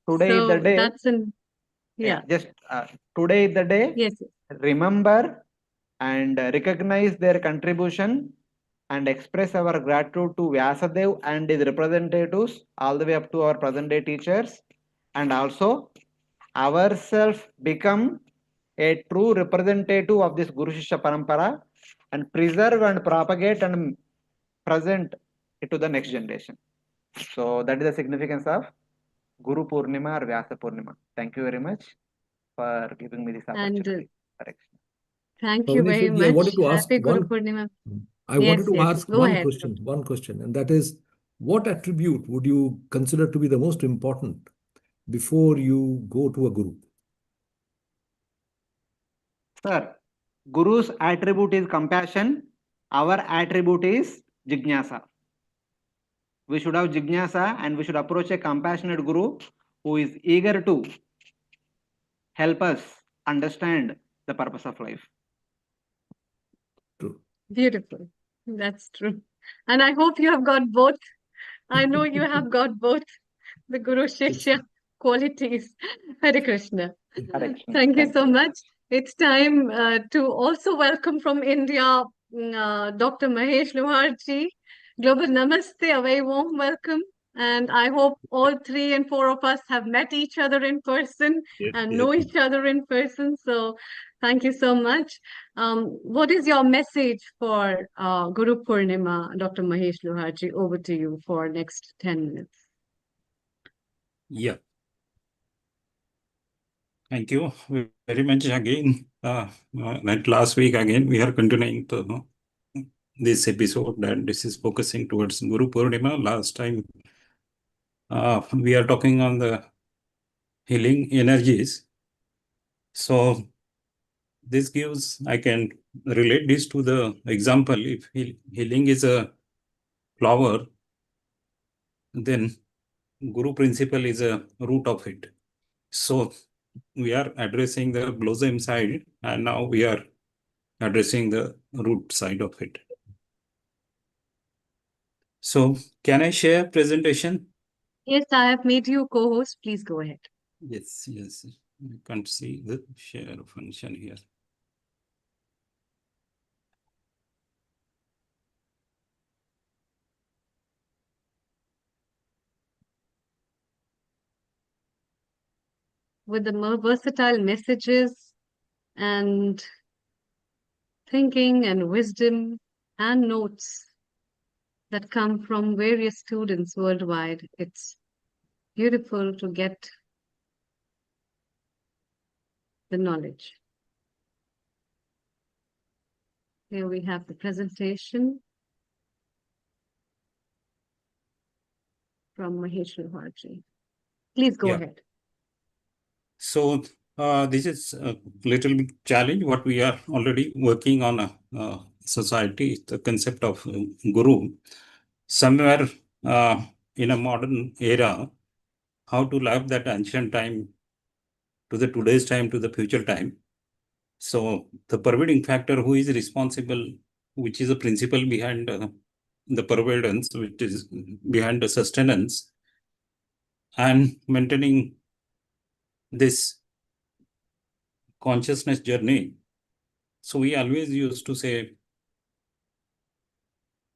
So today is the day. Yeah. Just today is the day. Yes. Remember and recognize their contribution and express our gratitude to Vyasadev and his representatives all the way up to our present day teachers, and also ourselves become a true representative of this Guru Shishya Parampara and preserve and propagate and present it to the next generation. So that is the significance of Guru Purnima or Vyasa Purnima. Thank you very much for giving me this And opportunity. thank you very I much. wanted to ask Happy Guru one. Purnima. I wanted to Yes, ask go one ahead. question, and that is, what attribute would you consider to be the most important before you go to a guru? Sir, Guru's attribute is compassion. Our attribute is Jignasa. We should have Jignasa and we should approach a compassionate Guru who is eager to help us understand the purpose of life. Beautiful. That's true. And I hope you have got both. I know you have got both the Guru Shishya qualities. Hare Krishna. Thank you so much. It's time to also welcome from India Dr. Mahesh Luharji. Global Namaste, a very warm welcome. And I hope all 3 and 4 of us have met each other in person and know each other in person. So thank you so much. What is your message for Guru Purnima, Dr. Mahesh Luharji? Over to you for next 10 minutes. Yeah. Thank you very much again. Like last week again, we are continuing to this episode, and this is focusing towards Guru Purnima. Last time, we are talking on the healing energies. So this gives, I can relate this to the example. If healing is a flower, then Guru principle is a root of it. So we are addressing the blossom side, and now we are addressing the root side of it. So can I share presentation? Yes, I have made you co-host. Please go ahead. Yes. I can't see the share function here. With the more versatile messages and thinking and wisdom and notes that come from various students worldwide, it's beautiful to get the knowledge. Here we have the presentation from Mahesh Luharji. Please go ahead. So this is a little bit challenge what we are already working on a society, the concept of guru. Somewhere in a modern era, how to live that ancient time to the today's time to the future time. So the pervading factor who is responsible, which is a principle behind the pervadance, which is behind the sustenance and maintaining this consciousness journey. So we always used to say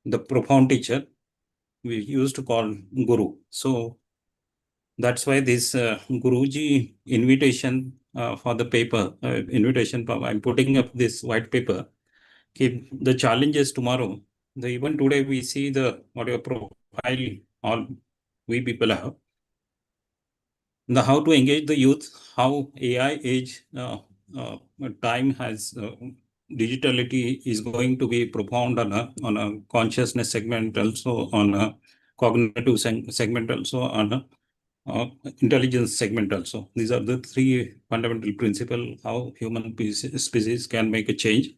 the profound teacher, we used to call Guru. So that's why this Guruji invitation for the paper, invitation, I'm putting up this white paper. Keep the challenges tomorrow. Even today we see the whatever profile all we people have. The how to engage the youth, how AI age time has digitality is going to be profound on a consciousness segment, also on a cognitive segment, also on a intelligence segment also. These are the 3 fundamental principles how human species can make a change,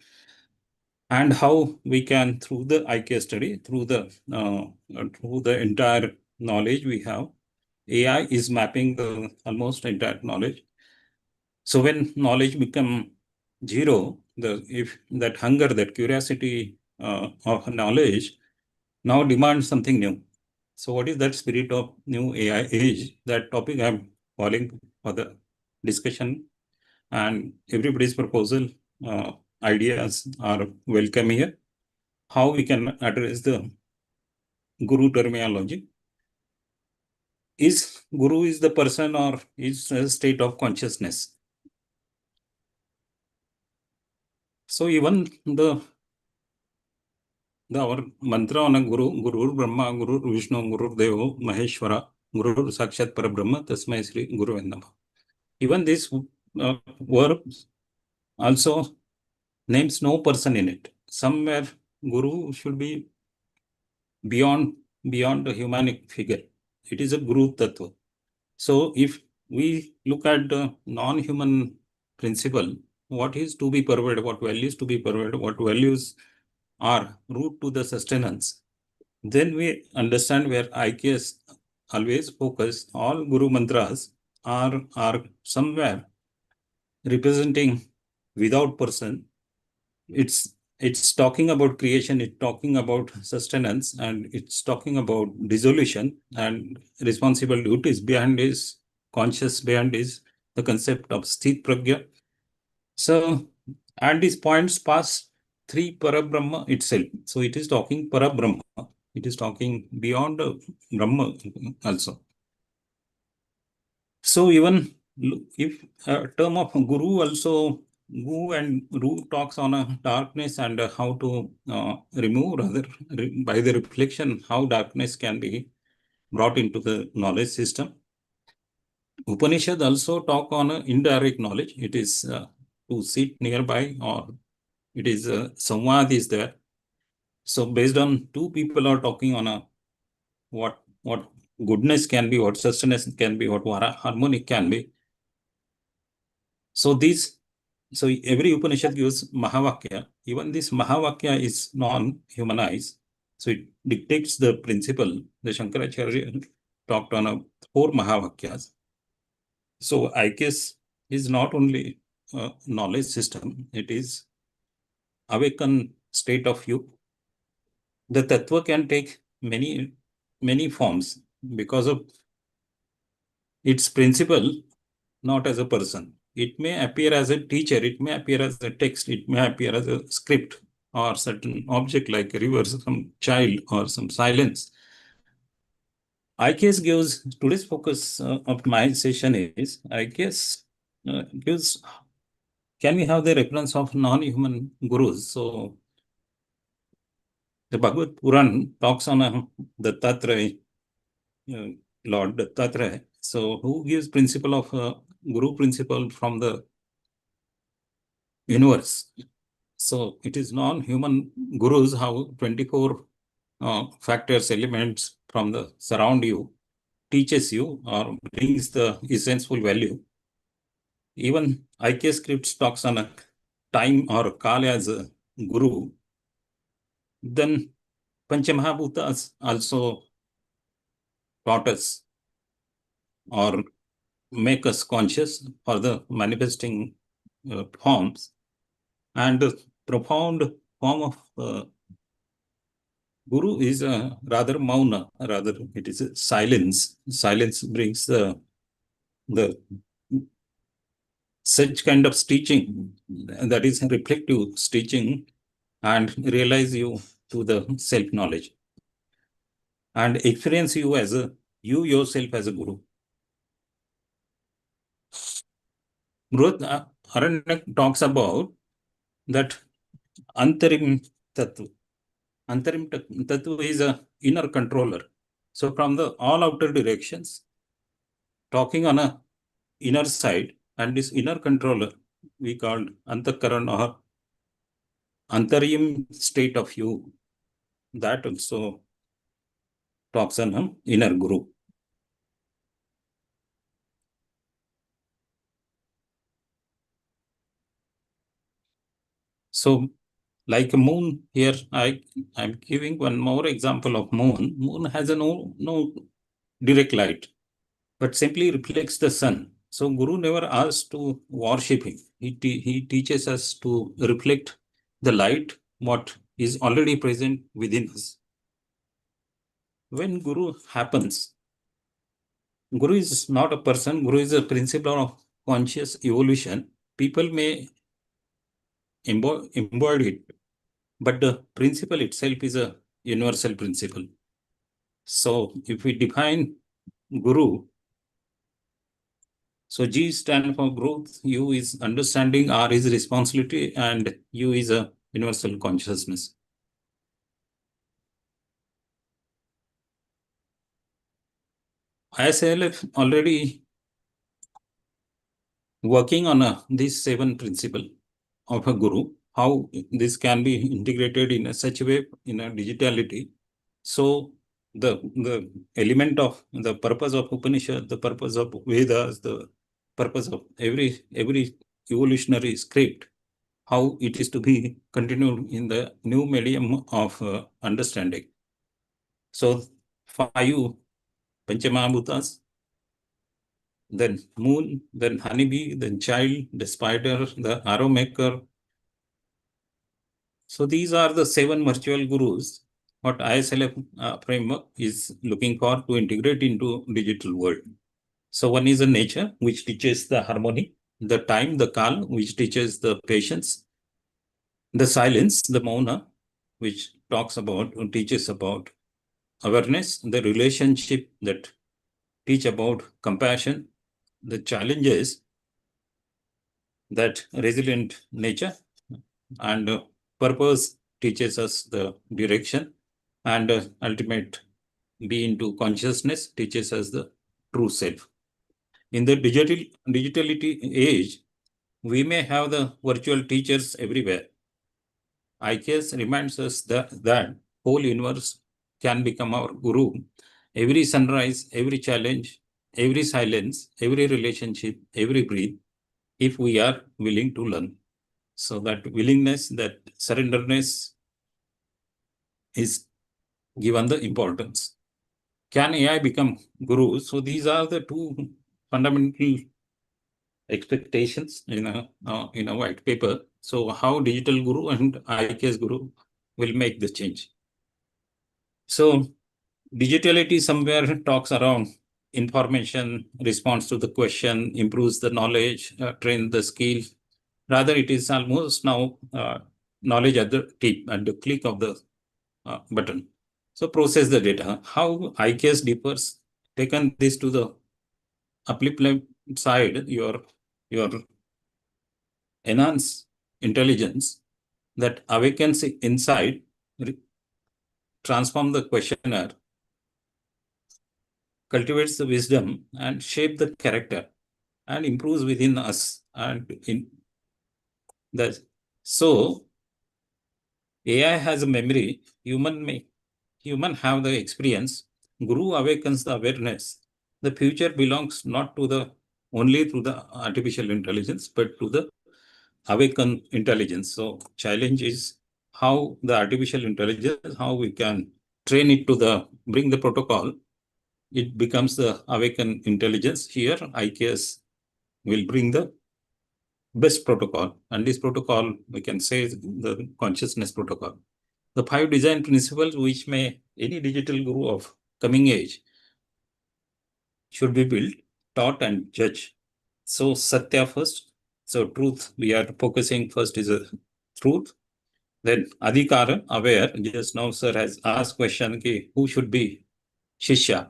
and how we can, through the IK study, through the entire knowledge we have, AI is mapping the almost entire knowledge. So when knowledge become zero, if that hunger, that curiosity of knowledge now demands something new. So what is that spirit of new AI age? That topic I'm calling for the discussion, and everybody's proposal, ideas are welcome here. How we can address the Guru terminology. Is Guru is the person or is a state of consciousness? So even our mantra on a Guru Brahma, Guru Vishnu, Guru Deva, Maheshwara, Guru Sakshat Parabrahma, Tasmai Sri Guru Vendama. Even this verb also names no person in it. Somewhere Guru should be beyond the humanic figure. It is a Guru Tattva. So if we look at the non-human principle, what is to be pervaded, what values to be pervaded, what values are root to the sustenance, then we understand where IKS always focus. All Guru mantras are somewhere representing without person. It's talking about creation, it's talking about sustenance, and it's talking about dissolution and responsible duties. Behind is conscious, behind is the concept of sthit pragya. So, and these points pass three Parabrahma itself. So it is talking Parabrahma. It is talking beyond Brahma also. So even if a term of Guru also, Gu and Ru talks on a darkness and how to remove, rather by the reflection, how darkness can be brought into the knowledge system. Upanishad also talk on indirect knowledge. It is to sit nearby, or it is samvad is there. So based on two people are talking on a what goodness can be, what sustenance can be, what harmony can be. So every Upanishad gives Mahavakya. Even this Mahavakya is non-humanized. So it dictates the principle. The Shankaracharya talked on 4 Mahavakyas. So I guess is not only a knowledge system, it is awakened state of you. The tattva can take many forms because of its principle, not as a person. It may appear as a teacher, it may appear as a text, it may appear as a script or certain object like a river, some child or some silence. IKS gives, today's focus of my session is, IKS gives, can we have the reference of non-human gurus? So the Bhagavad Puran talks on Dattatreya, Lord Dattatreya. So who gives principle of Guru principle from the universe? So it is non-human gurus how 24 factors, elements from the surround you, teaches you or brings the essential value. Even IK scripts talks on a time or Kala as a guru. Then Panchamahabhutas also taught us or make us conscious for the manifesting forms. And the profound form of Guru is rather mauna, rather it is silence. Silence brings the such kind of teaching, that is reflective teaching, and realize you to the self-knowledge and experience you as you yourself as a Guru. Aranyak talks about that Antarim Tattva. Antarim Tattva is a inner controller. So from the all outer directions, talking on a inner side, and this inner controller we called Antakaran or Antarim state of you. That also talks on inner Guru. So like a moon here, I'm giving one more example of moon. Moon has no direct light, but simply reflects the sun. So Guru never asks to worship him. He teaches us to reflect the light, what is already present within us. When Guru happens, Guru is not a person, Guru is a principle of conscious evolution, people may embody it, but the principle itself is a universal principle. So if we define Guru, so G stands for growth, U is understanding, R is responsibility, and U is a universal consciousness. ISLF already working on these 7 principles of a Guru, how this can be integrated in such a way in a digitality. So the element of the purpose of Upanishad, the purpose of Vedas, the purpose of every evolutionary script, how it is to be continued in the new medium of understanding. So 5 Panchamahabhutas, then moon, then honeybee, then child, the spider, the arrow maker. So these are the 7 virtual gurus what ISLF framework is looking for to integrate into digital world. So one is the nature, which teaches the harmony, the time, the kal, which teaches the patience, the silence, the mauna, which teaches about awareness, the relationship that teach about compassion, the challenges, that resilient nature, and purpose teaches us the direction, and ultimate be into consciousness teaches us the true self. In the digitality age, we may have the virtual teachers everywhere. IKS reminds us that whole universe can become our guru. Every sunrise, every challenge, every silence, every relationship, every breath, if we are willing to learn. So that willingness, that surrenderness is given the importance. Can AI become guru? So these are the 2 fundamental expectations in a white paper. So how digital guru and IKS guru will make the change. So digitality somewhere talks around information, response to the question, improves the knowledge, train the skill. Rather, it is almost now knowledge at the tip, at the click of the button. So process the data. How IKS differs, taken this to the uplift side, your enhance intelligence that awakens insight, transform the questioner, cultivates the wisdom, and shape the character, and improves within us. And in that, so AI has a memory, human have the experience, Guru awakens the awareness. The future belongs not to the only to the artificial intelligence, but to the awakened intelligence. So challenge is how the artificial intelligence, how we can train it to bring the protocol. It becomes the awakened intelligence. Here, IKS will bring the best protocol. And this protocol, we can say the consciousness protocol. The 5 design principles which may any digital guru of coming age should be built, taught, and judged. So Satya first. So truth, we are focusing first is a truth. Then Adhikara, aware. Just now sir has asked question, who should be Shishya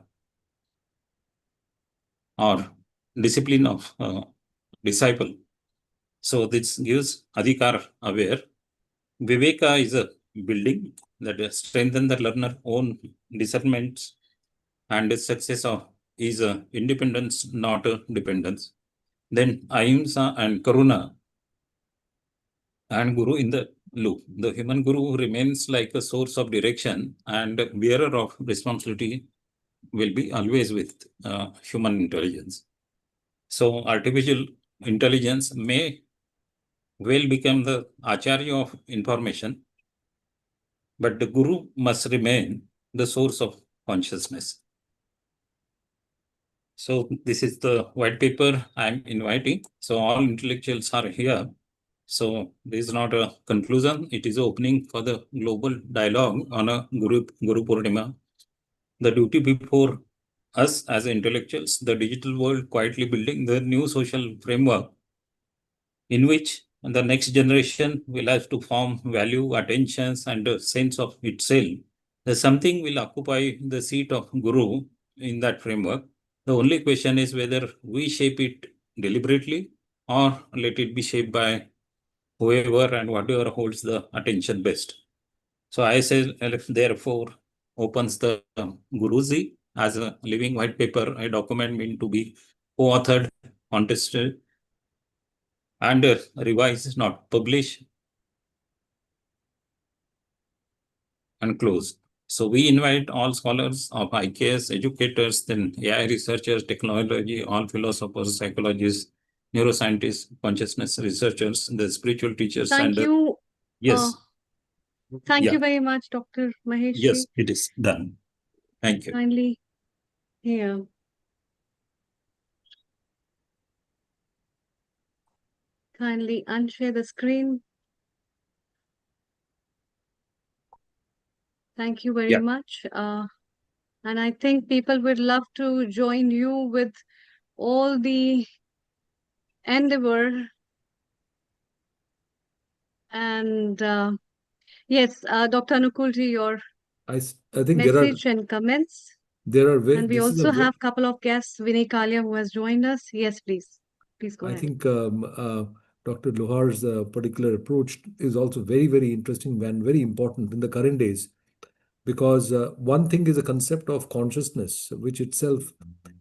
or discipline of disciple. So this gives Adhikar, aware. Viveka is a building that strengthen the learner own discernments, and the success is a independence, not a dependence. Then Ahimsa and Karuna and Guru in the loop. The human Guru remains like a source of direction, and bearer of responsibility will be always with human intelligence. So artificial intelligence may well become the Acharya of information, but the Guru must remain the source of consciousness. So this is the white paper I'm inviting. So all intellectuals are here. So this is not a conclusion. It is opening for the global dialogue on a Guru Purnima. The duty before us as intellectuals, the digital world quietly building the new social framework in which the next generation will have to form value, attentions, and a sense of itself. There's something will occupy the seat of Guru in that framework. The only question is whether we shape it deliberately or let it be shaped by whoever and whatever holds the attention best. So I say, therefore, opens the Guruji as a living white paper, a document meant to be co-authored, contested, and revised, not published, and closed. So we invite all scholars of IKS, educators, then AI researchers, technology, all philosophers, psychologists, neuroscientists, consciousness researchers, the spiritual teachers, Thank and you. yes, Thank yeah, you very much, Dr. Mahesh. yes, it is done. Thank you. Kindly here. Kindly unshare the screen. Thank you very Yeah. much. And I think people would love to join you with all the endeavor. And yes, Dr. Anukulji, your I think message and comments. there are And we this is a also have a couple of guests, Vinay Kalia, who has joined us. Yes, please. Please go I ahead. think Dr. Lohar's particular approach is also very, very interesting and very important in the current days, because one thing is a concept of consciousness, which itself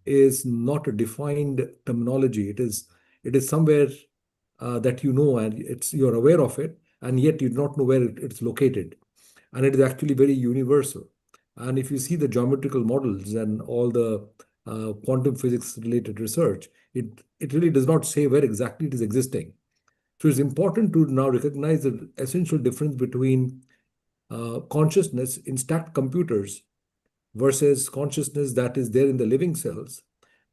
is not a defined terminology. It is somewhere that you know, and you're aware of it, and yet you do not know where it's located, and it is actually very universal. And if you see the geometrical models and all the quantum physics related research, it really does not say where exactly it is existing. So it's important to now recognize the essential difference between consciousness in stacked computers versus consciousness that is there in the living cells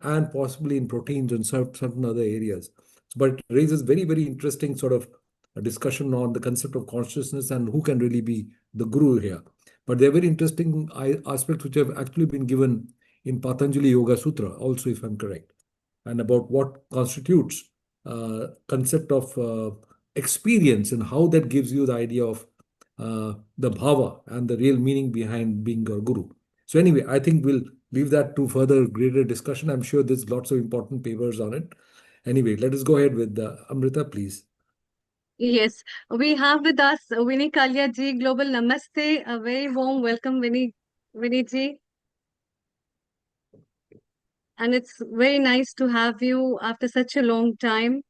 and possibly in proteins and certain other areas. But it raises very, very interesting sort of a discussion on the concept of consciousness and who can really be the guru here. But there are very interesting aspects which have actually been given in Patanjali Yoga Sutra, also, if I'm correct, and about what constitutes concept of experience and how that gives you the idea of the bhava and the real meaning behind being a guru. So anyway, I think we'll leave that to further greater discussion. I'm sure there's lots of important papers on it. Anyway, let us go ahead with Amrita, please. Yes, we have with us Vinay Kalia ji, Global Namaste. A very warm welcome, Vinay ji. And it's very nice to have you after such a long time.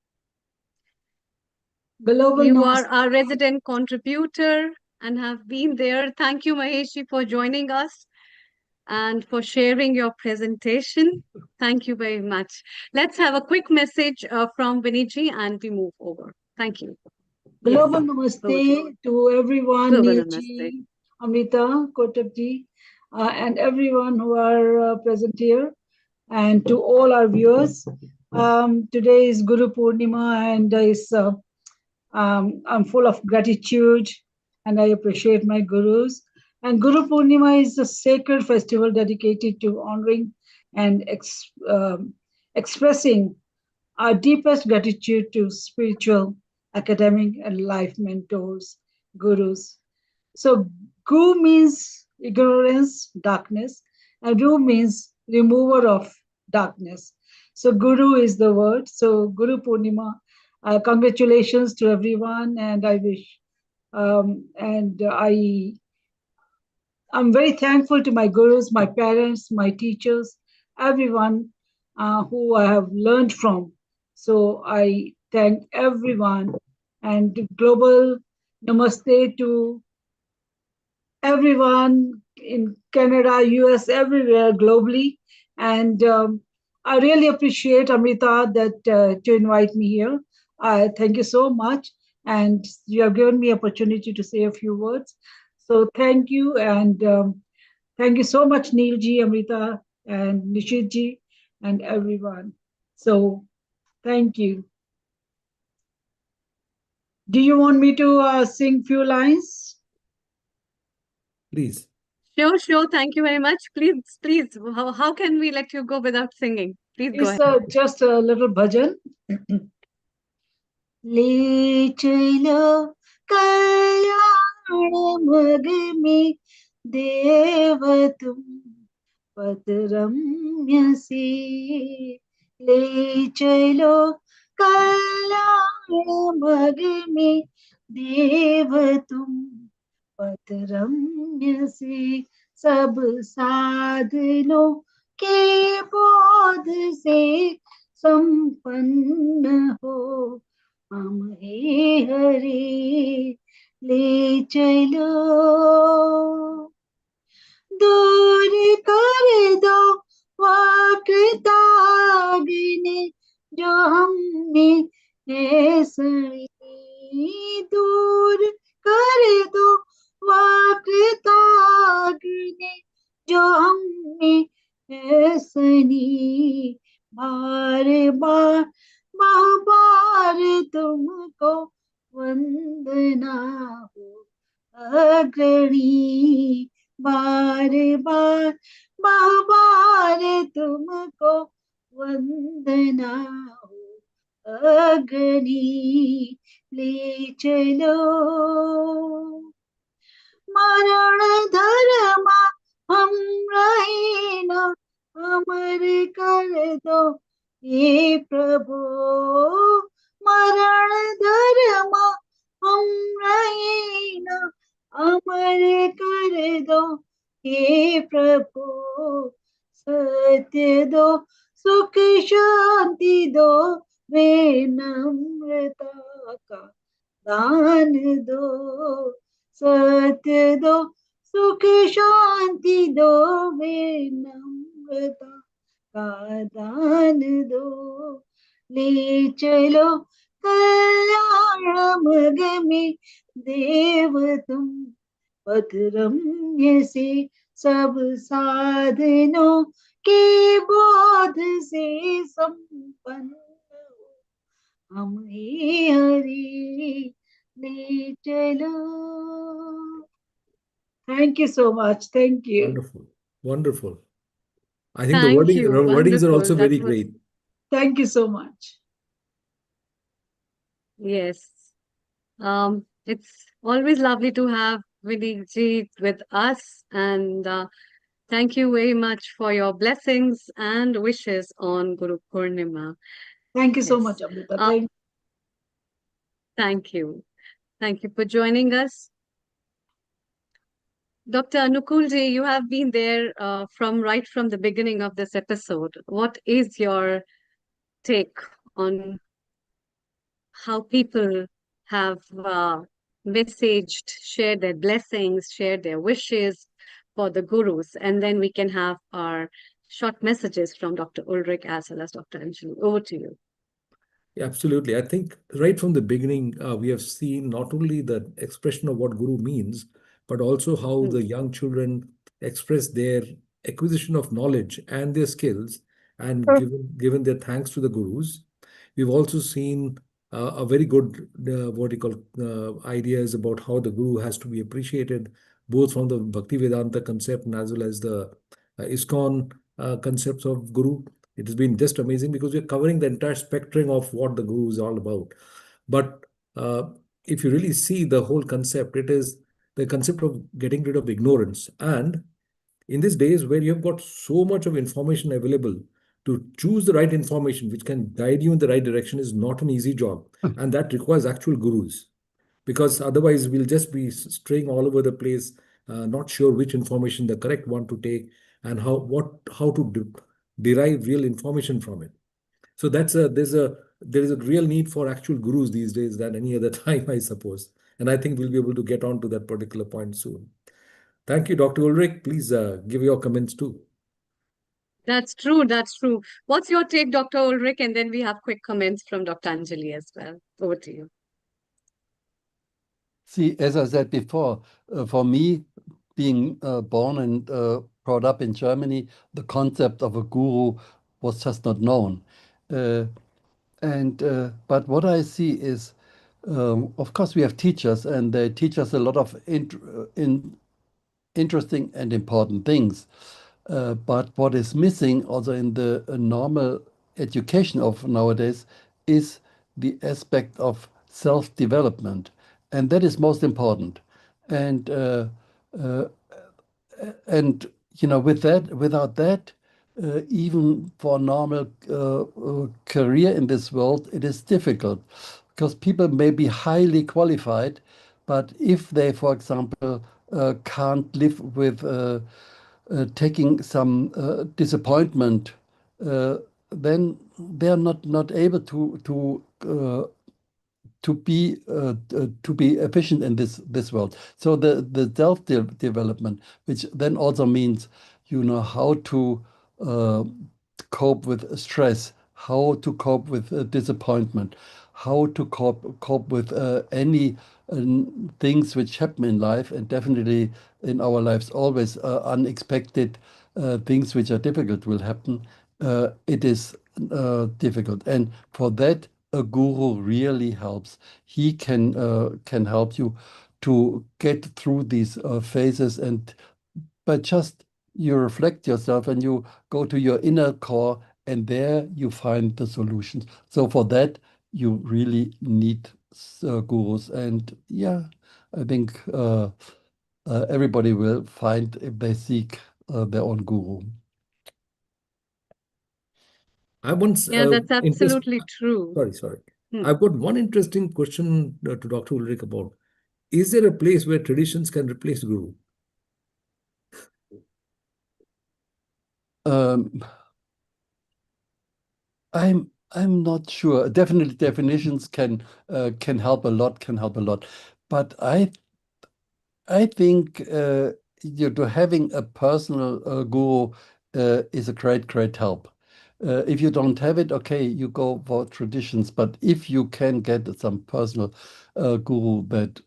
Global You Namaste. are our resident contributor and have been there. Thank you, Mahesh ji, for joining us and for sharing your presentation. Thank you very much. Let's have a quick message from Vinay ji and we move over. Thank you. Global Yes. Namaste to everyone, Global Neelji, Amrita, Kotabji, and everyone who are present here, and to all our viewers. Today is Guru Purnima, and I'm full of gratitude, and I appreciate my gurus. And Guru Purnima is a sacred festival dedicated to honoring and expressing our deepest gratitude to spiritual, academic, and life mentors, gurus. So, Gu means ignorance, darkness, and Ru means remover of darkness. So, Guru is the word. So, Guru Purnima, congratulations to everyone, and I wish, I'm very thankful to my gurus, my parents, my teachers, everyone who I have learned from. So I thank everyone, and global namaste to everyone in Canada, US, everywhere globally. And I really appreciate Amrita that to invite me here. Thank you so much, and you have given me opportunity to say a few words. So thank you, and thank you so much, Neilji, Amrita, and Nishitji, and everyone. So thank you. Do you want me to sing few lines? Please. Sure. Thank you very much. Please, how can we let you go without singing? Please go It's ahead. just a little bhajan. ले चलो कल्याण मग में देव तुम पद रम्य से ले चलो कल्याण मग में देव तुम पद रम्य से सब साधनों के बोध से संपन्न हो हम हे हरे ले चलो दूर कर दो वाकृताग्नि जो हमने ऐसी दूर कर दो वाकृताग्नि जो हमने ऐसनी बार बार बार तुमको वंदना हो अग्रणी बार बार तुमको वंदना हो अग्रणी ले चलो मरण धर्मा हम रहे न अमर कर दो हे प्रभु मरण धर्मा हम रहे न अमर कर दो हे प्रभु सत्य दो सुख शांति दो वे नम्रता का दान दो सत्य दो सुख शांति दो वे नम्रता का दान दो ले चलो कल्याण मग में देव तुम पथ रम्य से सब साधनों के बोध से संपन्न हो हम हे हरि ले चलो Thank you so much. Thank you. Wonderful. I think the Thank wording, you. wordings are also Wonderful. very That was great. Thank you so much. yes. It's always lovely to have Vinny with us, and thank you very much for your blessings and wishes on Guru Purnima. Thank you so Yes. much, Amrita. Thank you. Thank you for joining us. Dr. Anukulji, you have been there right from the beginning of this episode. What is your take on how people have messaged, shared their blessings, shared their wishes for the gurus? And then we can have our short messages from Dr. Ulrich as well as Dr. Anjali. Over to you. Yeah, absolutely. I think right from the beginning, we have seen not only the expression of what Guru means, but also how the young children express their acquisition of knowledge and their skills and given their thanks to the Gurus. We've also seen a very good, what you call, ideas about how the Guru has to be appreciated, both from the Bhakti Vedanta concept and as well as the ISKCON concepts of Guru. It has been just amazing because we're covering the entire spectrum of what the Guru is all about. But if you really see the whole concept, it is the concept of getting rid of ignorance. And in these days where you've got so much of information available, to choose the right information which can guide you in the right direction is not an easy job. And that requires actual gurus, because otherwise we'll just be straying all over the place, not sure which information the correct one to take and how to derive real information from it. So there is a real need for actual gurus these days than any other time, I suppose. And I think we'll be able to get on to that particular point soon. Thank you, Dr. Ulrich. Please give your comments too. That's true. That's true. What's your take, Dr. Ulrich? And then we have quick comments from Dr. Anjali as well. Over to you. See, as I said before, for me, being born and brought up in Germany, the concept of a guru was just not known. But what I see is, of course, we have teachers, and they teach us a lot of interesting and important things. But what is missing also in the normal education of nowadays is the aspect of self-development, and that is most important. And uh, and with that, without that, even for a normal career in this world, it is difficult because people may be highly qualified, but if they, for example, can't live with taking some disappointment, then they are not able to be efficient in this world. So the self development, which then also means how to cope with stress, how to cope with disappointment, how to cope with any things which happen in life, and definitely in our lives always unexpected things which are difficult will happen. It is difficult, and for that a guru really helps. He can help you to get through these phases, and but just you reflect yourself and you go to your inner core, and there you find the solutions. So for that, you really need gurus. And yeah, I think everybody will find if they seek their own guru. I once Yeah, that's absolutely true. Sorry. Hmm. I've got one interesting question to Dr. Ulrich about. Is there a place where traditions can replace guru? I'm not sure. Definitely definitions can help a lot. But I think to having a personal guru is a great help. If you don't have it, okay, you go for traditions. But if you can get some personal guru, that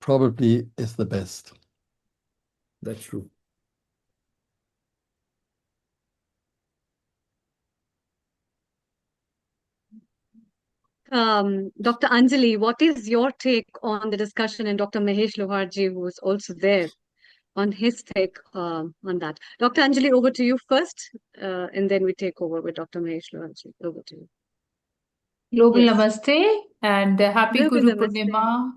probably is the best. That's true. Dr. Anjali, what is your take on the discussion, and Dr. Mahesh Loharji, who is also there, on his take on that? Dr. Anjali, over to you first, and then we take over with Dr. Mahesh Loharji. Over to you. Global Yes. Namaste and happy Global Guru Namaste. Purnima.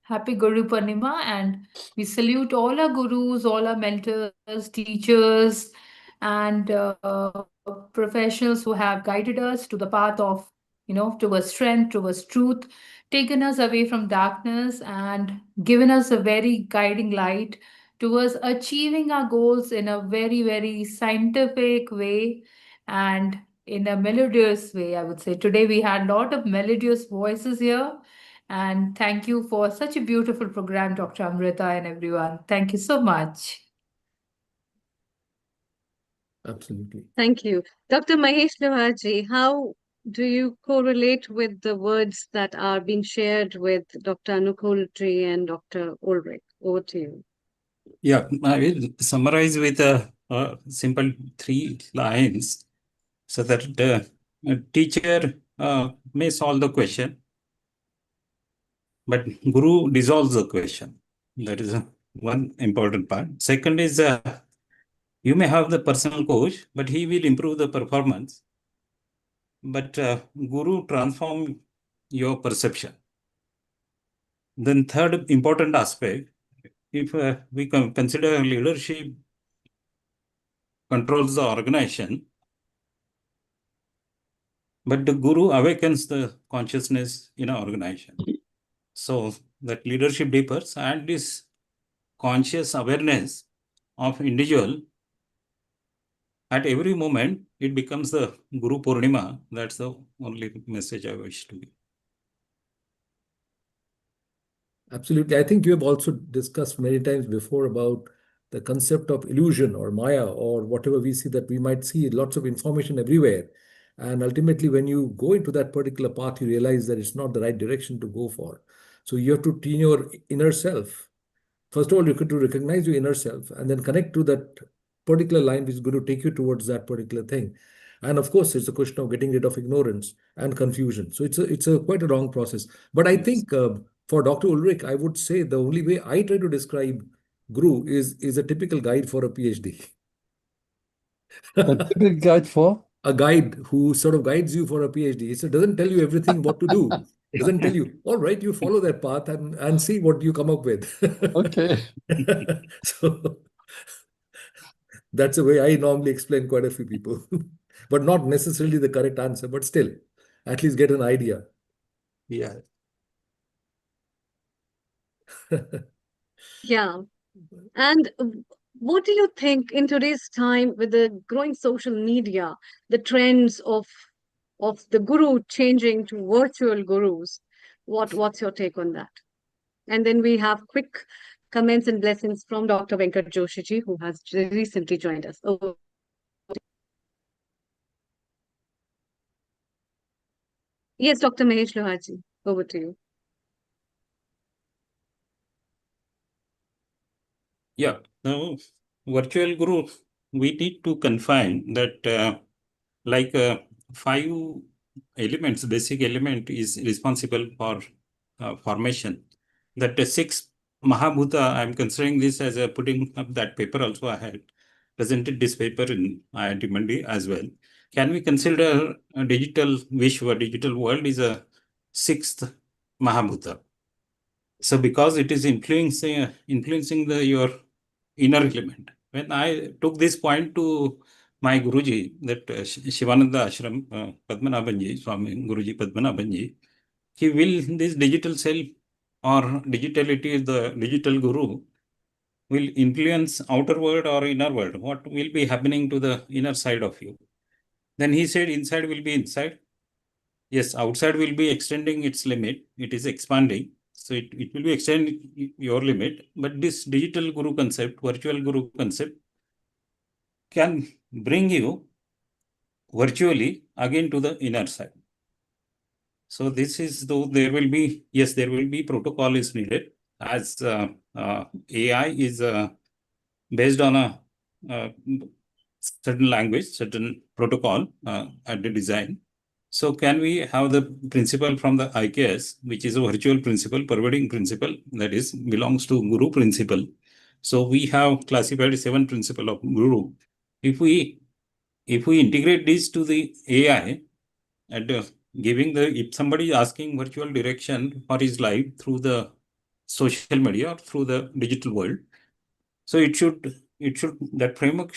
Happy Guru Purnima, and we salute all our gurus, all our mentors, teachers, and professionals who have guided us to the path of, towards strength, towards truth, taken us away from darkness, and given us a very guiding light towards achieving our goals in a very, very scientific way and in a melodious way, I would say. Today we had a lot of melodious voices here. And thank you for such a beautiful program, Dr. Amrita and everyone. Thank you so much. Absolutely. Thank you. Dr. Mahesh Loharji, how do you correlate with the words that are being shared with Dr. Anukulji and Dr. Ulrich? Over to you. Yeah, I will summarize with a simple 3 lines so that a teacher may solve the question, but guru dissolves the question. That is one important part. Second is you may have the personal coach, but he will improve the performance. But guru transform your perception. Then third important aspect, if we consider leadership controls the organization, but the guru awakens the consciousness in an organization. So that leadership deepens, and this conscious awareness of individual at every moment, it becomes the Guru Purnima. That's the only message I wish to give. Absolutely. I think you have also discussed many times before about the concept of illusion or Maya or whatever we see, that we might see lots of information everywhere. And ultimately, when you go into that particular path, you realize that it's not the right direction to go for. So you have to tune your inner self. First of all, you have to recognize your inner self and then connect to that particular line which is going to take you towards that particular thing. And of course, it's a question of getting rid of ignorance and confusion. So it's a quite a long process. But I think for Dr. Ulrich, I would say the only way I try to describe Guru is a typical guide for a PhD. A typical guide for? A guide who sort of guides you for a PhD. So doesn't tell you everything what to do. Doesn't tell you, all right, you follow that path and see what you come up with. Okay. So that's the way I normally explain quite a few people. But not necessarily the correct answer, but still, at least get an idea. Yeah. Yeah. And what do you think in today's time with the growing social media, the trends of the guru changing to virtual gurus? What's your take on that? And then we have quick comments and blessings from Dr. Venkat Joshi ji, who has recently joined us. Oh. Yes, Dr. Mahesh Lohaji, over to you. Yeah. Now, virtual guru, we need to confine that like 5 elements, basic element is responsible for formation. That 6 Mahabhuta, I'm considering this as a putting up that paper also. I had presented this paper in IIT Mandi as well. Can we consider a digital Vishwa, digital world is a 6th Mahabhuta? So because it is influencing your inner element. When I took this point to my Guruji, that Shivananda Ashram, Padmanabhanji, Swami Guruji Padmanabhanji, he will this digital self or digitality, the digital guru, will influence outer world or inner world. What will be happening to the inner side of you? Then he said inside will be inside. Yes, outside will be extending its limit. It is expanding. So it will be extending your limit. But this digital guru concept, virtual guru concept, can bring you virtually again to the inner side. So this is though there will be, yes, there will be protocol is needed as AI is based on a certain language, certain protocol at the design. So can we have the principle from the IKS, which is a virtual principle, pervading principle, that is belongs to Guru principle. So we have classified 7 principle of Guru. If we integrate this to the AI and giving the, if somebody is asking virtual direction for his life through the social media or through the digital world, so it should that framework,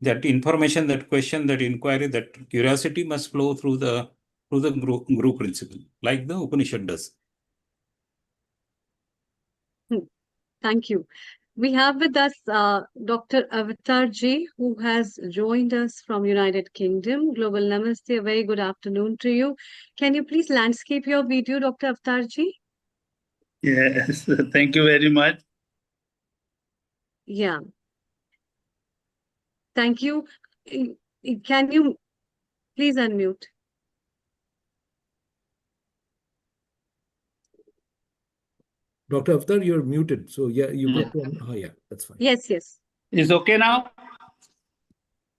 that information, that question, that inquiry, that curiosity must flow through the group principle, like the Upanishad does. Thank you. We have with us Dr. Avatar Ji, who has joined us from United Kingdom. Global Namaste, a very good afternoon to you. Can you please landscape your video, Dr. Avatar Ji? Yes, thank you very much. Yeah. Thank you. Can you please unmute? Dr. Avatar, you're muted. So yeah, you've got to, oh yeah, that's fine. Yes, yes. Is okay now?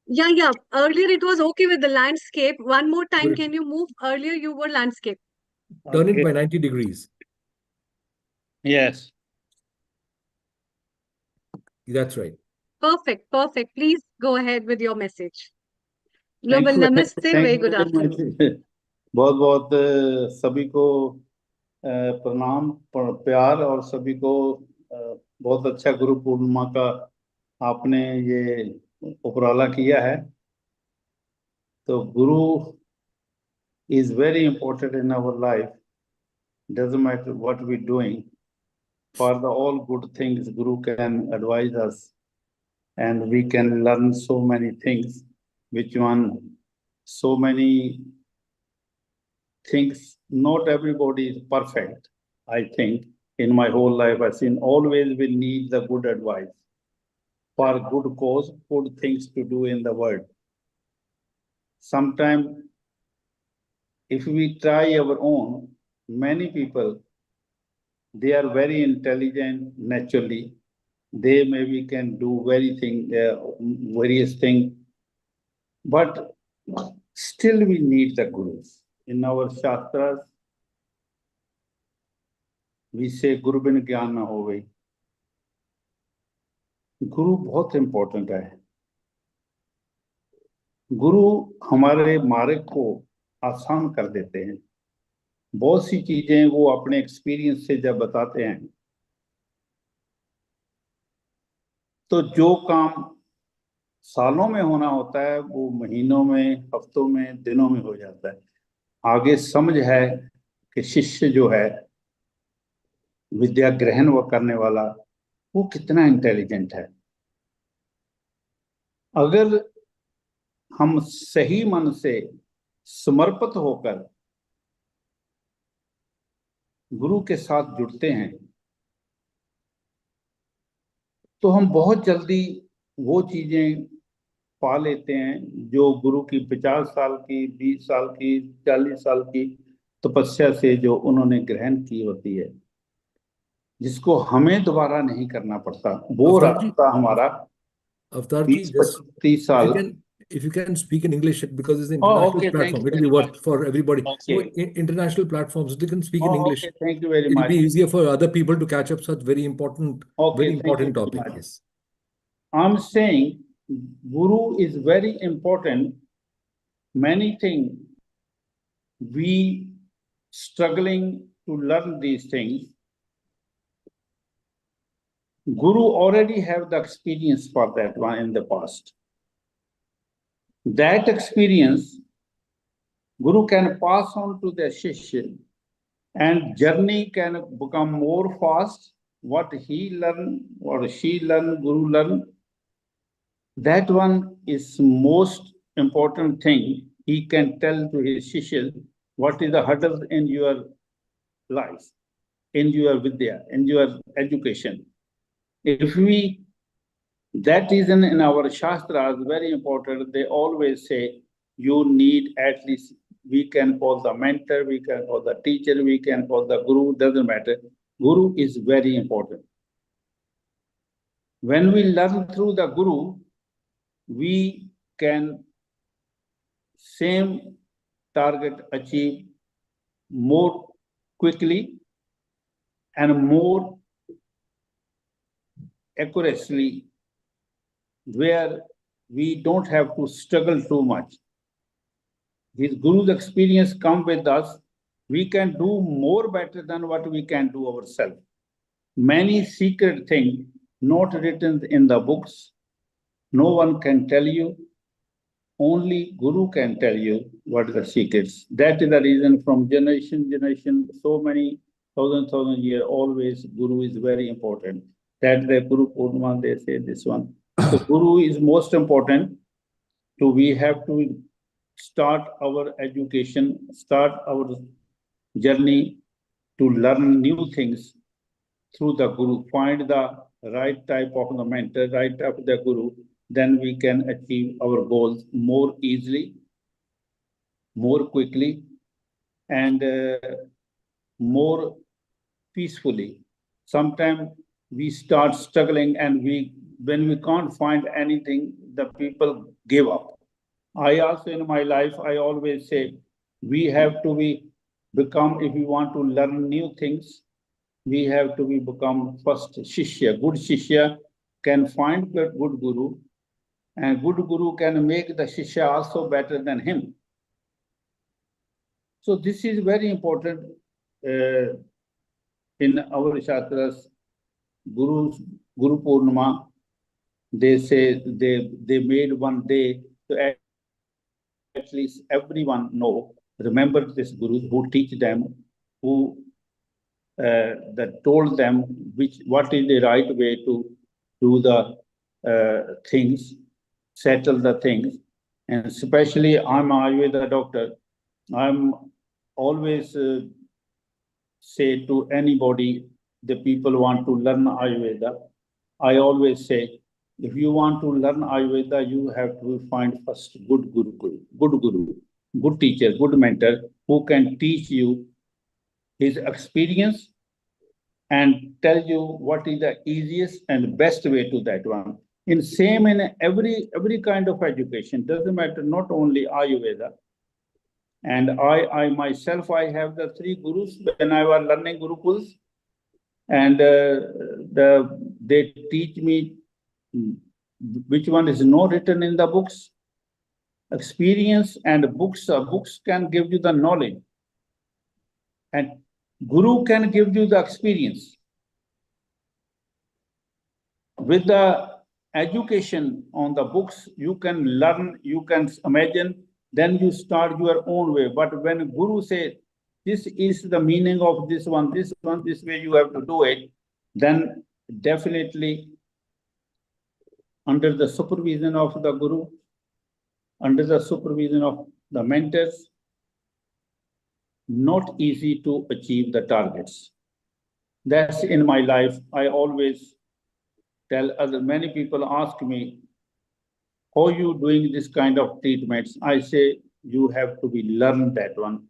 Yeah, yeah. Earlier it was okay with the landscape. One more time, Good. can you move? Earlier you were landscape. Turn it by 90 degrees. Yes. That's right. Perfect, perfect. Please go ahead with your message. Global Namaste, very good afternoon. बहुत बहुत सभी को प्रणाम, प्यार, और सभी को बहुत अच्छा गुरु पूर्णिमा का आपने ये उपराला किया है. तो गुरु is very important in our life. Doesn't matter what we're doing. For the all good things, Guru can advise us, and we can learn so many things. Which one? So many things. Not everybody is perfect. I think in my whole life, I've seen always we need the good advice for good cause, good things to do in the world. Sometimes, if we try our own, many people, they are very intelligent naturally. They maybe can do various things, but still we need the gurus. In our Shastras, we say Guru bin Gyan na hove. गुरु बहुत important है। गुरु हमारे मार्ग को आसान कर देते हैं। बहुत सी चीजें वो अपने एक्सपीरियंस से जब बताते हैं तो जो काम सालों में होना होता है वो महीनों में, हफ्तों में, दिनों में हो जाता है। आगे समझ है कि शिष्य जो है, विद्या ग्रहण वो करने वाला, वो कितना इंटेलिजेंट है। अगर हम सही मन से समर्पित होकर गुरु के साथ जुड़ते हैं तो हम बहुत जल्दी वो चीजें पा लेते हैं जो गुरु की 50 साल की, 20 साल की, 40 साल की तपस्या से जो उन्होंने ग्रहण की होती है, जिसको हमें दोबारा नहीं करना पड़ता। वो अवतार जी, रास्ता हमारा Avtar ji, 20-25 if साल। you can, if you can speak in English, because it's an Oh, international okay, thank platform, you it will be very much. worth for everybody. So Okay. international platforms, they can speak in Oh, English. okay, thank you very It will much. be easier for other people to catch up such very important Okay, thank you very topic. much. Yes. I'm saying Guru is very important. Many things we struggling to learn these things. Guru already have the experience for that one in the past. That experience Guru can pass on to the Shishya, and journey can become more fast. What he learn or she learn, Guru learn, that one is most important thing. He can tell to his Shishya what is the hurdles in your life, in your Vidya, in your education. If we, that is in our Shastras, very important. They always say you need at least, we can call the mentor, we can call the teacher, we can call the Guru, doesn't matter. Guru is very important. When we learn through the Guru, we can same target achieve more quickly and more accurately, where we don't have to struggle too much. His Guru's experience come with us, we can do more better than what we can do ourselves. Many secret things not written in the books, no one can tell you. Only Guru can tell you what are the secrets. That is the reason from generation, so many thousand years, always Guru is very important. That the Guru Purnima, they say this one. So Guru is most important. So we have to start our education, start our journey to learn new things through the Guru. Find the right type of the mentor, right type of the Guru, then we can achieve our goals more easily, more quickly, and more peacefully. Sometimes we start struggling, and when we can't find anything, the people give up. I also in my life, I always say, we have to become, if we want to learn new things, we have to become first Shishya. Good Shishya can find the good Guru, and good Guru can make the Shishya also better than him. So this is very important in our Shastras. Guru Purnima, they say they made one day to at least everyone know, remember this Guru who teach them, who that told them what is the right way to do the things, settle the things. And especially I'm an Ayurveda doctor. I'm always say to anybody, the people want to learn Ayurveda, I always say, if you want to learn Ayurveda, you have to find first good guru, good teacher, good mentor, who can teach you his experience and tell you what is the easiest and best way to that one. In every kind of education, doesn't matter, not only Ayurveda. And I myself, I have the 3 gurus when I was learning Gurukuls, and they teach me which one is not written in the books. Experience and books. Books can give you the knowledge, and Guru can give you the experience. With the education on the books, you can learn, you can imagine, then you start your own way. But when Guru says, this is the meaning of this one, this way you have to do it, then definitely under the supervision of the Guru, under the supervision of the mentors, not easy to achieve the targets. That's in my life. I always tell other, many people ask me, how are you doing this kind of treatments? I say, you have to be learn that one.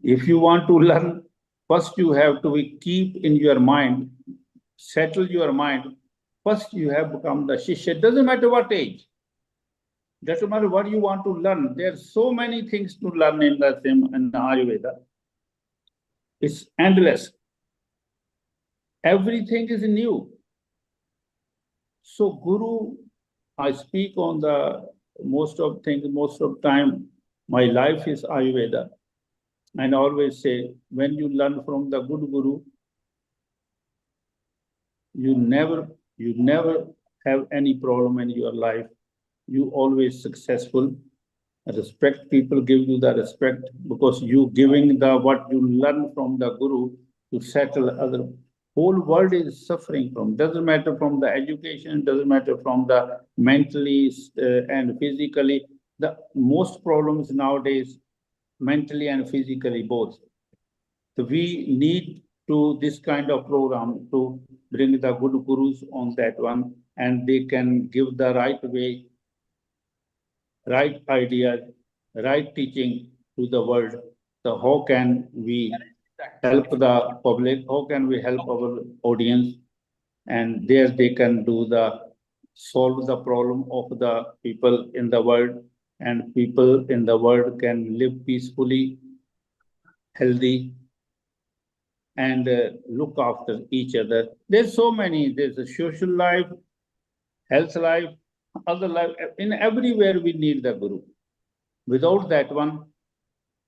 If you want to learn, first you have to be keep in your mind, settle your mind. First you have become the Shishya. Doesn't matter what age. Doesn't matter what you want to learn. There are so many things to learn in the Ayurveda. It's endless. Everything is new. So Guru, I speak on the most of time, my life is Ayurveda. And I always say, when you learn from the good Guru, you never have any problem in your life. You always successful. Respect, people give you the respect because you giving the what you learn from the Guru to settle other. Whole world is suffering from. Doesn't matter from the education, doesn't matter from the mentally and physically. The most problems nowadays, mentally and physically both. So we need to this kind of program to bring the good gurus on that one, and they can give the right way, right ideas, right teaching to the world. So how can we help the public? How can we help our audience? And there they can do solve the problem of the people in the world, and people in the world can live peacefully, healthy, and look after each other. There's so many, there's a social life, health life, other life. In everywhere we need the Guru. Without that one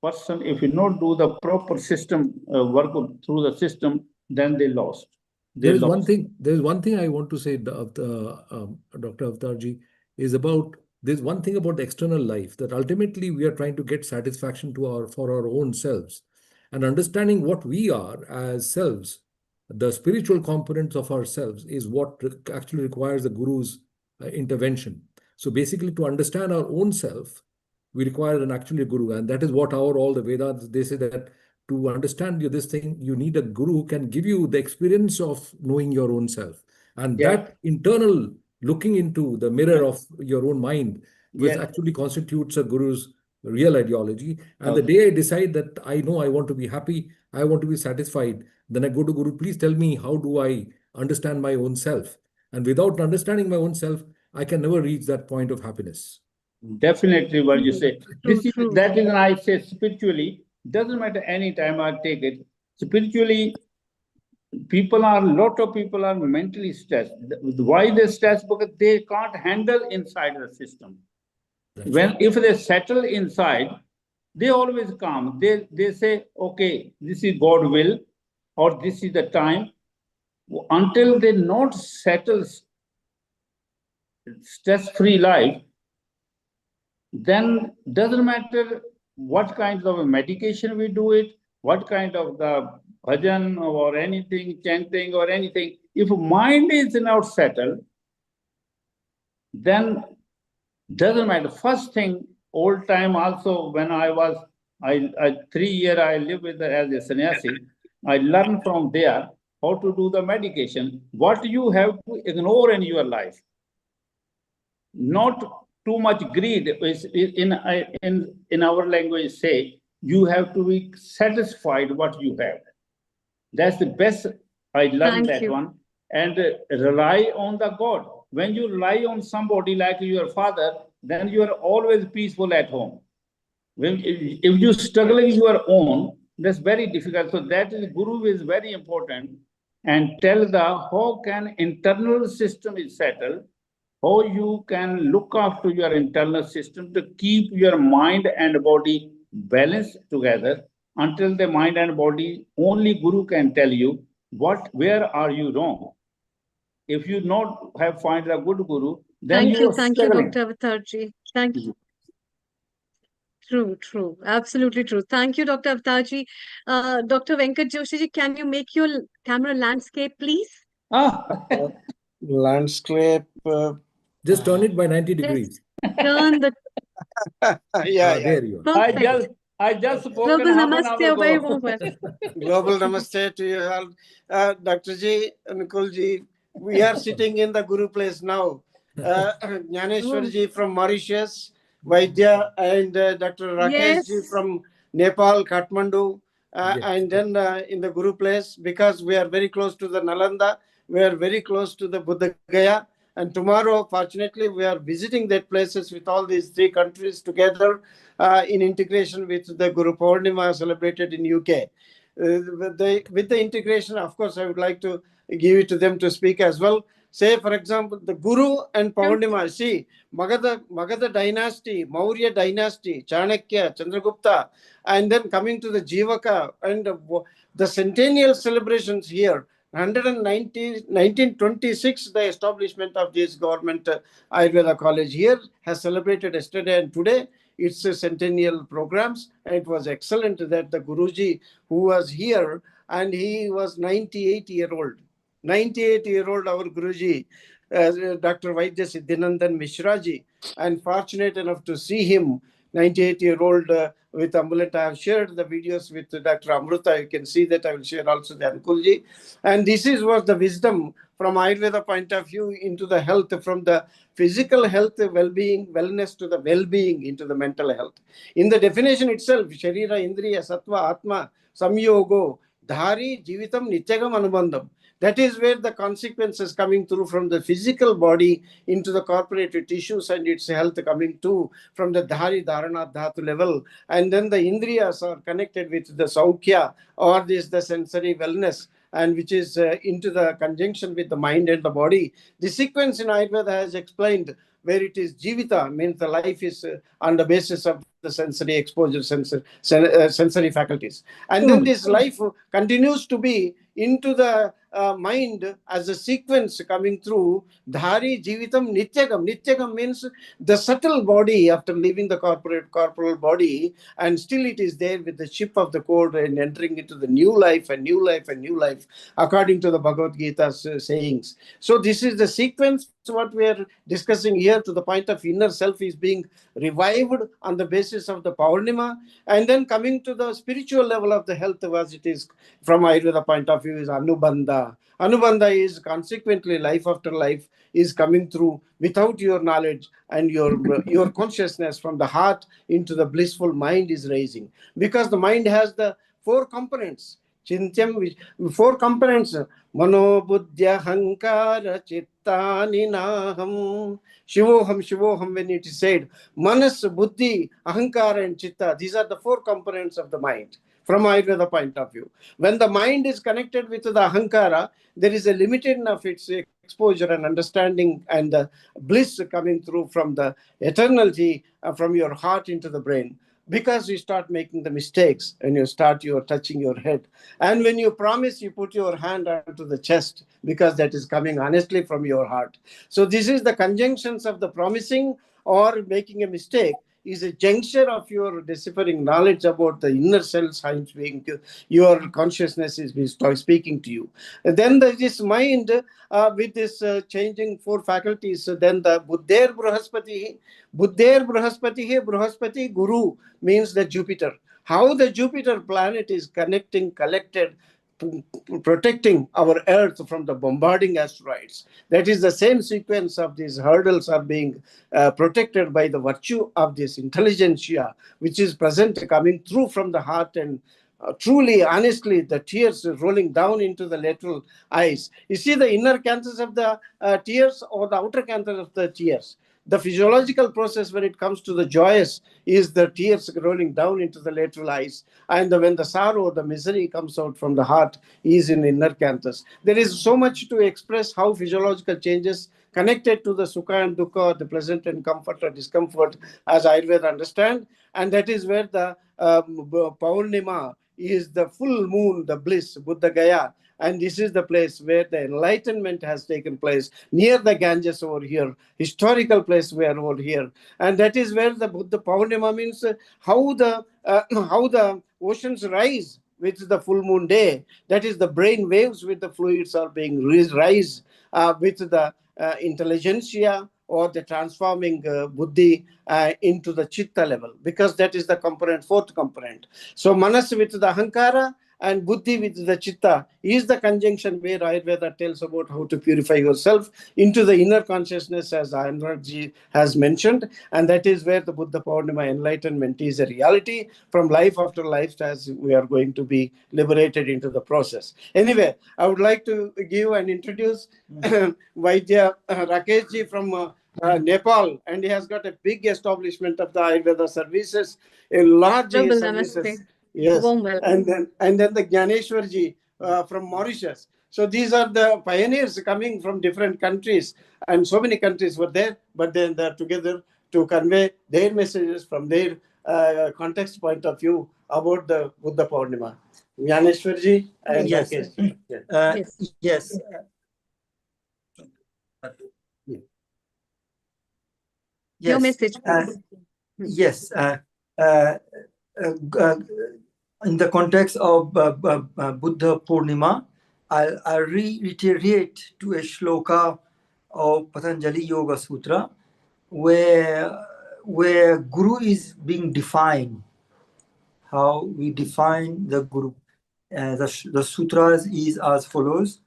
person, if you not do the proper system, work through the system, then they lost. There's one thing I want to say, Dr. Avtarji, is about, there's one thing about the external life, that ultimately we are trying to get satisfaction for our own selves. And understanding what we are as selves, the spiritual components of ourselves, is what actually requires the Guru's intervention. So basically, to understand our own self, we require an actual Guru. And that is what all the Vedas, they say that to understand this thing, you need a Guru who can give you the experience of knowing your own self. And that internal looking into the mirror of your own mind, which actually constitutes a Guru's real ideology. And the day I decide that I know I want to be happy, I want to be satisfied, then I go to Guru, please tell me, how do I understand my own self? And without understanding my own self, I can never reach that point of happiness. Definitely what you say. That is when I say spiritually, doesn't matter any time I take it. Spiritually, lot of people are mentally stressed. Why they stress? Because they can't handle inside the system. If they settle inside, they always calm. They say, okay, this is God will, or this is the time. Until they not settle stress-free life, then doesn't matter what kind of a medication we do it, what kind of the bhajan or anything, chanting or anything. If mind is not settled, then doesn't matter. First thing, old time also, when I was, 3 years I lived as a sannyasi, I learned from there how to do the medication, what you have to ignore in your life. Not too much greed. In our language say, you have to be satisfied what you have. That's the best. I learned that one. And rely on the God. When you rely on somebody like your father, then you are always peaceful at home. If you struggling your own, that's very difficult. So that is, Guru is very important. And tell how can internal system is settled, how you can look after your internal system to keep your mind and body balanced together. Until the mind and body, only Guru can tell you where are you wrong. If you not have find a good Guru, then you are Thank you, struggling. Dr. Avatarji. Thank you. True. Absolutely true. Thank you, Dr. Avatarji. Dr. Venkat Joshi ji, can you make your camera landscape, please? Landscape. Just turn it by 90 degrees. Turn the. Yeah. There you are. Perfect. I just spoken Global half an Namaste, hour a very ago. warm welcome. Global Namaste to you all. Dr. Ji, Nikul Ji, we are sitting in the Guru place now. Jnaneshwar Ji from Mauritius, Vaidya and Dr. Rakesh Ji from Nepal, Kathmandu, and then in the Guru place, because we are very close to the Nalanda, we are very close to the Buddha Gaya. And tomorrow, fortunately, we are visiting that places with all these three countries together in integration with the Guru Purnima celebrated in UK. With the integration, of course, I would like to give it to them to speak as well. Say, for example, the Guru and Purnima. See, Magadha dynasty, Maurya dynasty, Chanakya, Chandragupta, and then coming to the Jivaka and the centennial celebrations here. 1926, the establishment of this government Ayurveda college here has celebrated yesterday and today. It's a centennial programs, and it was excellent that the Guruji who was here, and he was 98-year-old. 98-year-old, our Guruji, Dr. Vaidya Siddhinandan Mishraji, and fortunate enough to see him, 98-year-old with Ambulant. I have shared the videos with Dr. Amruta. You can see that. I will share also the Ankulji. And this was the wisdom from Ayurveda point of view into the health, from the physical health, well-being, wellness to the well-being into the mental health. In the definition itself, Sharira, Indriya, Sattva, Atma, Samyogo, Dhari, Jivitam, Nityagam, Anubandham. That is where the consequences coming through from the physical body into the corporate tissues and its health coming to from the Dhari, Dharana, Dhatu level. And then the Indriyas are connected with the Saukya, or this the sensory wellness, and which is into the conjunction with the mind and the body. The sequence in Ayurveda has explained where it is Jivita, means the life is on the basis of the sensory exposure, sensory faculties. And then this life continues to be into the mind as a sequence coming through Dhari, Jivitam, Nityagam. Nityagam means the subtle body after leaving the corporal body, and still it is there with the ship of the cord and entering into the new life and new life and new life, according to the Bhagavad Gita's sayings. So this is the sequence what we are discussing here, to the point of inner self is being revived on the basis of the Purnima, and then coming to the spiritual level of the health, as it is from Ayurveda point of view, is Anubandha. Anubandha is consequently life after life is coming through without your knowledge, and your consciousness from the heart into the blissful mind is raising, because the mind has the four components. Chintyam, four components. Mano, buddhya, hankara, chittani, naham. Shivoham, when it is said, Manas, Buddhi, Ahankara and Chitta, these are the four components of the mind from Ayurveda point of view. When the mind is connected with the Ahankara, there is a limitation of its exposure and understanding and the bliss coming through from the eternality from your heart into the brain. Because you start making the mistakes and you are touching your head. And when you promise, you put your hand onto the chest, because that is coming honestly from your heart. So this is the conjunctions of the promising or making a mistake is a juncture of your deciphering knowledge about the inner self science being your consciousness is speaking to you. And then there is mind with this changing four faculties. Then the Buddher Bruhaspati Guru means the Jupiter. How the Jupiter planet is collected, protecting our earth from the bombarding asteroids. That is the same sequence of these hurdles are being protected by the virtue of this intelligentsia, which is present coming through from the heart, and truly, honestly, the tears rolling down into the lateral eyes. You see the inner cancers of the tears or the outer cancers of the tears. The physiological process when it comes to the joyous is the tears rolling down into the lateral eyes. And when the sorrow, the misery comes out from the heart is in inner canthus. There is so much to express how physiological changes connected to the Sukha and Dukkha, the pleasant and comfort or discomfort, as Ayurveda understand. And that is where the Purnima is the full moon, the bliss, Buddha Gaya. And this is the place where the enlightenment has taken place, near the Ganges over here, historical place where over here. And that is where the Buddha Purnima means how the oceans rise with the full moon day. That is the brain waves with the fluids are being rise with the intelligentsia or the transforming buddhi into the chitta level, because that is the component, fourth component. So manas with the ahankara and buddhi with the chitta is the conjunction where Ayurveda tells about how to purify yourself into the inner consciousness, as Anuragji has mentioned. And that is where the Buddha Purnima enlightenment is a reality from life after life, as we are going to be liberated into the process. Anyway, I would like to give and introduce Vaidya Rakeshji from Nepal, and he has got a big establishment of the Ayurveda services, a large Double services. namaste. Yes, Warm welcome. and then the Gyaneshwarji from Mauritius. So these are the pioneers coming from different countries, and so many countries were there, but then they're together to convey their messages from their context point of view about the Buddha Purnima. Gyaneshwarji and Yes. Rakeshji. Yes. Your message, please. Yes. In the context of Buddha Purnima, I'll reiterate to a shloka of Patanjali Yoga Sutra, where Guru is being defined. How we define the Guru. The sutras is as follows: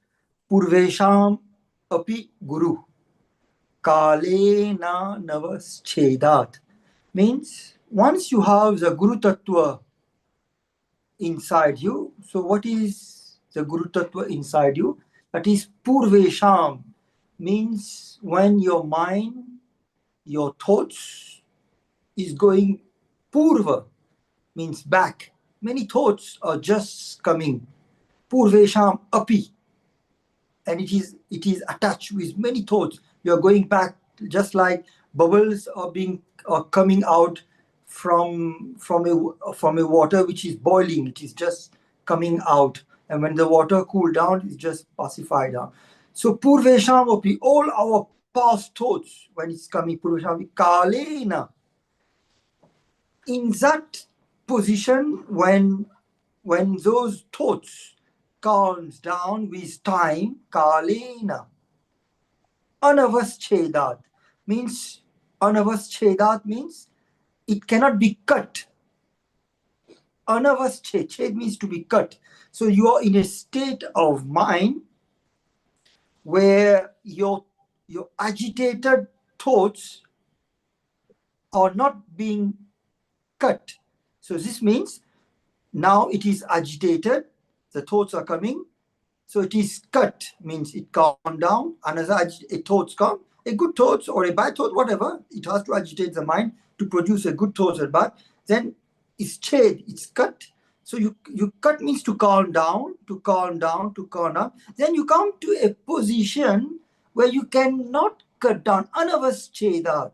Purvesham api Guru Kalena Navas Chedat. Means once you have the Guru Tattva inside you, so what is the Guru Tattva inside you? That is Purvesham, means when your mind, your thoughts is going Purva, means back. Many thoughts are just coming. Purvesham api. And it is attached with many thoughts. You are going back, just like bubbles are coming out from a water which is boiling. It is just coming out. And when the water cool down, it's just pacified down. So Purvesham api, all our past thoughts, when it's coming, Purvesham api kalena. In that position, when those thoughts calms down with time, kalena, anavaschedat means it cannot be cut. Ched means to be cut. So you are in a state of mind where your agitated thoughts are not being cut. So this means now it is agitated, the thoughts are coming, so it is cut, means it calmed down. Another thoughts come, a good thoughts or a bad thought, whatever, it has to agitate the mind to produce a good thought or bad. Then it's ched, it's cut. So you cut means to calm down, to calm down, to calm down. Then you come to a position where you cannot cut down. Anavaschedat.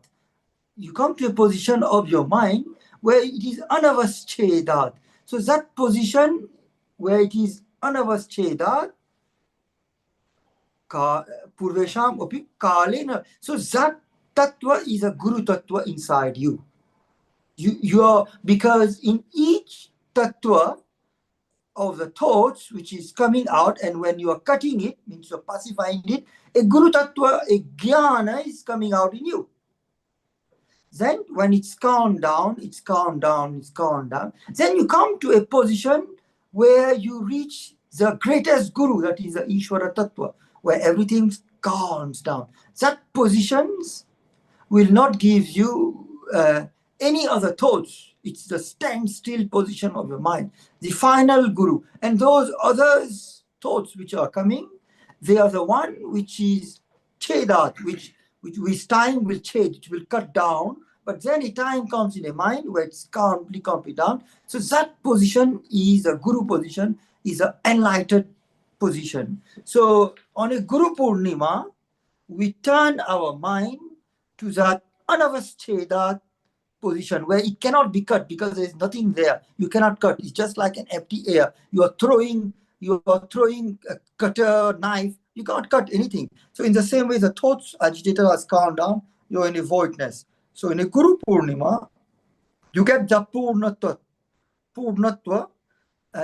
You come to a position of your mind where it is anavaschedat. So that position where it is anavaschedat, Purvesham api kalena. So that tattva is a Guru tattva inside you. You are, because in each tattva of the thoughts which is coming out, and when you are cutting it, means you're pacifying it, a Guru tattva, a jnana is coming out in you. Then when it's calmed down, it's calmed down, it's calmed down. Then you come to a position where you reach the greatest Guru, that is the Ishvara Tattva, where everything calms down. That positions will not give you any other thoughts. It's the standstill position of your mind, the final Guru. And those other thoughts which are coming, they are the one which is chedat, which with time will change, it will cut down. But then a time comes in a mind where it's calmly down. So that position is a Guru position, is an enlightened position. So on a Guru Purnima, we turn our mind to that anavastheda position where it cannot be cut because there is nothing there. You cannot cut. It's just like an empty air. You are throwing a cutter, knife. You can't cut anything. So in the same way, the thoughts agitator has calmed down. You're in a voidness. So in a Guru Purnima, you get the Purnatva.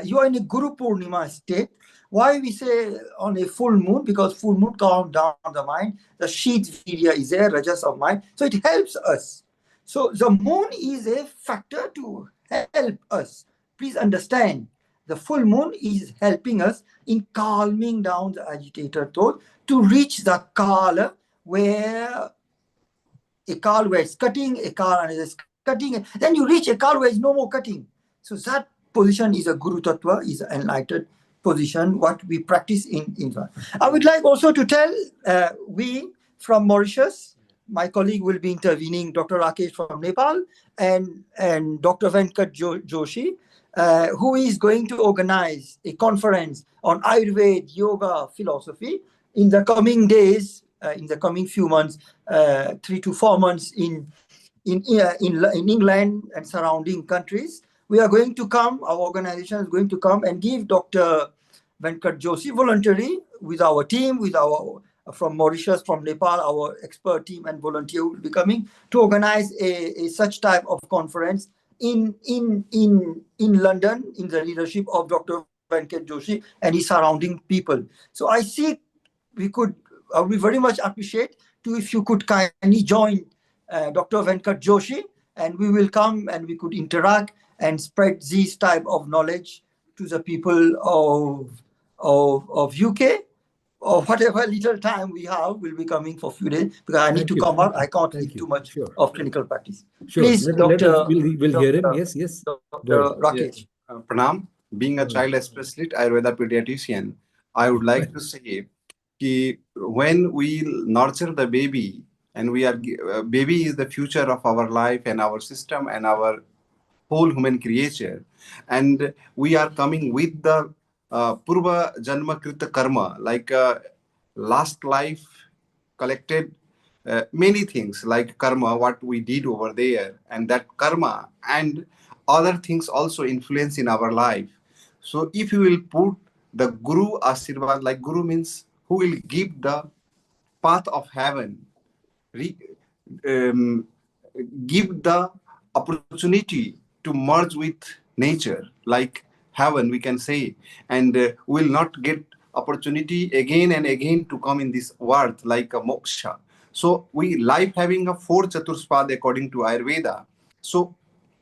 You are in a Guru Purnima state. Why we say on a full moon? Because full moon calms down the mind. The sheath virya is there, rajas of mind. So it helps us. So the moon is a factor to help us. Please understand, the full moon is helping us in calming down the agitated thought to reach the kala where a kala where it's cutting, a kala is cutting, then you reach a kala where there's no more cutting. So that position is a Guru Tattva, is an enlightened position, what we practice in India. I would like also to tell, we from Mauritius, my colleague will be intervening, Dr. Rakesh from Nepal, and Dr. Venkat Joshi, who is going to organize a conference on Ayurveda, yoga, philosophy in the coming days, in the coming few months, 3 to 4 months in England and surrounding countries. We are going to come, our organization is going to come and give Dr. Venkat Joshi voluntary with our team, with our from Mauritius, from Nepal, our expert team and volunteer will be coming to organize a such type of conference in London in the leadership of Dr. Venkat Joshi and his surrounding people. So I see we very much appreciate if you could kindly join Dr. Venkat Joshi, and we will come and we could interact and spread this type of knowledge to the people of UK, or whatever little time we have. Will be coming for a few days because I need to come out. I can't leave too much of clinical practice. Sure. Please, We'll hear him. Yes. Dr. Rakesh. Pranam, being a child specialist, Ayurveda pediatrician, I would like to say that when we nurture the baby, and baby is the future of our life and our system and our whole human creature, and we are coming with the Purva Janma Krita Karma, like last life collected many things like karma, what we did over there, and that karma and other things also influence in our life. So if you will put the Guru Ashirvad, like Guru means who will give the path of heaven, give the opportunity to merge with nature, like heaven, we can say, and will not get opportunity again and again to come in this world like a moksha. So we life having a 4 chaturspad according to Ayurveda. So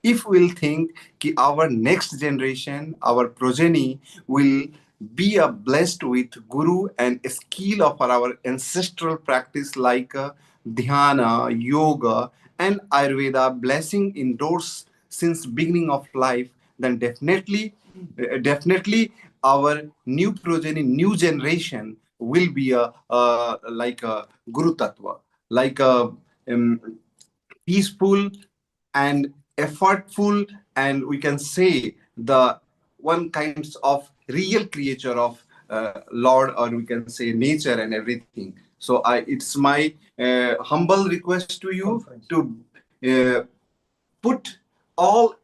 if we'll think ki our next generation, our progeny will be blessed with guru and a skill of our ancestral practice like dhyana, yoga, and Ayurveda blessing indoors since beginning of life, then definitely our new progeny, new generation will be like a Guru Tattva, like a peaceful and effortful, and we can say the one kinds of real creature of Lord, or we can say nature and everything. So it's my humble request to you to put all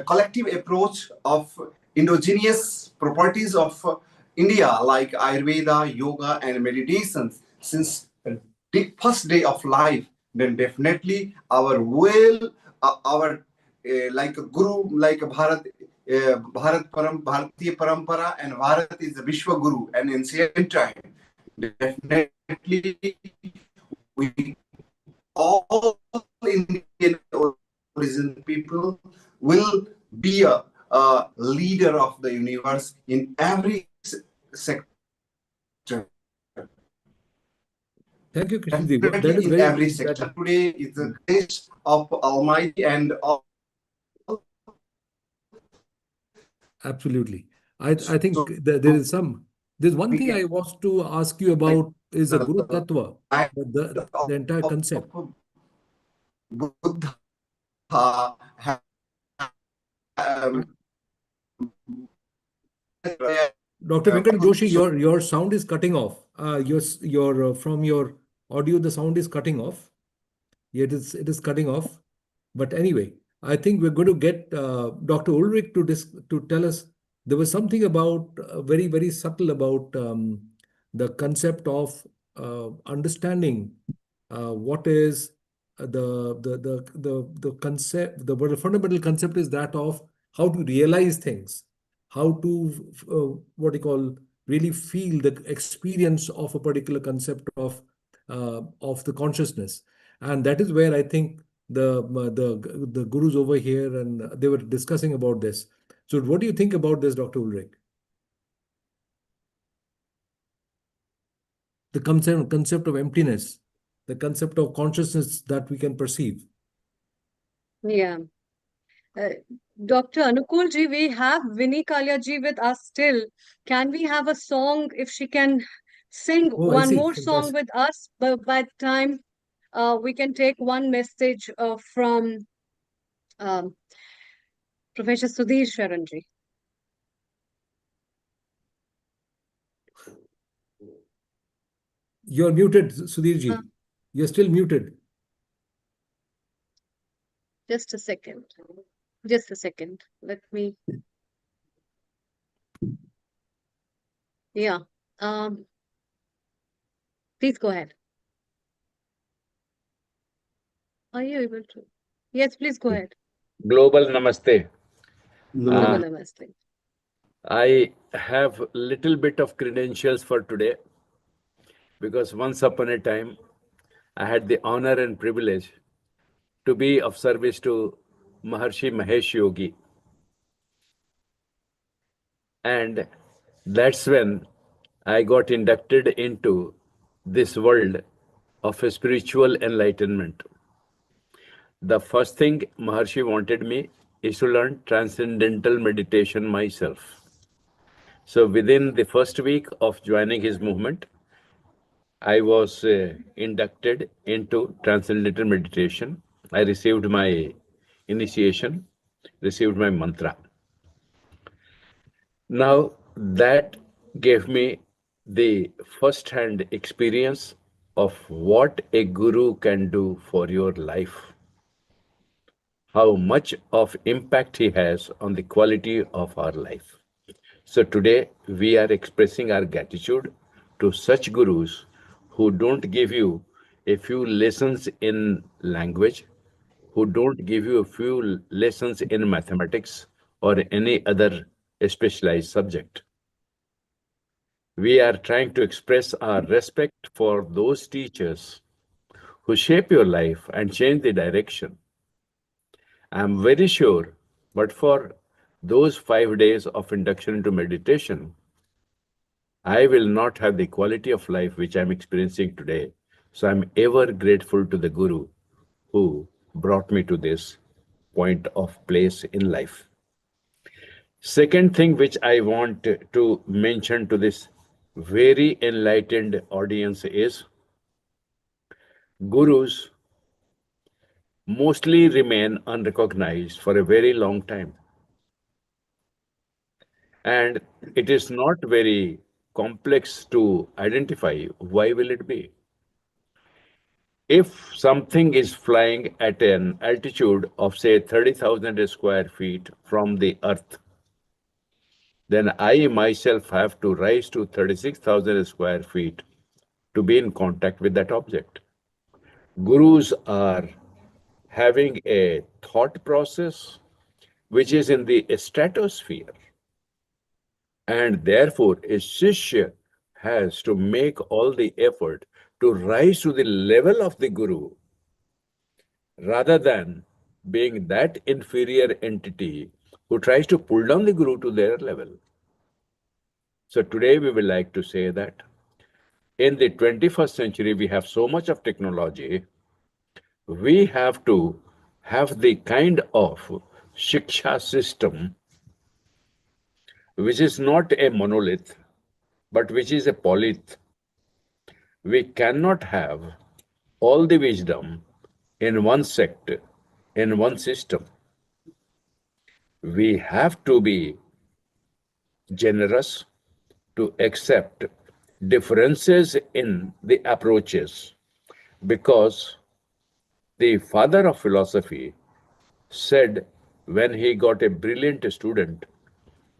collective approach of indigenous properties of India like Ayurveda, yoga, and meditations since the first day of life. Then definitely our our like a guru, like a Bharatiya Parampara, and Bharat is the Vishwa Guru, and ancient time. Definitely, we all Indian origin people will be a leader of the universe in every sector. Thank you, Krishnadev. That Definitely is in very every sector. Today is the grace of Almighty and all. Absolutely. I think there's one thing I was to ask you about is the Guru Tattva, the entire concept. Buddha Dr. Venkat Joshi, your sound is cutting off. Your from your audio, the sound is cutting off. It is cutting off. But anyway, I think we're going to get Dr. Ulrich to tell us. There was something about very, very subtle about the concept of understanding what is the concept. The fundamental concept is that of how to realize things, how to what you call really feel the experience of a particular concept of the consciousness, and that is where I think the gurus over here and they were discussing about this. So, what do you think about this, Dr. Ulrich? The concept of emptiness, the concept of consciousness that we can perceive. Yeah. Dr. Anukul ji, we have Vinny Kalia ji with us still. Can we have a song if she can sing Oh, I one see. more song Fantastic. with us? But by the time we can take one message from Professor Sudhir Sharan ji. You're muted, Sudhir ji. You're still muted. Just a second. Just a second. Let me. Yeah. Please go ahead. Are you able to? Yes, please go ahead. Global Namaste. Global Namaste. I have little bit of credentials for today because once upon a time I had the honor and privilege to be of service to Maharshi Mahesh Yogi. And that's when I got inducted into this world of a spiritual enlightenment. The first thing Maharshi wanted me is to learn transcendental meditation myself. So within the first week of joining his movement, I was inducted into transcendental meditation. I received my initiation, received my mantra. Now that gave me the first-hand experience of what a guru can do for your life, how much of impact he has on the quality of our life. So today we are expressing our gratitude to such gurus who don't give you a few lessons in language, who don't give you a few lessons in mathematics or any other specialized subject. We are trying to express our respect for those teachers who shape your life and change the direction. I'm very sure, but for those 5 days of induction into meditation, I will not have the quality of life which I'm experiencing today. So I'm ever grateful to the Guru who brought me to this point of place in life. Second thing which I want to mention to this very enlightened audience is gurus mostly remain unrecognized for a very long time. And it is not very complex to identify. Why will it be? If something is flying at an altitude of, say, 30,000 square feet from the earth, then I myself have to rise to 36,000 square feet to be in contact with that object. Gurus are having a thought process which is in the stratosphere, and therefore a Shishya has to make all the effort to rise to the level of the Guru rather than being that inferior entity who tries to pull down the Guru to their level. So today we will like to say that in the 21st century, we have so much of technology. We have to have the kind of Shiksha system which is not a monolith, but which is a polyth. We cannot have all the wisdom in one sect, in one system. We have to be generous. to accept differences in the approaches, because the father of philosophy said when he got a brilliant student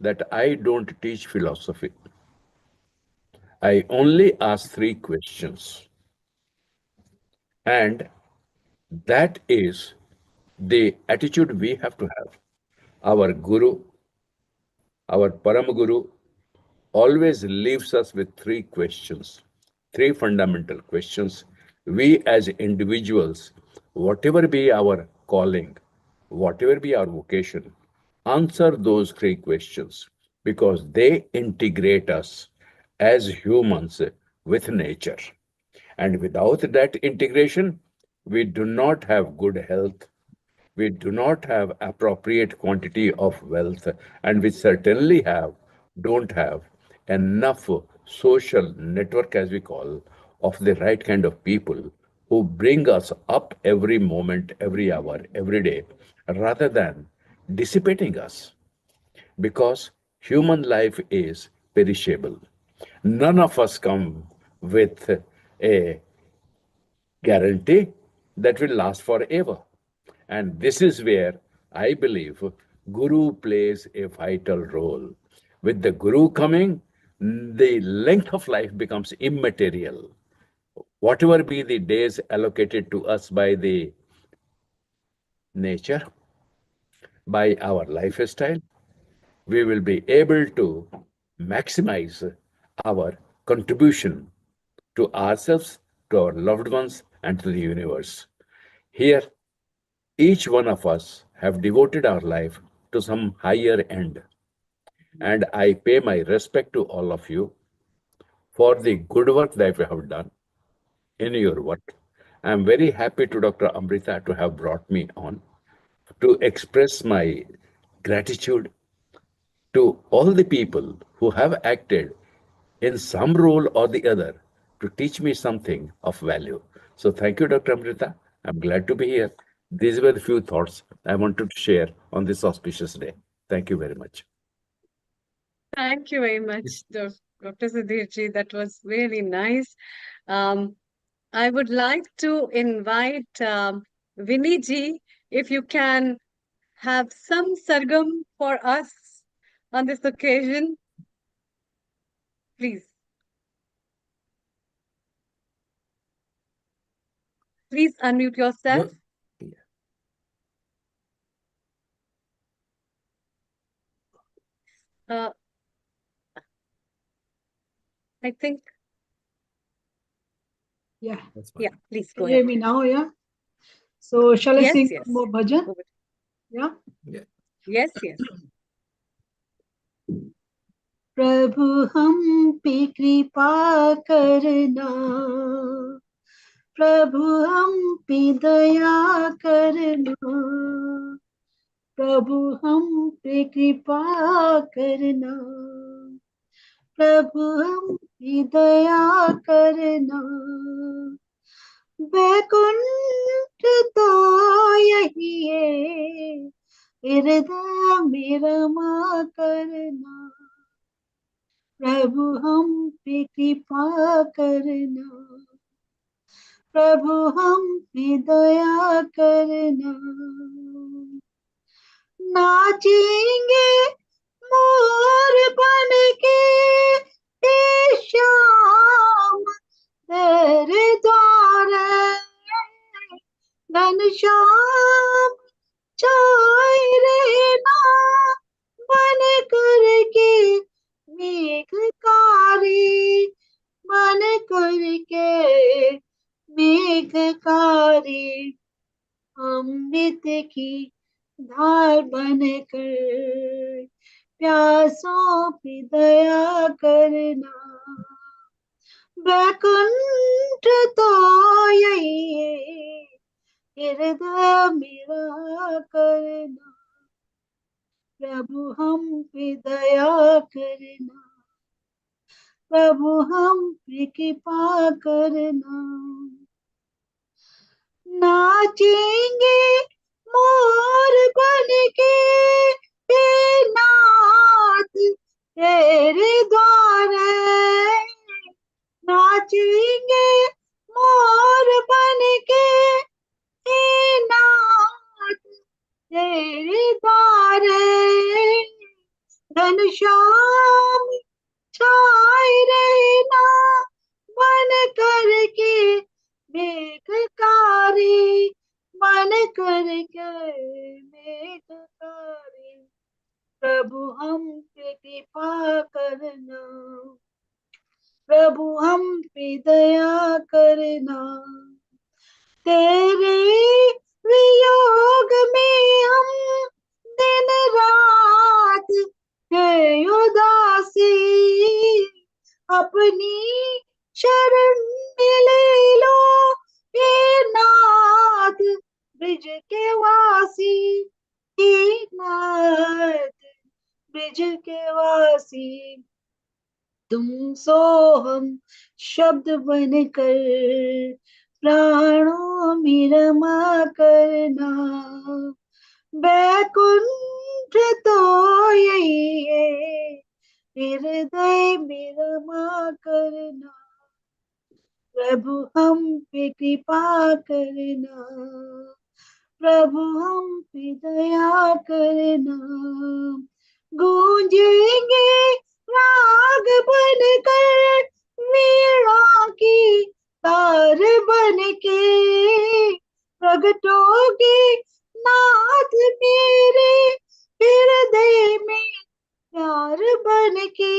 that I don't teach philosophy. I only ask 3 questions. And that is the attitude we have to have. Our Guru, our Param Guru, always leaves us with 3 questions, 3 fundamental questions. We as individuals, whatever be our calling, whatever be our vocation, answer those 3 questions, because they integrate us as humans with nature. And without that integration, we do not have good health, we do not have appropriate quantity of wealth, and we certainly don't have enough social network, as we call, of the right kind of people who bring us up every moment, every hour, every day, rather than dissipating us, because human life is perishable. None of us come with a guarantee that will last forever. And this is where I believe Guru plays a vital role. With the Guru coming, the length of life becomes immaterial. Whatever be the days allocated to us by the nature, by our lifestyle, we will be able to maximize our contribution to ourselves, to our loved ones, and to the universe. Here, each one of us have devoted our life to some higher end. And I pay my respect to all of you for the good work that you have done in your work. I'm very happy to Dr. Amrita to have brought me on to express my gratitude to all the people who have acted in some role or the other to teach me something of value. So thank you, Dr. Amrita. I'm glad to be here. These were the few thoughts I wanted to share on this auspicious day. Thank you very much. Thank you very much, Dr. Sudhirji. That was really nice. I would like to invite Vinny ji, if you can have some sargam for us on this occasion, please. Please unmute yourself. I think. Yeah. Yeah, please Can go you hear ahead. me now? Yeah. So shall I Yes, sing yes. one more bhajan? Yeah. Yes, yes. प्रभु हम पे कृपा करना, प्रभु हम पे दया करना, प्रभु हम पे कृपा करना, प्रभु हम पे दया करना, वैकुंठ तो यही है, हृदय मेरा माँ करना, प्रभु हम पे कृपा करना, प्रभु हम पे दया करना, नाचेंगे मोर बन के हे श्याम तेरे द्वारे, घनश्याम छाए रहना बन करके मेघकारी, बन करके मेघकारी, अमृत की धार बन कर प्यासों पे दया करना, वैकुंठ तो यही है, हृदय मेरा करना, प्रभु हम पे दया करना, प्रभु हम पे कृपा करना, नाचेंगे मोर बन के हे नाथ तेरे द्वारे नाचेंगे मोर बन के, हे नाथ तेरे द्वारे घनश्याम छाए रहना बन करके मेघकारी, बन करके मेघकारी। प्रभु हम पे कृपा करना, प्रभु हम पे दया करना। तेरे वियोग में हम दिन रात है उदासी, अपनी शरण में ले लो हे नाथ ब्रिज के वासी, हे नाथ ब्रिज के वासी। तुम सो हम शब्द बनकर प्राणों में रमा करना, बैकुंठ तो यही है हृदय में रमा करना। प्रभु हम पे कृपा करना, प्रभु हम पे दया करना। गूंजेंगे राग बनकर वीणा की तार बन के, प्रगटोगे नाथ मेरे हृदय में प्यार बन के,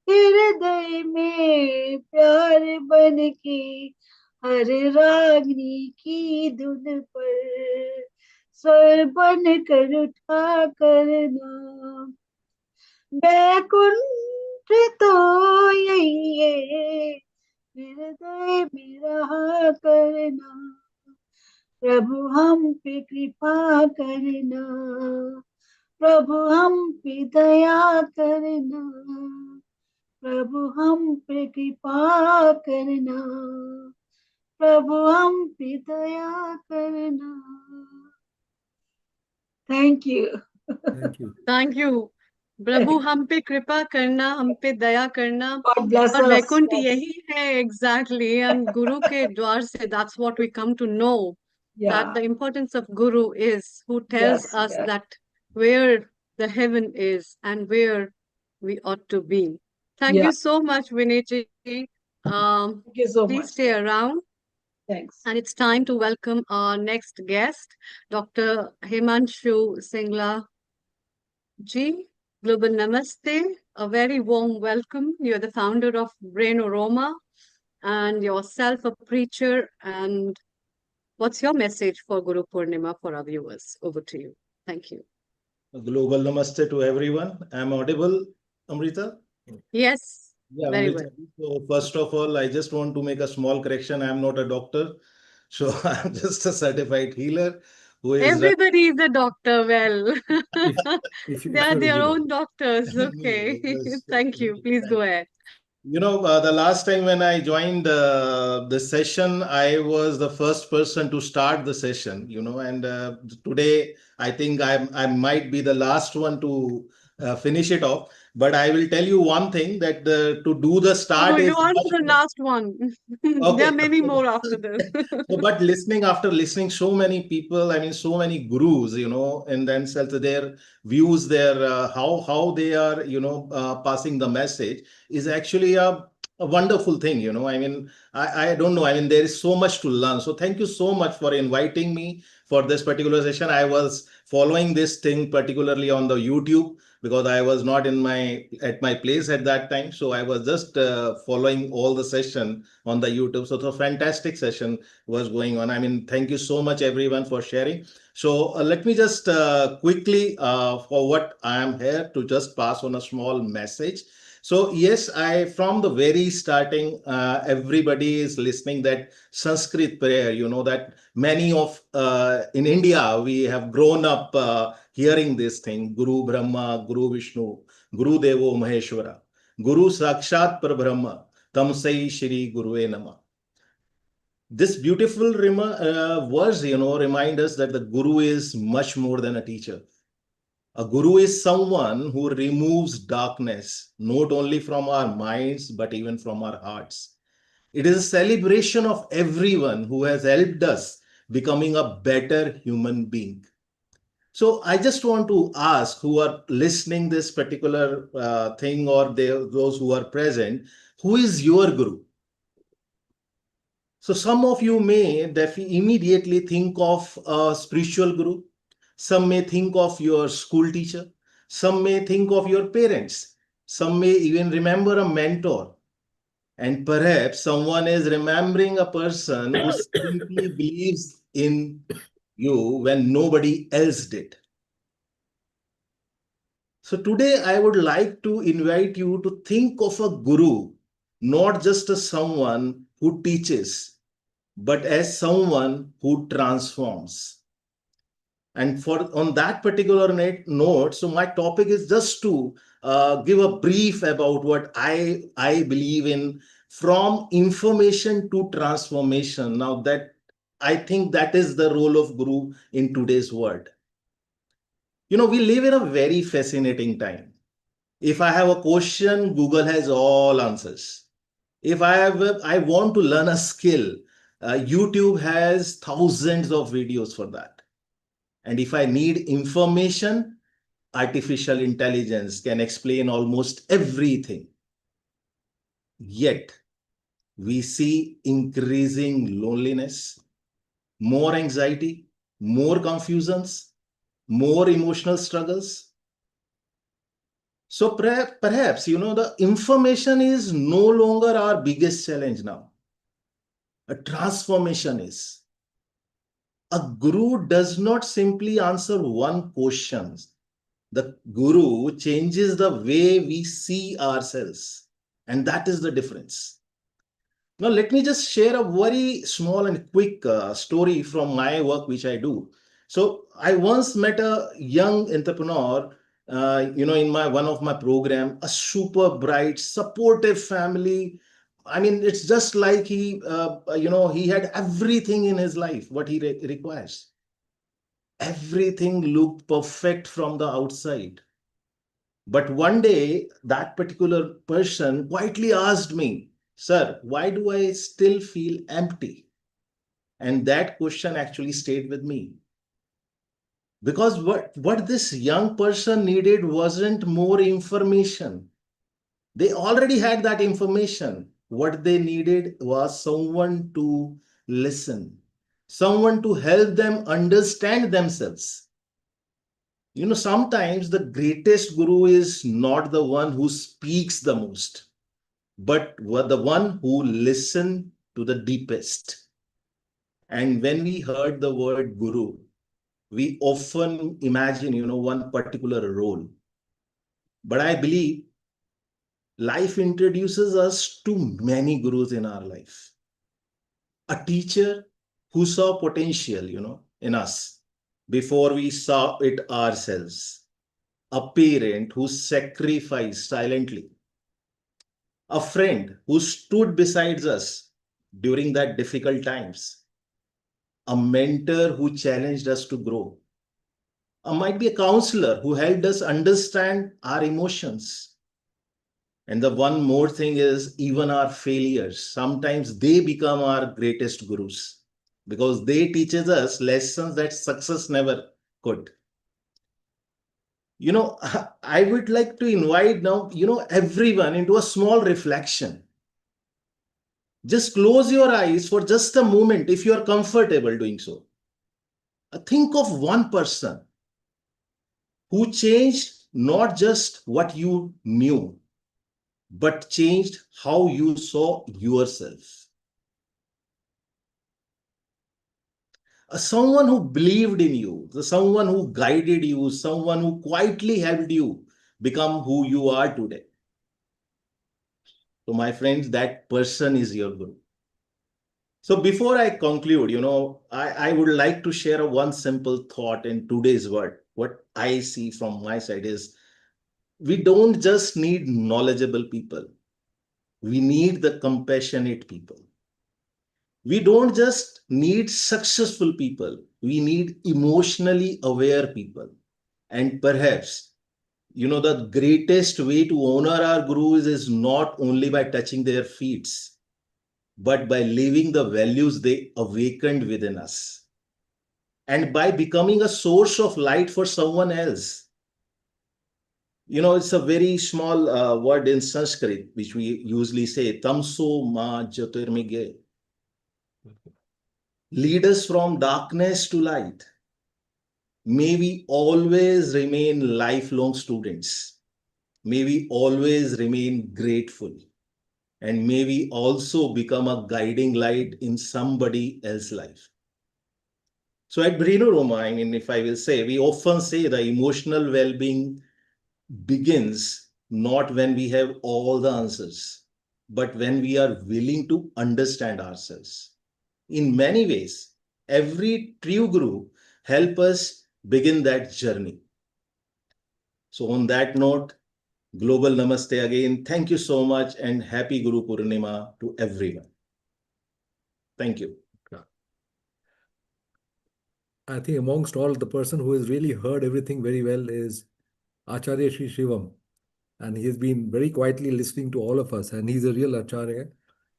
हृदय में प्यार बन के। हर रागनी की धुन पर स्वर बन कर उठा करना, बैकुंठ तो यही है हृदय में रहा करना। प्रभु हम पे कृपा करना, प्रभु हम पे दया करना, प्रभु हम पे कृपा करना, प्रभु हम पे दया करना। Thank you. Thank you. Thank you. प्रभु हम पे कृपा करना, हम पे दया करना, God bless और us. वैकुंठ Yes. यही है एग्जैक्टली। एंड गुरु के द्वार से that's what we come to know, that Yeah. the importance of Guru is who tells Yes. us Yes. that where the heaven is and where we ought to be. Thank Yeah. you so much, Vinayji. Thank you so Please much. stay around. Thanks. And it's time to welcome our next guest, Dr. Himanshu Singla Ji. Global Namaste. A very warm welcome. You're the founder of Brain Aroma and yourself a preacher. And what's your message for Guru Purnima for our viewers? Over to you. Thank you. A global namaste to everyone. I'm audible, Amrita? Yes, Yeah, very Amrita. well. So first of all, I just want to make a small correction. I'm not a doctor. So I'm just a certified healer who is Everybody is a doctor. Well, they if are you're a their healer. own doctors. Okay. Thank you. Please go ahead. You know, the last time when I joined the session, I was the first person to start the session, you know, and today I think I might be the last one to finish it off. But I will tell you one thing that to do the No, start you is aren't much the more. last one. There Okay. are many more after this. So, but listening after listening so many people, I mean, so many gurus, you know, in themselves, their views, their how they are, you know, passing the message is actually a wonderful thing, you know. I mean, I don't know. I mean, there is so much to learn. So, thank you so much for inviting me for this particular session. I was following this thing particularly on the YouTube because I was not in my at my place at that time. So I was just following all the session on the YouTube. So it's a fantastic session was going on. I mean, thank you so much, everyone, for sharing. So let me just quickly, for what I am here to just pass on a small message. So yes, I from the very starting, everybody is listening that Sanskrit prayer. You know that many of in India we have grown up hearing this thing: Guru Brahma, Guru Vishnu, Guru Devo Maheshwara, Guru Sakshat Parabrahma, Tamsai Shri Gurue Nama. This beautiful verse, you know, remind us that the guru is much more than a teacher. A guru is someone who removes darkness, not only from our minds, but even from our hearts. It is a celebration of everyone who has helped us becoming a better human being. So I just want to ask who are listening this particular thing, or those who are present, who is your guru? So some of you may immediately think of a spiritual guru. Some may think of your school teacher. Some may think of your parents. Some may even remember a mentor. And perhaps someone is remembering a person who simply believes in you when nobody else did. So today I would like to invite you to think of a guru, not just as someone who teaches, but as someone who transforms. And for on that particular note, so my topic is just to give a brief about what I believe in, from information to transformation. Now that I think that is the role of guru in today's world. We live in a very fascinating time. If I have a question, Google has all answers. If I want to learn a skill, YouTube has thousands of videos for that. And if I need information, artificial intelligence can explain almost everything. Yet, we see increasing loneliness, more anxiety, more confusions, more emotional struggles. So perhaps, the information is no longer our biggest challenge now. A transformation is. A guru does not simply answer one question. The guru changes the way we see ourselves. And that is the difference. Now, let me just share a very small and quick story from my work, which I do. So I once met a young entrepreneur, in one of my program, a super bright, supportive family. I mean, it's just like he had everything in his life, what he requires. Everything looked perfect from the outside. But one day, that particular person quietly asked me, "Sir, why do I still feel empty?" And that question actually stayed with me. Because what this young person needed wasn't more information. They already had that information. What they needed was someone to listen, someone to help them understand themselves. Sometimes the greatest guru is not the one who speaks the most, but the one who listens to the deepest. And when we heard the word guru, we often imagine, one particular role. But I believe life introduces us to many gurus in our life. A teacher who saw potential, in us before we saw it ourselves. A parent who sacrificed silently. A friend who stood beside us during that difficult times. A mentor who challenged us to grow. Might be a counselor who helped us understand our emotions. And the one more thing is, even our failures, sometimes they become our greatest gurus, because they teaches us lessons that success never could. I would like to invite now, everyone into a small reflection. Just close your eyes for just a moment if you are comfortable doing so. Think of one person who changed not just what you knew, but changed how you saw yourself. Someone who believed in you, someone who guided you, someone who quietly helped you become who you are today. So my friends, that person is your guru. So before I conclude, I would like to share one simple thought in today's world. What I see from my side is, we don't just need knowledgeable people. We need the compassionate people. We don't just need successful people. We need emotionally aware people. And perhaps, the greatest way to honor our gurus is not only by touching their feet, but by living the values they awakened within us, and by becoming a source of light for someone else. It's a very small word in Sanskrit, which we usually say, tamso ma jyotirmige. Lead us from darkness to light. May we always remain lifelong students. May we always remain grateful. And may we also become a guiding light in somebody else's life. So at Brino Roma, if I will say, we often say the emotional well-being begins not when we have all the answers, but when we are willing to understand ourselves. In many ways, every true guru helps us begin that journey. So on that note, global namaste again. Thank you so much and happy Guru Purnima to everyone. Thank you. I think amongst all, the person who has really heard everything very well is Acharya Sri Shivam. And he has been very quietly listening to all of us. And he's a real Acharya.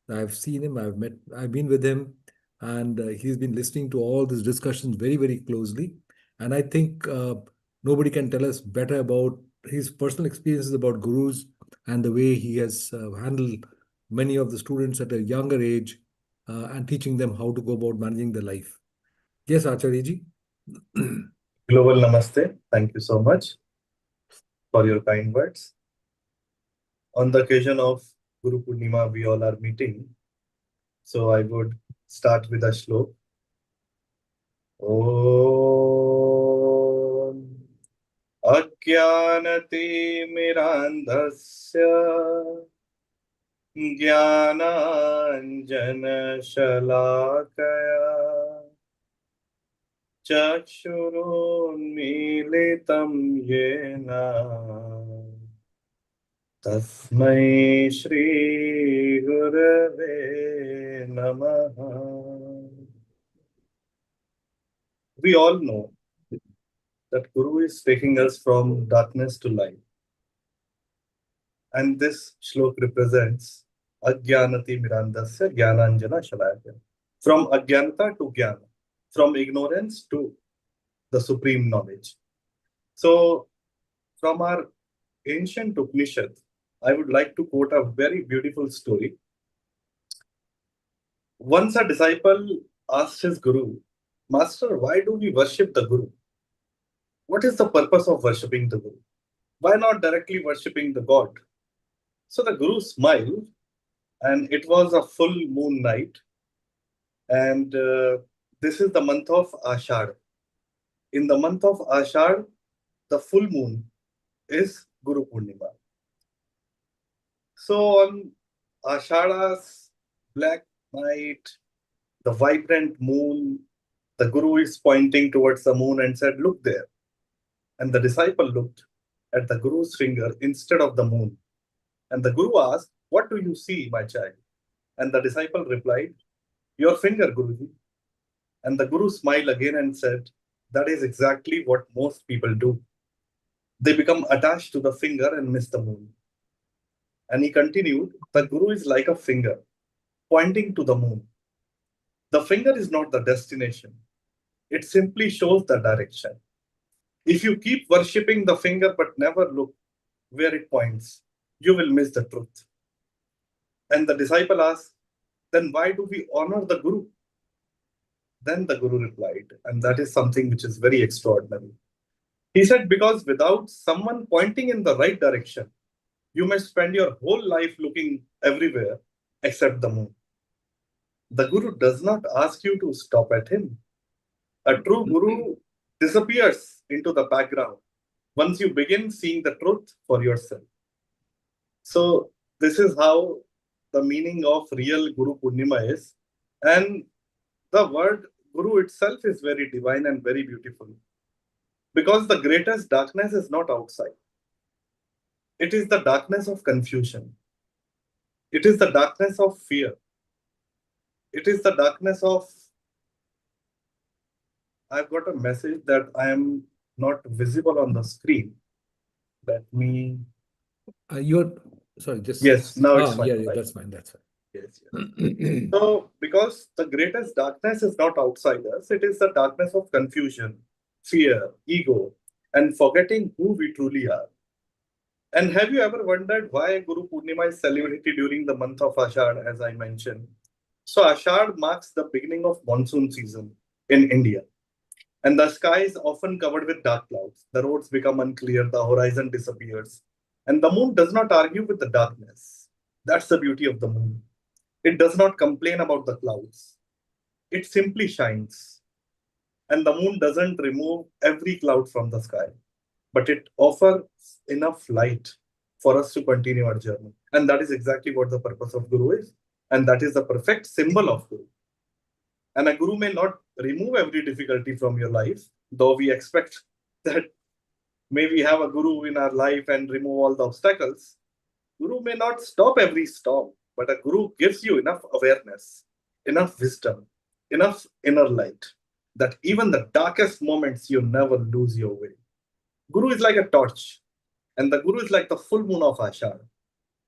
I've seen him, I've been with him, and he's been listening to all these discussions very, very closely. And I think nobody can tell us better about his personal experiences about gurus and the way he has handled many of the students at a younger age and teaching them how to go about managing their life. Yes, Acharya ji. Global Namaste. Thank you so much for your kind words. On the occasion of Guru Purnima, we all are meeting. So I would start with a shlok. Om Ajnanati Mirandhasya Jnananjana Shalakaya Chakshurunmilitam Yena Tasmai Shri Gurave Namaha. We all know that Guru is taking us from darkness to light. And this shlok represents Ajnanati Mirandasya Jnananjana Shalakaya. From Ajnanata to Jnana. From ignorance to the supreme knowledge. So, from our ancient Upanishad, I would like to quote a very beautiful story. Once a disciple asked his guru, Master, why do we worship the Guru? What is the purpose of worshipping the Guru? Why not directly worshipping the God? So the Guru smiled, and it was a full moon night. And this is the month of Ashad. In the month of Ashad, the full moon is Guru Purnima. So on Ashada's black night, the vibrant moon, the Guru is pointing towards the moon and said, look there. And the disciple looked at the Guru's finger instead of the moon. And the Guru asked, what do you see, my child? And the disciple replied, your finger, Guruji. And the Guru smiled again and said, that is exactly what most people do. They become attached to the finger and miss the moon. And he continued, the Guru is like a finger pointing to the moon. The finger is not the destination. It simply shows the direction. If you keep worshipping the finger but never look where it points, you will miss the truth. And the disciple asked, then why do we honor the Guru? Then the Guru replied, and that is something which is very extraordinary. He said, because without someone pointing in the right direction, you may spend your whole life looking everywhere except the moon. The Guru does not ask you to stop at him. A true Guru disappears into the background once you begin seeing the truth for yourself. So this is how the meaning of real Guru Purnima is. And the word Guru itself is very divine and very beautiful. Because the greatest darkness is not outside. It is the darkness of confusion. It is the darkness of fear. It is the darkness of, I've got a message that I am not visible on the screen. Let me. You're sorry, just Yes, now it's fine. yeah, Right? that's fine. That's fine. Yes, yes. So, because the greatest darkness is not outside us, it is the darkness of confusion, fear, ego, and forgetting who we truly are. And have you ever wondered why Guru Purnima is celebrated during the month of Ashad, as I mentioned? So, Ashad marks the beginning of monsoon season in India. And the sky is often covered with dark clouds. The roads become unclear, the horizon disappears. And the moon does not argue with the darkness. That's the beauty of the moon. It does not complain about the clouds. It simply shines. And the moon doesn't remove every cloud from the sky, but it offers enough light for us to continue our journey. And that is exactly what the purpose of Guru is. And that is the perfect symbol of Guru. And a Guru may not remove every difficulty from your life, though we expect that may we have a Guru in our life and remove all the obstacles. Guru may not stop every storm, but a Guru gives you enough awareness, enough wisdom, enough inner light that even the darkest moments you never lose your way. Guru is like a torch, and the Guru is like the full moon of Ashad.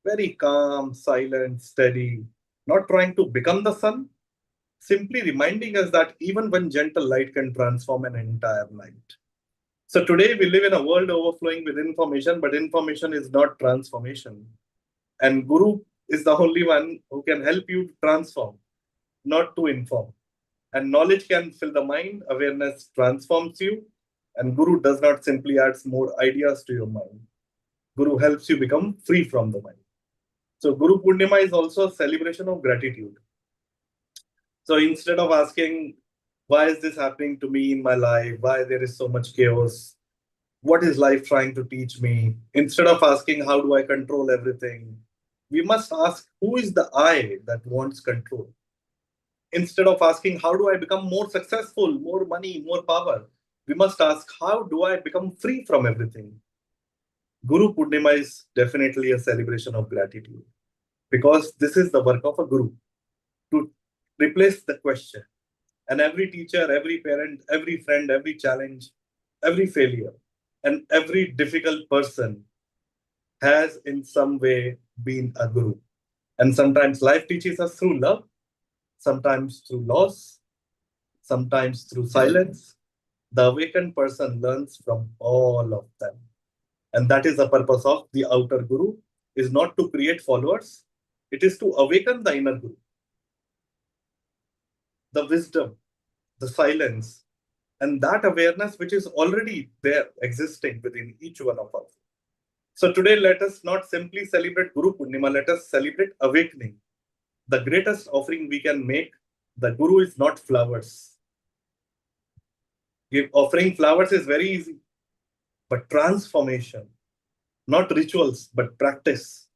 Very calm, silent, steady, not trying to become the sun, simply reminding us that even one gentle light can transform an entire night. So today we live in a world overflowing with information, but information is not transformation. And Guru is the only one who can help you to transform, not to inform. And knowledge can fill the mind, awareness transforms you, and Guru does not simply add more ideas to your mind. Guru helps you become free from the mind. So Guru Purnima is also a celebration of gratitude. So instead of asking, why is this happening to me in my life? Why there is so much chaos? What is life trying to teach me? Instead of asking, how do I control everything? We must ask, who is the I that wants control? Instead of asking, how do I become more successful, more money, more power? We must ask, how do I become free from everything? Guru Purnima is definitely a celebration of gratitude because this is the work of a Guru to replace the question. And every teacher, every parent, every friend, every challenge, every failure, and every difficult person has in some way been a Guru. And sometimes life teaches us through love, sometimes through loss, sometimes through silence. The awakened person learns from all of them. And that is the purpose of the outer Guru, is not to create followers. It is to awaken the inner Guru. The wisdom, the silence, and that awareness which is already there, existing within each one of us. So today, let us not simply celebrate Guru Purnima, let us celebrate awakening. The greatest offering we can make, the Guru is not flowers. Offering flowers is very easy, but transformation, not rituals, but practice,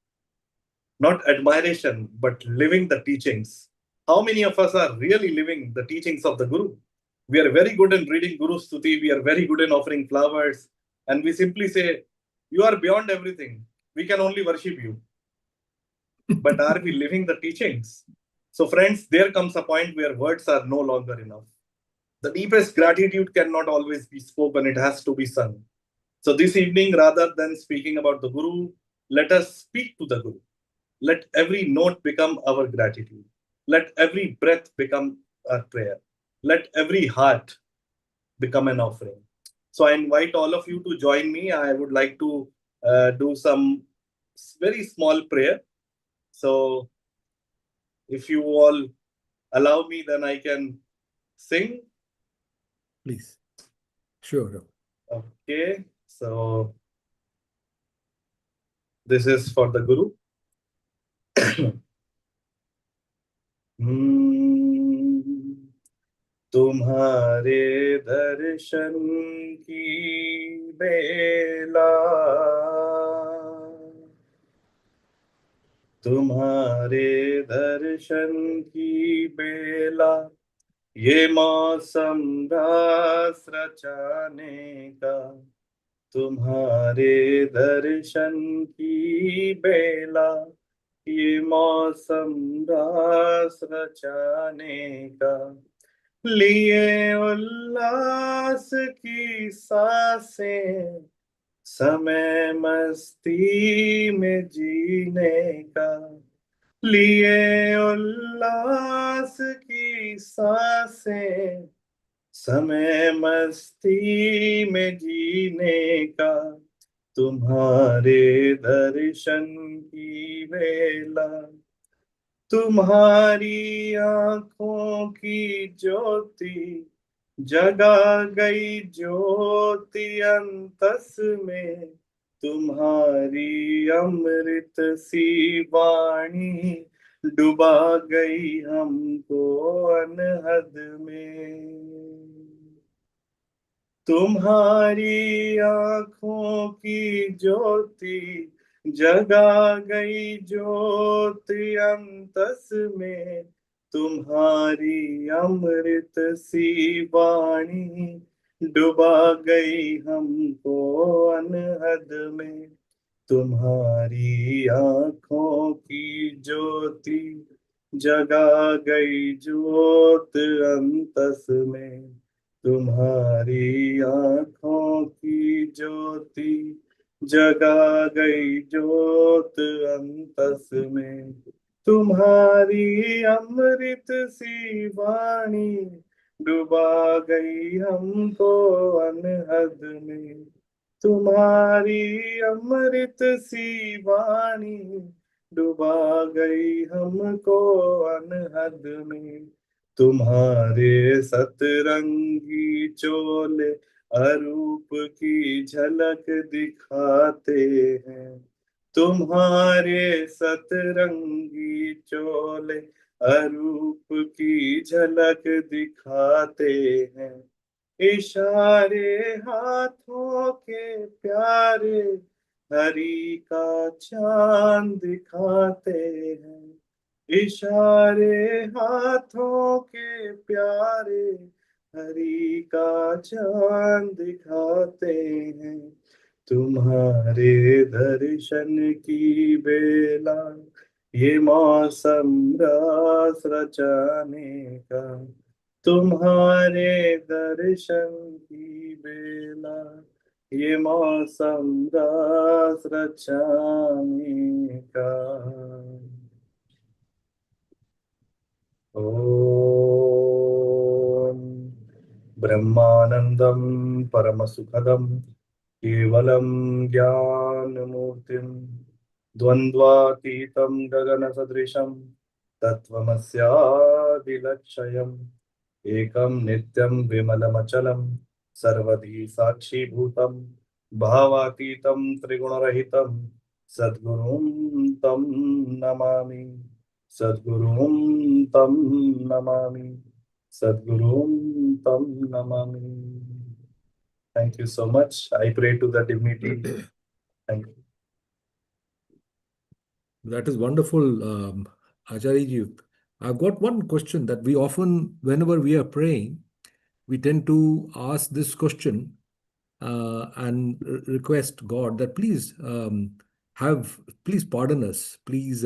not admiration, but living the teachings. How many of us are really living the teachings of the Guru? We are very good in reading Guru Stuti, we are very good in offering flowers, and we simply say, you are beyond everything. We can only worship you. But are we living the teachings? So friends, there comes a point where words are no longer enough. The deepest gratitude cannot always be spoken, it has to be sung. So this evening, rather than speaking about the Guru, let us speak to the Guru. Let every note become our gratitude. Let every breath become our prayer. Let every heart become an offering. So I invite all of you to join me. I would like to do some very small prayer. So if you all allow me, then I can sing. Please. Sure. Okay. So this is for the Guru. तुम्हारे दर्शन की बेला, तुम्हारे दर्शन की बेला, ये मौसम रास रचाने का, तुम्हारे दर्शन की बेला, ये मौसम रास रचाने का, लिए उल्लास की सांसें, समय मस्ती में जीने का। लिए उल्लास की सांसें, समय मस्ती में जीने का। तुम्हारे दर्शन की वेला, तुम्हारी आंखों की ज्योति, जगा गई ज्योति अंतस में। तुम्हारी अमृत सी वाणी, डुबा गई हमको अनहद में। तुम्हारी आंखों की ज्योति, जगा गई ज्योति अंतस में। तुम्हारी अमृत सी वाणी, डुबा गई हमको अनहद में। तुम्हारी आंखों की ज्योति, जगा गई ज्योत अंतस में। तुम्हारी आंखों की ज्योति, जगा गई ज्योत अंतस में। तुम्हारी अमृत सी वाणी, डुबा गई हमको अनहद में। तुम्हारी अमृत सी वाणी, डुबा गई हमको अनहद में। तुम्हारे सतरंगी चोले अरूप की झलक दिखाते हैं। तुम्हारे सतरंगी चोले अरूप की झलक दिखाते हैं। इशारे हाथों के प्यारे, हरि का चांद दिखाते हैं। इशारे हाथों के प्यारे, हरि का चांद दिखाते हैं। तुम्हारे दर्शन की बेला, ये मौसम रास रचाने का। तुम्हारे दर्शन की बेला, ये मौसम रास रचाने का। ॐ ब्रह्मानन्दं परमसुखदं केवलं ज्ञानमूर्तिं, द्वन्द्वातीतं गगनसदृशं तत्त्वमस्यादिलक्ष्यम्, एकं नित्यं विमलमचलं सर्वधी साक्षीभूतं, भावातीतं त्रिगुणरहितं सद्गुरुं तं नमामि। सद्गुरुं तं नमामि। सद्गुरुं तं Namami. Thank you so much. I pray to the divinity. Thank you. That is wonderful, Acharya. I've got one question that we often, whenever we are praying, we tend to ask this question and request God that please please pardon us, please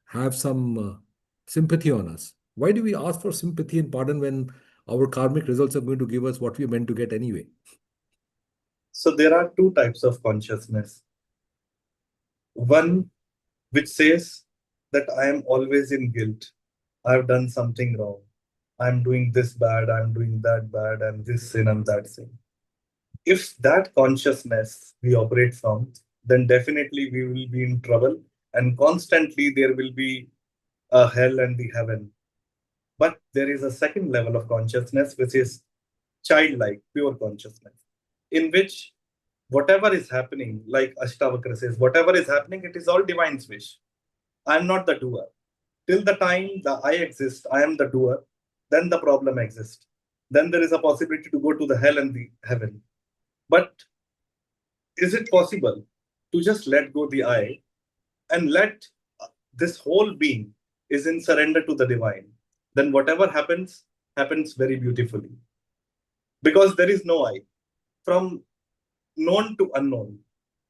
have some sympathy on us. Why do we ask for sympathy and pardon when our karmic results are going to give us what we are meant to get anyway? So there are two types of consciousness. One which says that I am always in guilt. I have done something wrong. I'm doing this bad, I'm doing that bad, and this sin and that sin. If that consciousness we operate from, then definitely we will be in trouble, and constantly there will be a hell and the heaven. But there is a second level of consciousness, which is childlike, pure consciousness, in which whatever is happening, like Ashtavakra says, whatever is happening, it is all divine's wish. I am not the doer. Till the time the I exist, I am the doer, then the problem exists. Then there is a possibility to go to the hell and the heaven. But is it possible to just let go the I and let this whole being is in surrender to the divine? Then whatever happens, happens very beautifully. Because there is no I. From known to unknown,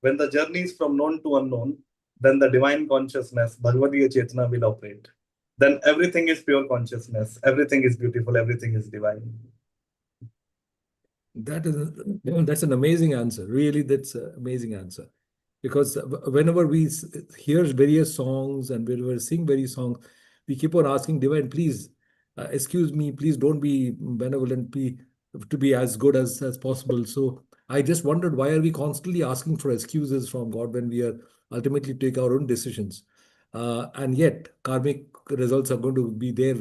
when the journey is from known to unknown, then the divine consciousness, Bhagavadiya Chetana, will operate. then everything is pure consciousness, everything is beautiful, everything is divine. That's an amazing answer. Really, that's an amazing answer. Because whenever we hear various songs and whenever we sing various songs, we keep on asking Divine, please, excuse me, please don't be benevolent, to be as good as possible. So I just wondered, why are we constantly asking for excuses from God when we are ultimately take our own decisions? And yet, karmic results are going to be there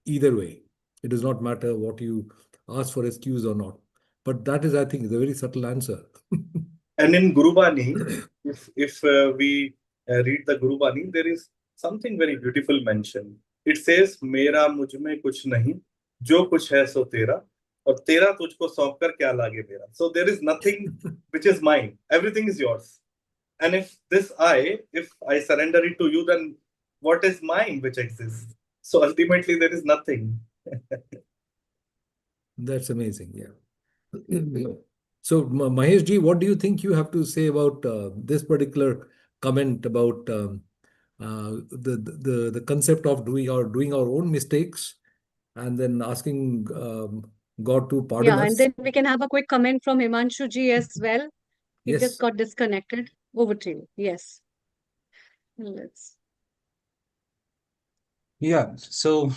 either way. It does not matter what you ask for excuse or not. But that is, I think, the very subtle answer. And in Guru Bani, if we read the Guru Bani, there is something very beautiful mentioned. It says, "Mera मुझ में कुछ नहीं, जो कुछ है सो तेरा, और तेरा तुझको सौंप कर क्या लागे मेरा." So there is nothing which is mine. Everything is yours. And if I surrender it to you, then what is mine which exists? So ultimately, there is nothing. That's amazing. Yeah. So, Mahesh ji, what do you think you have to say about this particular comment about the concept of doing our own mistakes and then asking God to pardon Yeah, and us? then we can have a quick comment from Himanshu ji as well. He Yes. just got disconnected. Over to you. Yes. Let's. Yeah, so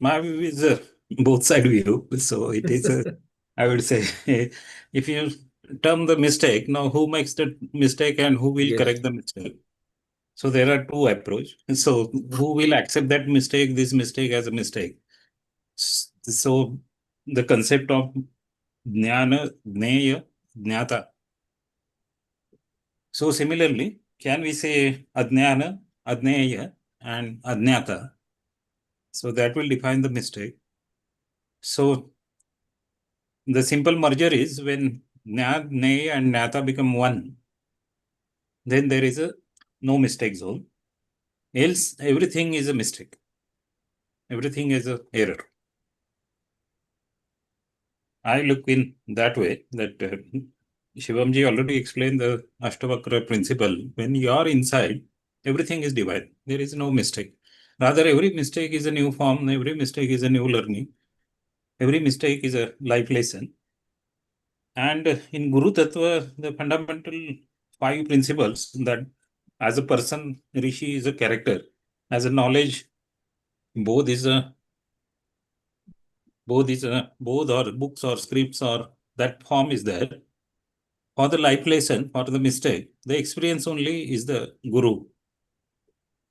my view is a both side view. So it is I would say, if you term the mistake, now who makes the mistake and who will Yes. correct the mistake? So there are two approach. So who will accept that mistake, this mistake as a mistake? So the concept of jnana, jneya, jnata. So similarly, can we say ajnana, ajneya, and ajnata? So that will define the mistake. So the simple merger is when jnana, jneya, and jnata become one, then there is a no mistake zone. Else everything is a mistake. Everything is a error. I look in that way that Shivamji already explained the Ashtavakra principle. When you are inside, everything is divine. There is no mistake. Rather, every mistake is a new form. Every mistake is a new learning. Every mistake is a life lesson. And in Guru Tattva, the fundamental 5 principles that as a person, Rishi is a character. As a knowledge, both or books or scripts or that form is there. For the life lesson, for the mistake, the experience only is the Guru.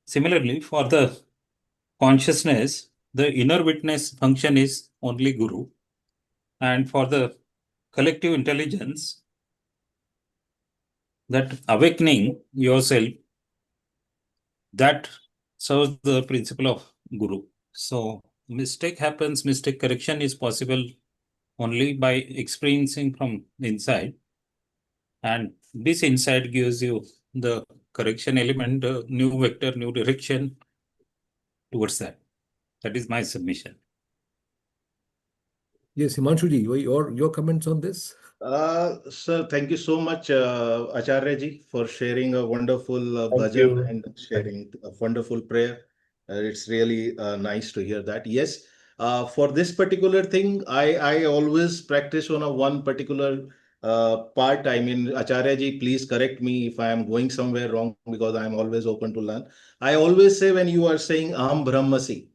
Similarly, for the consciousness, the inner witness function is only Guru. And for the collective intelligence, that awakening yourself, that serves the principle of Guru. So mistake happens, mistake correction is possible only by experiencing from inside. And this insight gives you the correction element, new vector, new direction towards that. That is my submission. Yes, Himanshu ji, your comments on this? Sir, thank you so much, Acharya ji, for sharing a wonderful Thank bhajan you. and sharing a wonderful prayer. It's really nice to hear that. Yes, for this particular thing, I always practice on a one particular part. I mean, Acharya ji, please correct me if I am going somewhere wrong because I am always open to learn. I always say when you are saying Aham Brahmasi,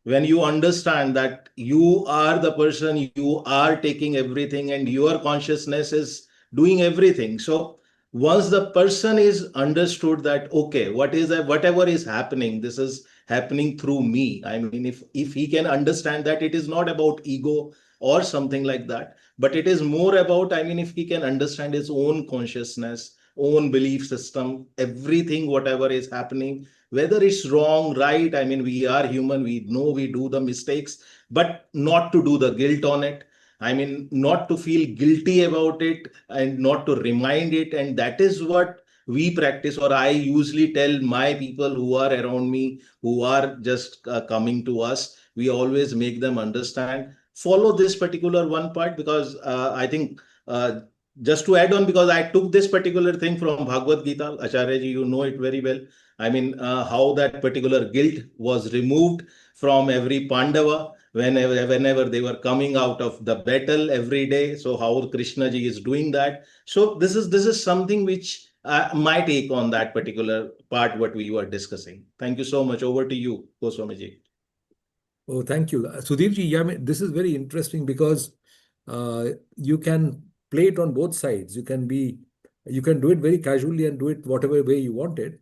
when you understand that you are the person, you are taking everything and your consciousness is doing everything. So once the person is understood that okay, whatever is happening, this is happening through me. I mean, if he can understand that it is not about ego or something like that, but it is more about, I mean, if he can understand his own consciousness, own belief system, everything, whatever is happening, whether it's wrong, right, I mean, we are human, we know we do the mistakes, but not to do the guilt on it. I mean, not to feel guilty about it and not to remind it. And that is what we practice, or I usually tell my people who are around me, who are just coming to us, we always make them understand, follow this particular one part, because I think just to add on, because I took this particular thing from Bhagavad Gita, Acharya ji, you know it very well. I mean, how that particular guilt was removed from every Pandava whenever they were coming out of the battle every day. So how Krishna ji is doing that. So this is something which my take on that particular part what we were discussing. Thank you so much. Over to you, Goswami ji. Oh, thank you. Sudhirji, yeah, I mean, this is very interesting because you can play it on both sides. You can do it very casually and do it whatever way you want it,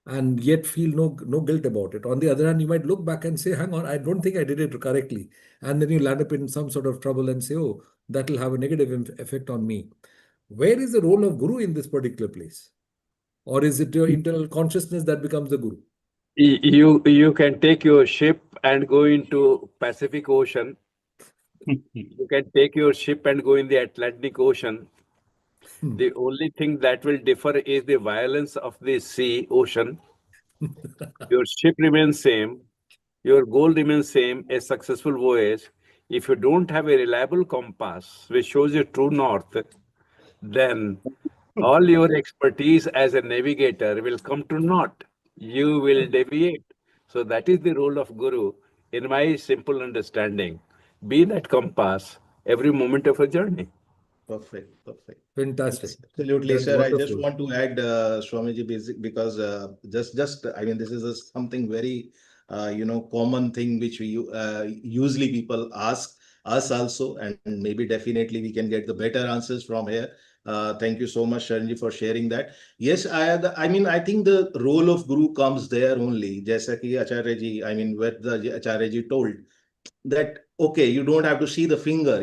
and yet feel no guilt about it. On the other hand, you might look back and say, hang on, I don't think I did it correctly. And then you land up in some sort of trouble and say, oh, that will have a negative effect on me. Where is the role of Guru in this particular place? Or is it your internal consciousness that becomes the Guru? You can take your ship and go into Pacific Ocean. You can take your ship and go in the Atlantic Ocean. The only thing that will differ is the violence of the sea ocean. Your ship remains same. Your goal remains same, a successful voyage. If you don't have a reliable compass which shows you true north, then all your expertise as a navigator will come to naught. You will deviate. So that is the role of Guru, in my simple understanding. Be that compass every moment of a journey. Perfect, perfect. Fantastic. Yes, absolutely, That's sir. I just wonderful. want to add, Swamiji, basic because just I mean, this is something very common thing which we usually people ask us also, and maybe definitely we can get the better answers from here. Thank you so much, Sharanji, for sharing that. Yes, I mean, I think the role of Guru comes there only. Jaisa ki Acharya ji, I mean, what the Acharya ji told that okay, you don't have to see the finger,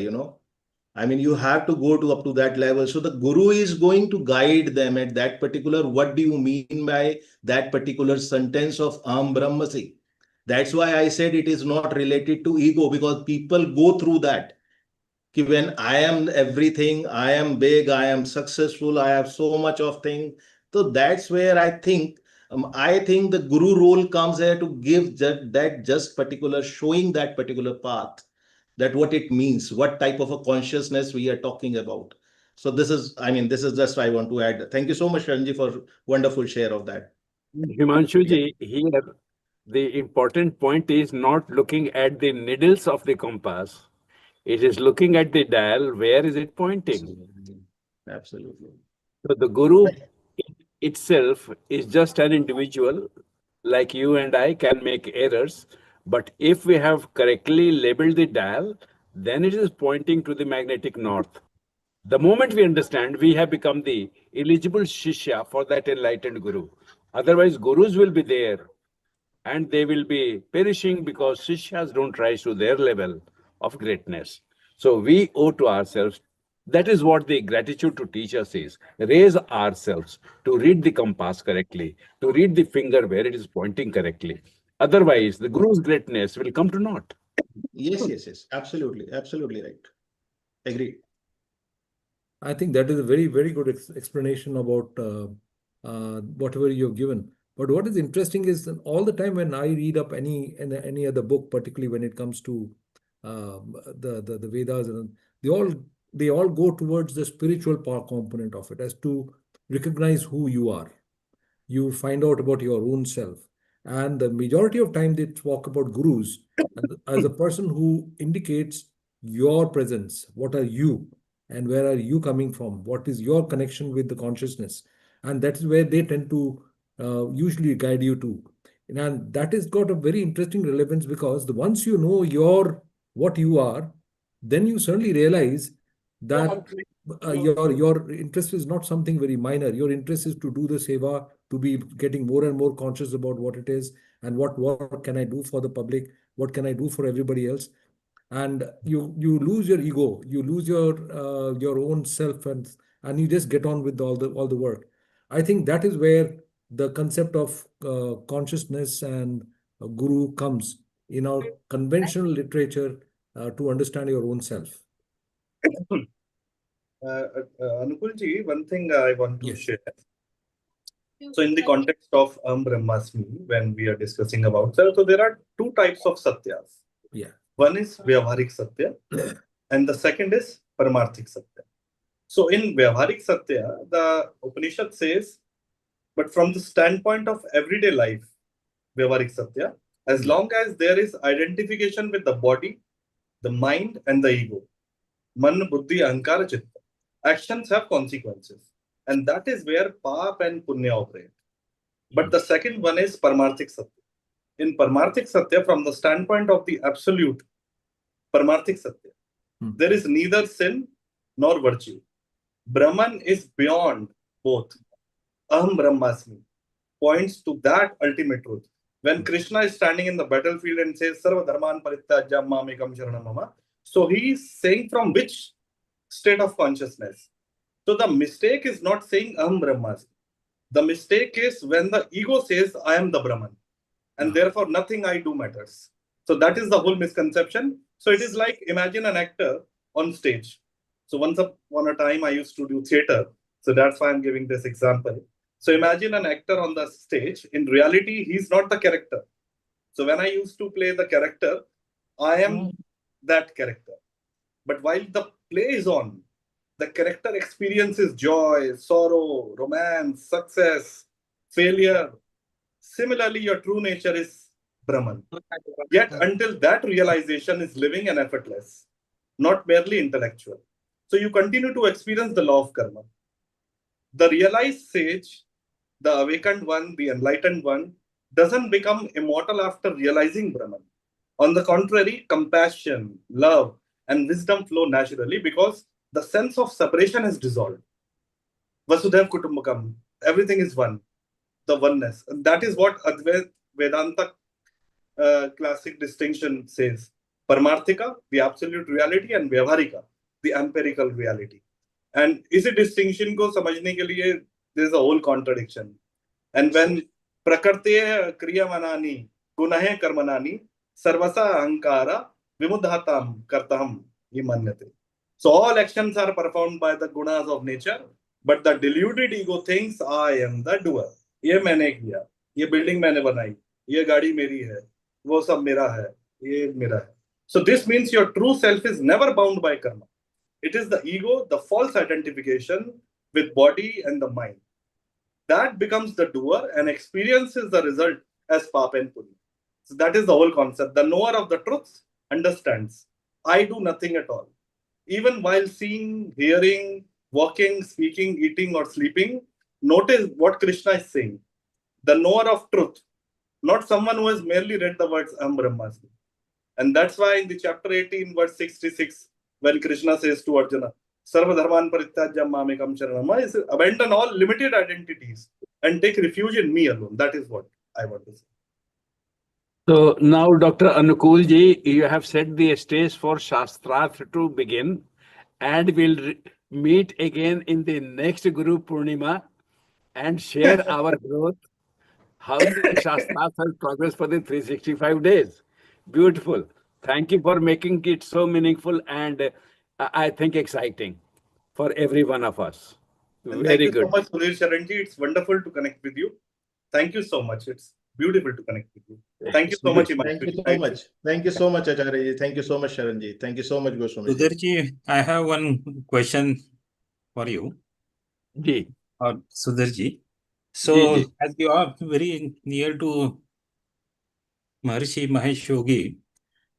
I mean, you have to go to up to that level. So the guru is going to guide them at that particular. What do you mean by that particular sentence of Am Brahmasi? That's why I said it is not related to ego because people go through that. Ki when I am everything, I am big, I am successful, I have so much of thing. So that's where I think the guru role comes here to give that just particular showing that particular path that what it means, what type of a consciousness we are talking about. So this is just I want to add. Thank you so much, Ranji, for wonderful share of that. Himanshuji, here the important point is not looking at the needles of the compass. It is looking at the dial. Where is it pointing? Absolutely. So the guru itself is just an individual, like you and I can make errors. But if we have correctly labeled the dial, then it is pointing to the magnetic north. The moment we understand, we have become the eligible Shishya for that enlightened Guru. Otherwise, Gurus will be there and they will be perishing because Shishyas don't rise to their level of greatness. So we owe to ourselves. That is what the gratitude to teachers is. Raise ourselves to read the compass correctly, to read the finger where it is pointing correctly. Otherwise, the Guru's greatness will come to naught. Yes. Absolutely right. Agree. I think that is a very, very good explanation about whatever you've given. But what is interesting is that all the time when I read up any other book, particularly when it comes to the Vedas, and they all go towards the spiritual power component of it, as to recognize who you are. You find out about your own self, and the majority of time they talk about gurus as a person who indicates your presence. What are you? And where are you coming from? What is your connection with the consciousness? And that is where they tend to usually guide you to. And that has got a very interesting relevance because once you know what you are, then you certainly realize that your interest is not something very minor. Your interest is to do the seva, to be getting more and more conscious about what it is and what can I do for the public, what can I do for everybody else. And you lose your ego, you lose your own self, and you just get on with all the work. I think that is where the concept of consciousness and guru comes in our conventional literature to understand your own self. Anukulji, one thing I want to share. So in the context of Brahmasmi, when we are discussing about, so there are two types of satyas. Yeah. One is Vyavaharik Satya, and the second is Paramarthik Satya. So in Vyavaharik Satya, the Upanishad says But from the standpoint of everyday life, Vyavaharik Satya, as long as there is identification with the body, the mind, and the ego, Man, Buddhi, Ahankara, Chitta, actions have consequences. And that is where Pap and Punya operate. But the second one is Paramarthik Satya. In Paramarthik Satya, from the standpoint of the absolute Paramarthik Satya, there is neither sin nor virtue. Brahman is beyond both. Aham Brahmasmi points to that ultimate truth. When Krishna is standing in the battlefield and says, Sarva Dharman Parityajya Mamekam Sharanam Mama, so he is saying from which state of consciousness? So the mistake is not saying Aham Brahmasmi. The mistake is when the ego says, I am the Brahman, and therefore nothing I do matters. So that is the whole misconception. So it is like, imagine an actor on stage. So once upon a time, I used to do theater. So that's why I'm giving this example. So imagine an actor on the stage. In reality, he's not the character. So when I used to play the character, I am that character. But while the play is on, the character experiences joy, sorrow, romance, success, failure. Similarly, your true nature is Brahman. Yet until that realization is living and effortless, not merely intellectual. So you continue to experience the law of karma. The realized sage, the awakened one, the enlightened one, doesn't become immortal after realizing Brahman. On the contrary, compassion, love, and wisdom flow naturally because the sense of separation is dissolved. Vasudhaiv Kutumbakam, everything is one, the oneness. And that is what Advaita Vedanta classic distinction says. Paramarthika, the absolute reality, and Vyavaharika, the empirical reality. And इसी distinction को समझने के लिए there is a whole contradiction. And when prakarteya kriyamanani gunahe karmanani sarvasa ahankara vimudhatam kartaham imanyate. So all actions are performed by the gunas of nature, but the deluded ego thinks I am the doer. ये मैंने किया, ये building मैंने बनाई, ये गाड़ी मेरी है, वो सब मेरा है, ये मेरा है. So this means your true self is never bound by karma. It is the ego, the false identification with body and the mind. That becomes the doer and experiences the result as Papa and Punya. So that is the whole concept. The knower of the truth understands. I do nothing at all. Even while seeing, hearing, walking, speaking, eating, or sleeping, notice what Krishna is saying. The knower of truth, not someone who has merely read the words Aham Brahmasmi. And that's why in the chapter 18, verse 66, when Krishna says to Arjuna, Sarva Dharman Parityajya Mamekam Sharanam, is abandon all limited identities and take refuge in me alone. That is what I want to say. So now, Dr. Anukul ji, you have set the stage for Shastrarth to begin, and we'll meet again in the next Guru Purnima and share our growth, how the Shastrarth has progressed for the 365 days. Beautiful. Thank you for making it so meaningful and I think exciting for every one of us. And Very thank you good. so much, Sudhir Sharanji. It's wonderful to connect with you. Thank you so much. It's beautiful to connect with you. Thank you so much, Iman. Thank you so much. Thank you so much, Acharya. Thank you so much, Sharanji. Thank you so much, Goswami. Sudhirji, I have one question for you. Ji. Or Sudhirji. So, Ji. as you are very near to Maharishi Mahesh Yogi,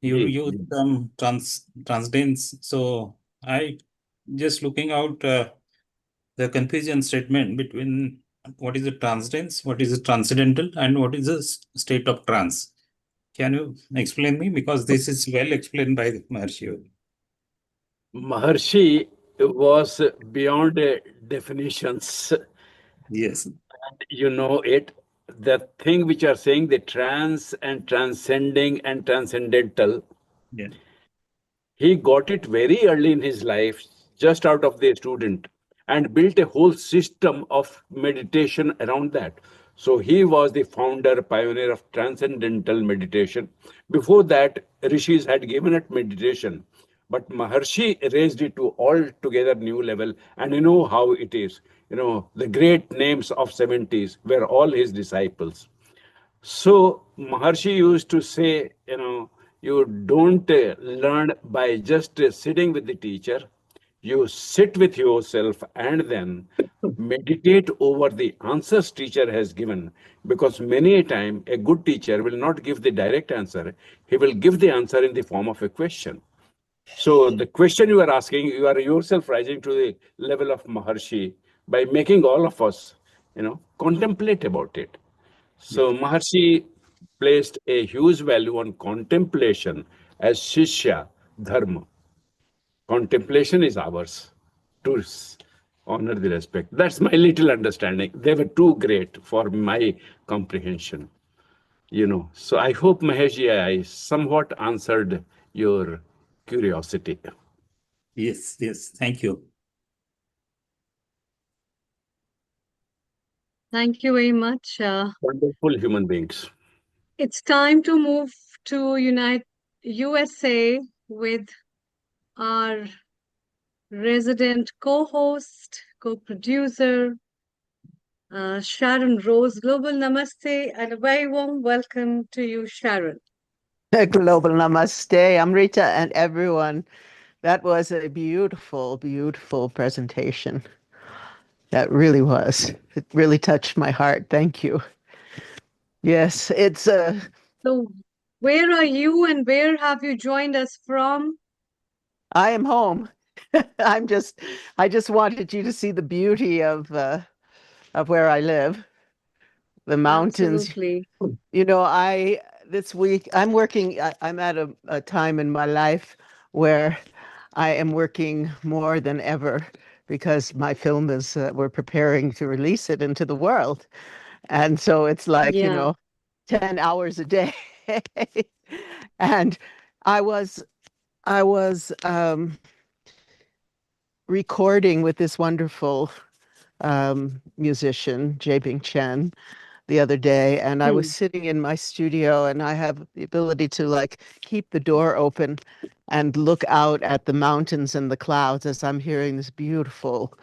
you use some transcendence. So, I just looking out the confusion statement between what is the transcendence, what is the transcendental, and what is the state of trance. Can you explain me? Because this is well explained by Maharishi Yogi. Maharshi was beyond definitions. Yes. And you know it. The thing which you are saying, the trans and transcending and transcendental, yeah. He got it very early in his life, just out of the student, and built a whole system of meditation around that. So he was the founder, pioneer of transcendental meditation. Before that, rishis had given it meditation, but Maharshi raised it to altogether new level. And you know how it is. You know, the great names of 70s were all his disciples. So Maharshi used to say, you know, you don't learn by just sitting with the teacher. You sit with yourself and then meditate over the answers teacher has given, because many a time a good teacher will not give the direct answer. He will give the answer in the form of a question. So the question you are asking, you are yourself rising to the level of Maharshi by making all of us, contemplate about it. So Maharshi placed a huge value on contemplation as Shishya Dharma. Contemplation is ours to honor the respect. That's my little understanding. They were too great for my comprehension. So I hope, Maheshji, I somewhat answered your curiosity. Yes, yes. Thank you. Thank you very much. Wonderful human beings. It's time to move to USA with our resident co-host, co-producer, Sharon Rose. Global Namaste and a very warm welcome to you, Sharon. Global Namaste, Amrita, and everyone. That was a beautiful, beautiful presentation. That really was. It really touched my heart. Thank you. Yes, it's So, where are you and where have you joined us from? I am home. I just wanted you to see the beauty of where I live, the mountains. Absolutely. This week I'm working. I'm at a time in my life where I am working more than ever because my film is, we're preparing to release it into the world. And so it's like, Yeah. 10 hours a day. And I was recording with this wonderful musician, Bing Chen, the other day, and I was sitting in my studio, and I have the ability to keep the door open and look out at the mountains and the clouds as I'm hearing this beautiful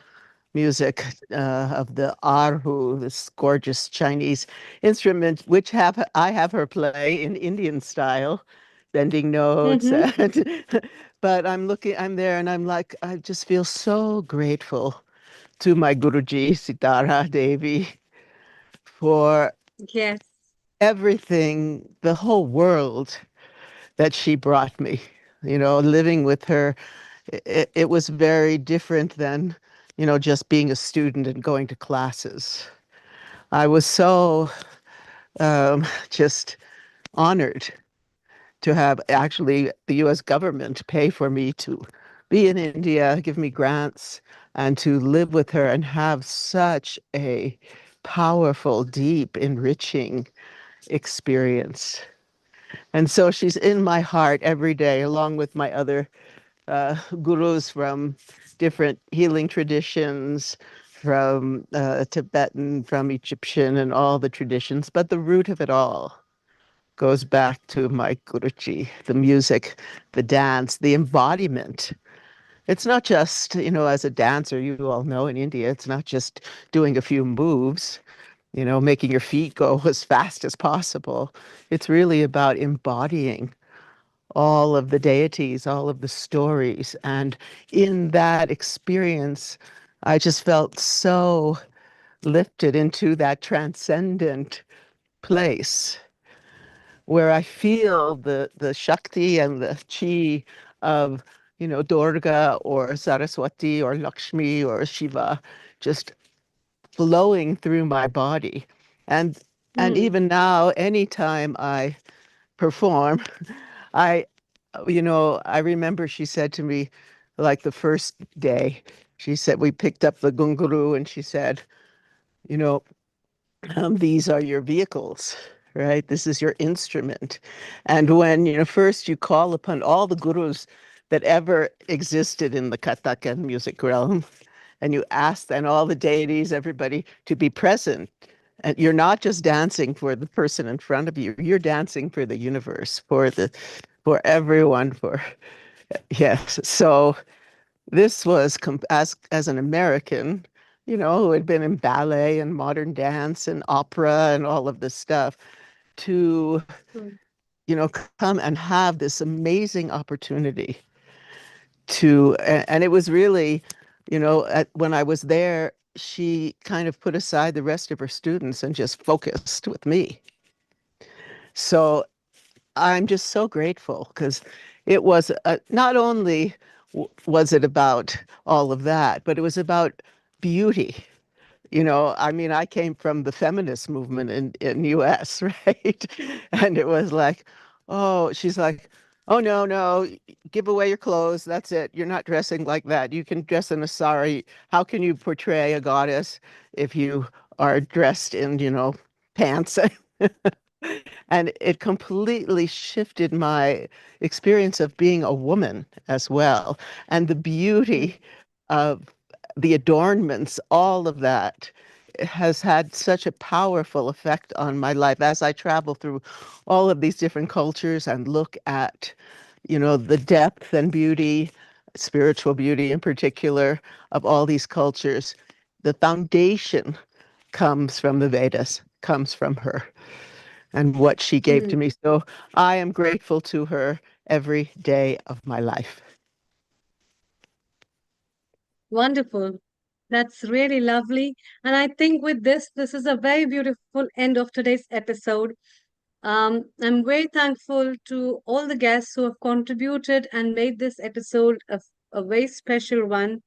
music of the erhu, this gorgeous Chinese instrument, which I have her play in Indian style, bending notes. But I'm there, and I'm like, I just feel so grateful to my Guruji, Sitara Devi, for Yes. everything, the whole world that she brought me. Living with her, it was very different than, just being a student and going to classes. I was so just honored to have actually the US government pay for me to be in India, give me grants, and to live with her and have such a powerful, deep, enriching experience. And so she's in my heart every day, along with my other gurus from different healing traditions, from Tibetan, from Egyptian, and all the traditions. But the root of it all goes back to my Guruji, the music, the dance, the embodiment. It's not just, as a dancer, you all know in India, it's not just doing a few moves, making your feet go as fast as possible. It's really about embodying all of the deities, all of the stories. And in that experience, I just felt so lifted into that transcendent place where I feel the Shakti and the Chi of, Durga or Saraswati or Lakshmi or Shiva just flowing through my body. And even now, anytime I perform, I I remember she said to me, like the first day, she said, we picked up the gunguru, and she said, you know, these are your vehicles, right? This is your instrument. And when, first you call upon all the gurus that ever existed in the Kathak and music realm, and you ask and all the deities, everybody to be present. And you're not just dancing for the person in front of you, you're dancing for the universe, for everyone, yes. So this was as an American, who had been in ballet and modern dance and opera and all of this stuff, to, come and have this amazing opportunity and it was really, when I was there, she kind of put aside the rest of her students and just focused with me. So I'm just so grateful because it was not only was it about all of that, but it was about beauty. I mean, I came from the feminist movement in US, right? And it was like, oh, she's like, oh, no, give away your clothes. That's it. You're not dressing like that. You can dress in a sari. How can you portray a goddess if you are dressed in, pants? And it completely shifted my experience of being a woman as well. And the beauty of the adornments, all of that has had such a powerful effect on my life as I travel through all of these different cultures and look at, the depth and beauty, spiritual beauty in particular, of all these cultures. The foundation comes from the Vedas, comes from her and what she gave to me. So I am grateful to her every day of my life. Wonderful. That's really lovely. And I think with this is a very beautiful end of today's episode. I'm very thankful to all the guests who have contributed and made this episode a very special one.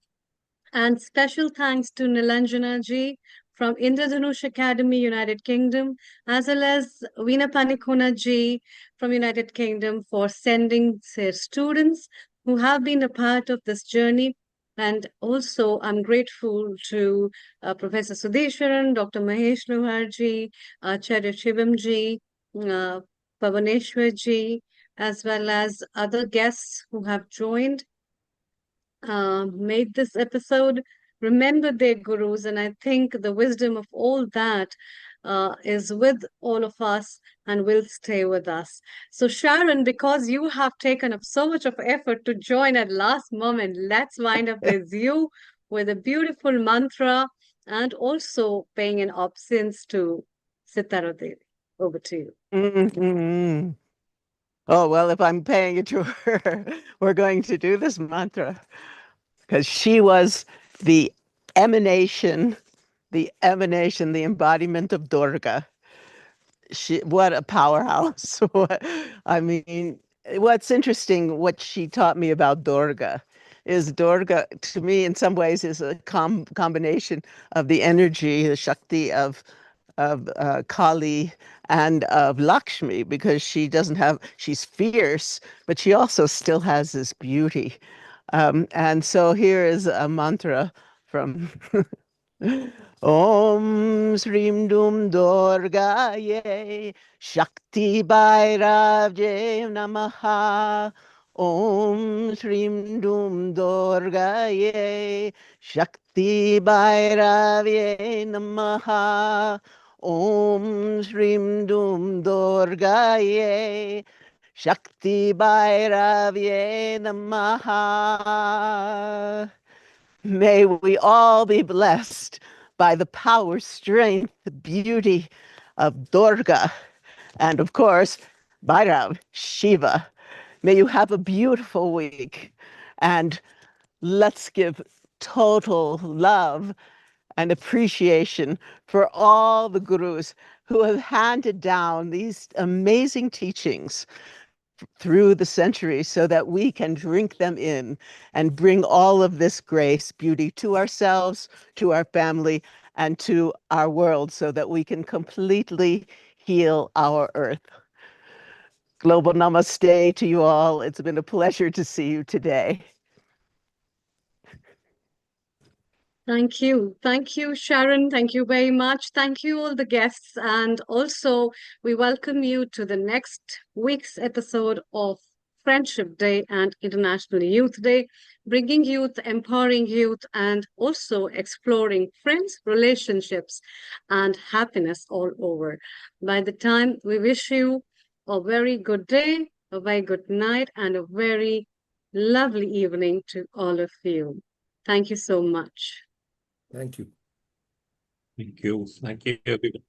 And special thanks to Nilanjana ji from Indradhanush Academy, United Kingdom, as well as Veena Panikona ji from United Kingdom for sending their students who have been a part of this journey. And also, I'm grateful to Professor Sudeshwaran, Dr. Mahesh Luhar ji, Acharya Shivam ji, Pavaneshwar ji, as well as other guests who have joined, made this episode, remember their gurus. And I think the wisdom of all that is with all of us and will stay with us. So Sharon, because you have taken up so much of effort to join at last moment, let's wind up with you with a beautiful mantra and also paying an obeisance to Sitara Devi. Over to you. Mm-hmm. Oh, well, if I'm paying it to her, we're going to do this mantra because she was the emanation, the embodiment of Durga. What a powerhouse. I mean, what's interesting, what she taught me about Durga is Durga, to me, in some ways, is a combination of the energy, the Shakti of Kali and of Lakshmi, because she's fierce, but she also still has this beauty. And so here is a mantra from Om Srim Dum Durgaye Shakti Bhairavje Namaha. Om Srim Dum Durgaye Shakti Bhairavye Namaha. Om Srim Dum Durgaye Shakti Bhairavye Namaha. May we all be blessed by the power, strength, beauty of Durga, and of course, Bhairav, Shiva. May you have a beautiful week, and let's give total love and appreciation for all the gurus who have handed down these amazing teachings through the centuries so that we can drink them in and bring all of this grace, beauty to ourselves, to our family, and to our world so that we can completely heal our earth. Global namaste to you all. It's been a pleasure to see you today. Thank you. Thank you, Sharon. Thank you very much. Thank you, all the guests. And also, we welcome you to the next week's episode of Friendship Day and International Youth Day, bringing youth, empowering youth, and also exploring friends, relationships, and happiness all over. By the time, we wish you a very good day, a very good night, and a very lovely evening to all of you. Thank you so much. Thank you. Thank you. Thank you, everyone.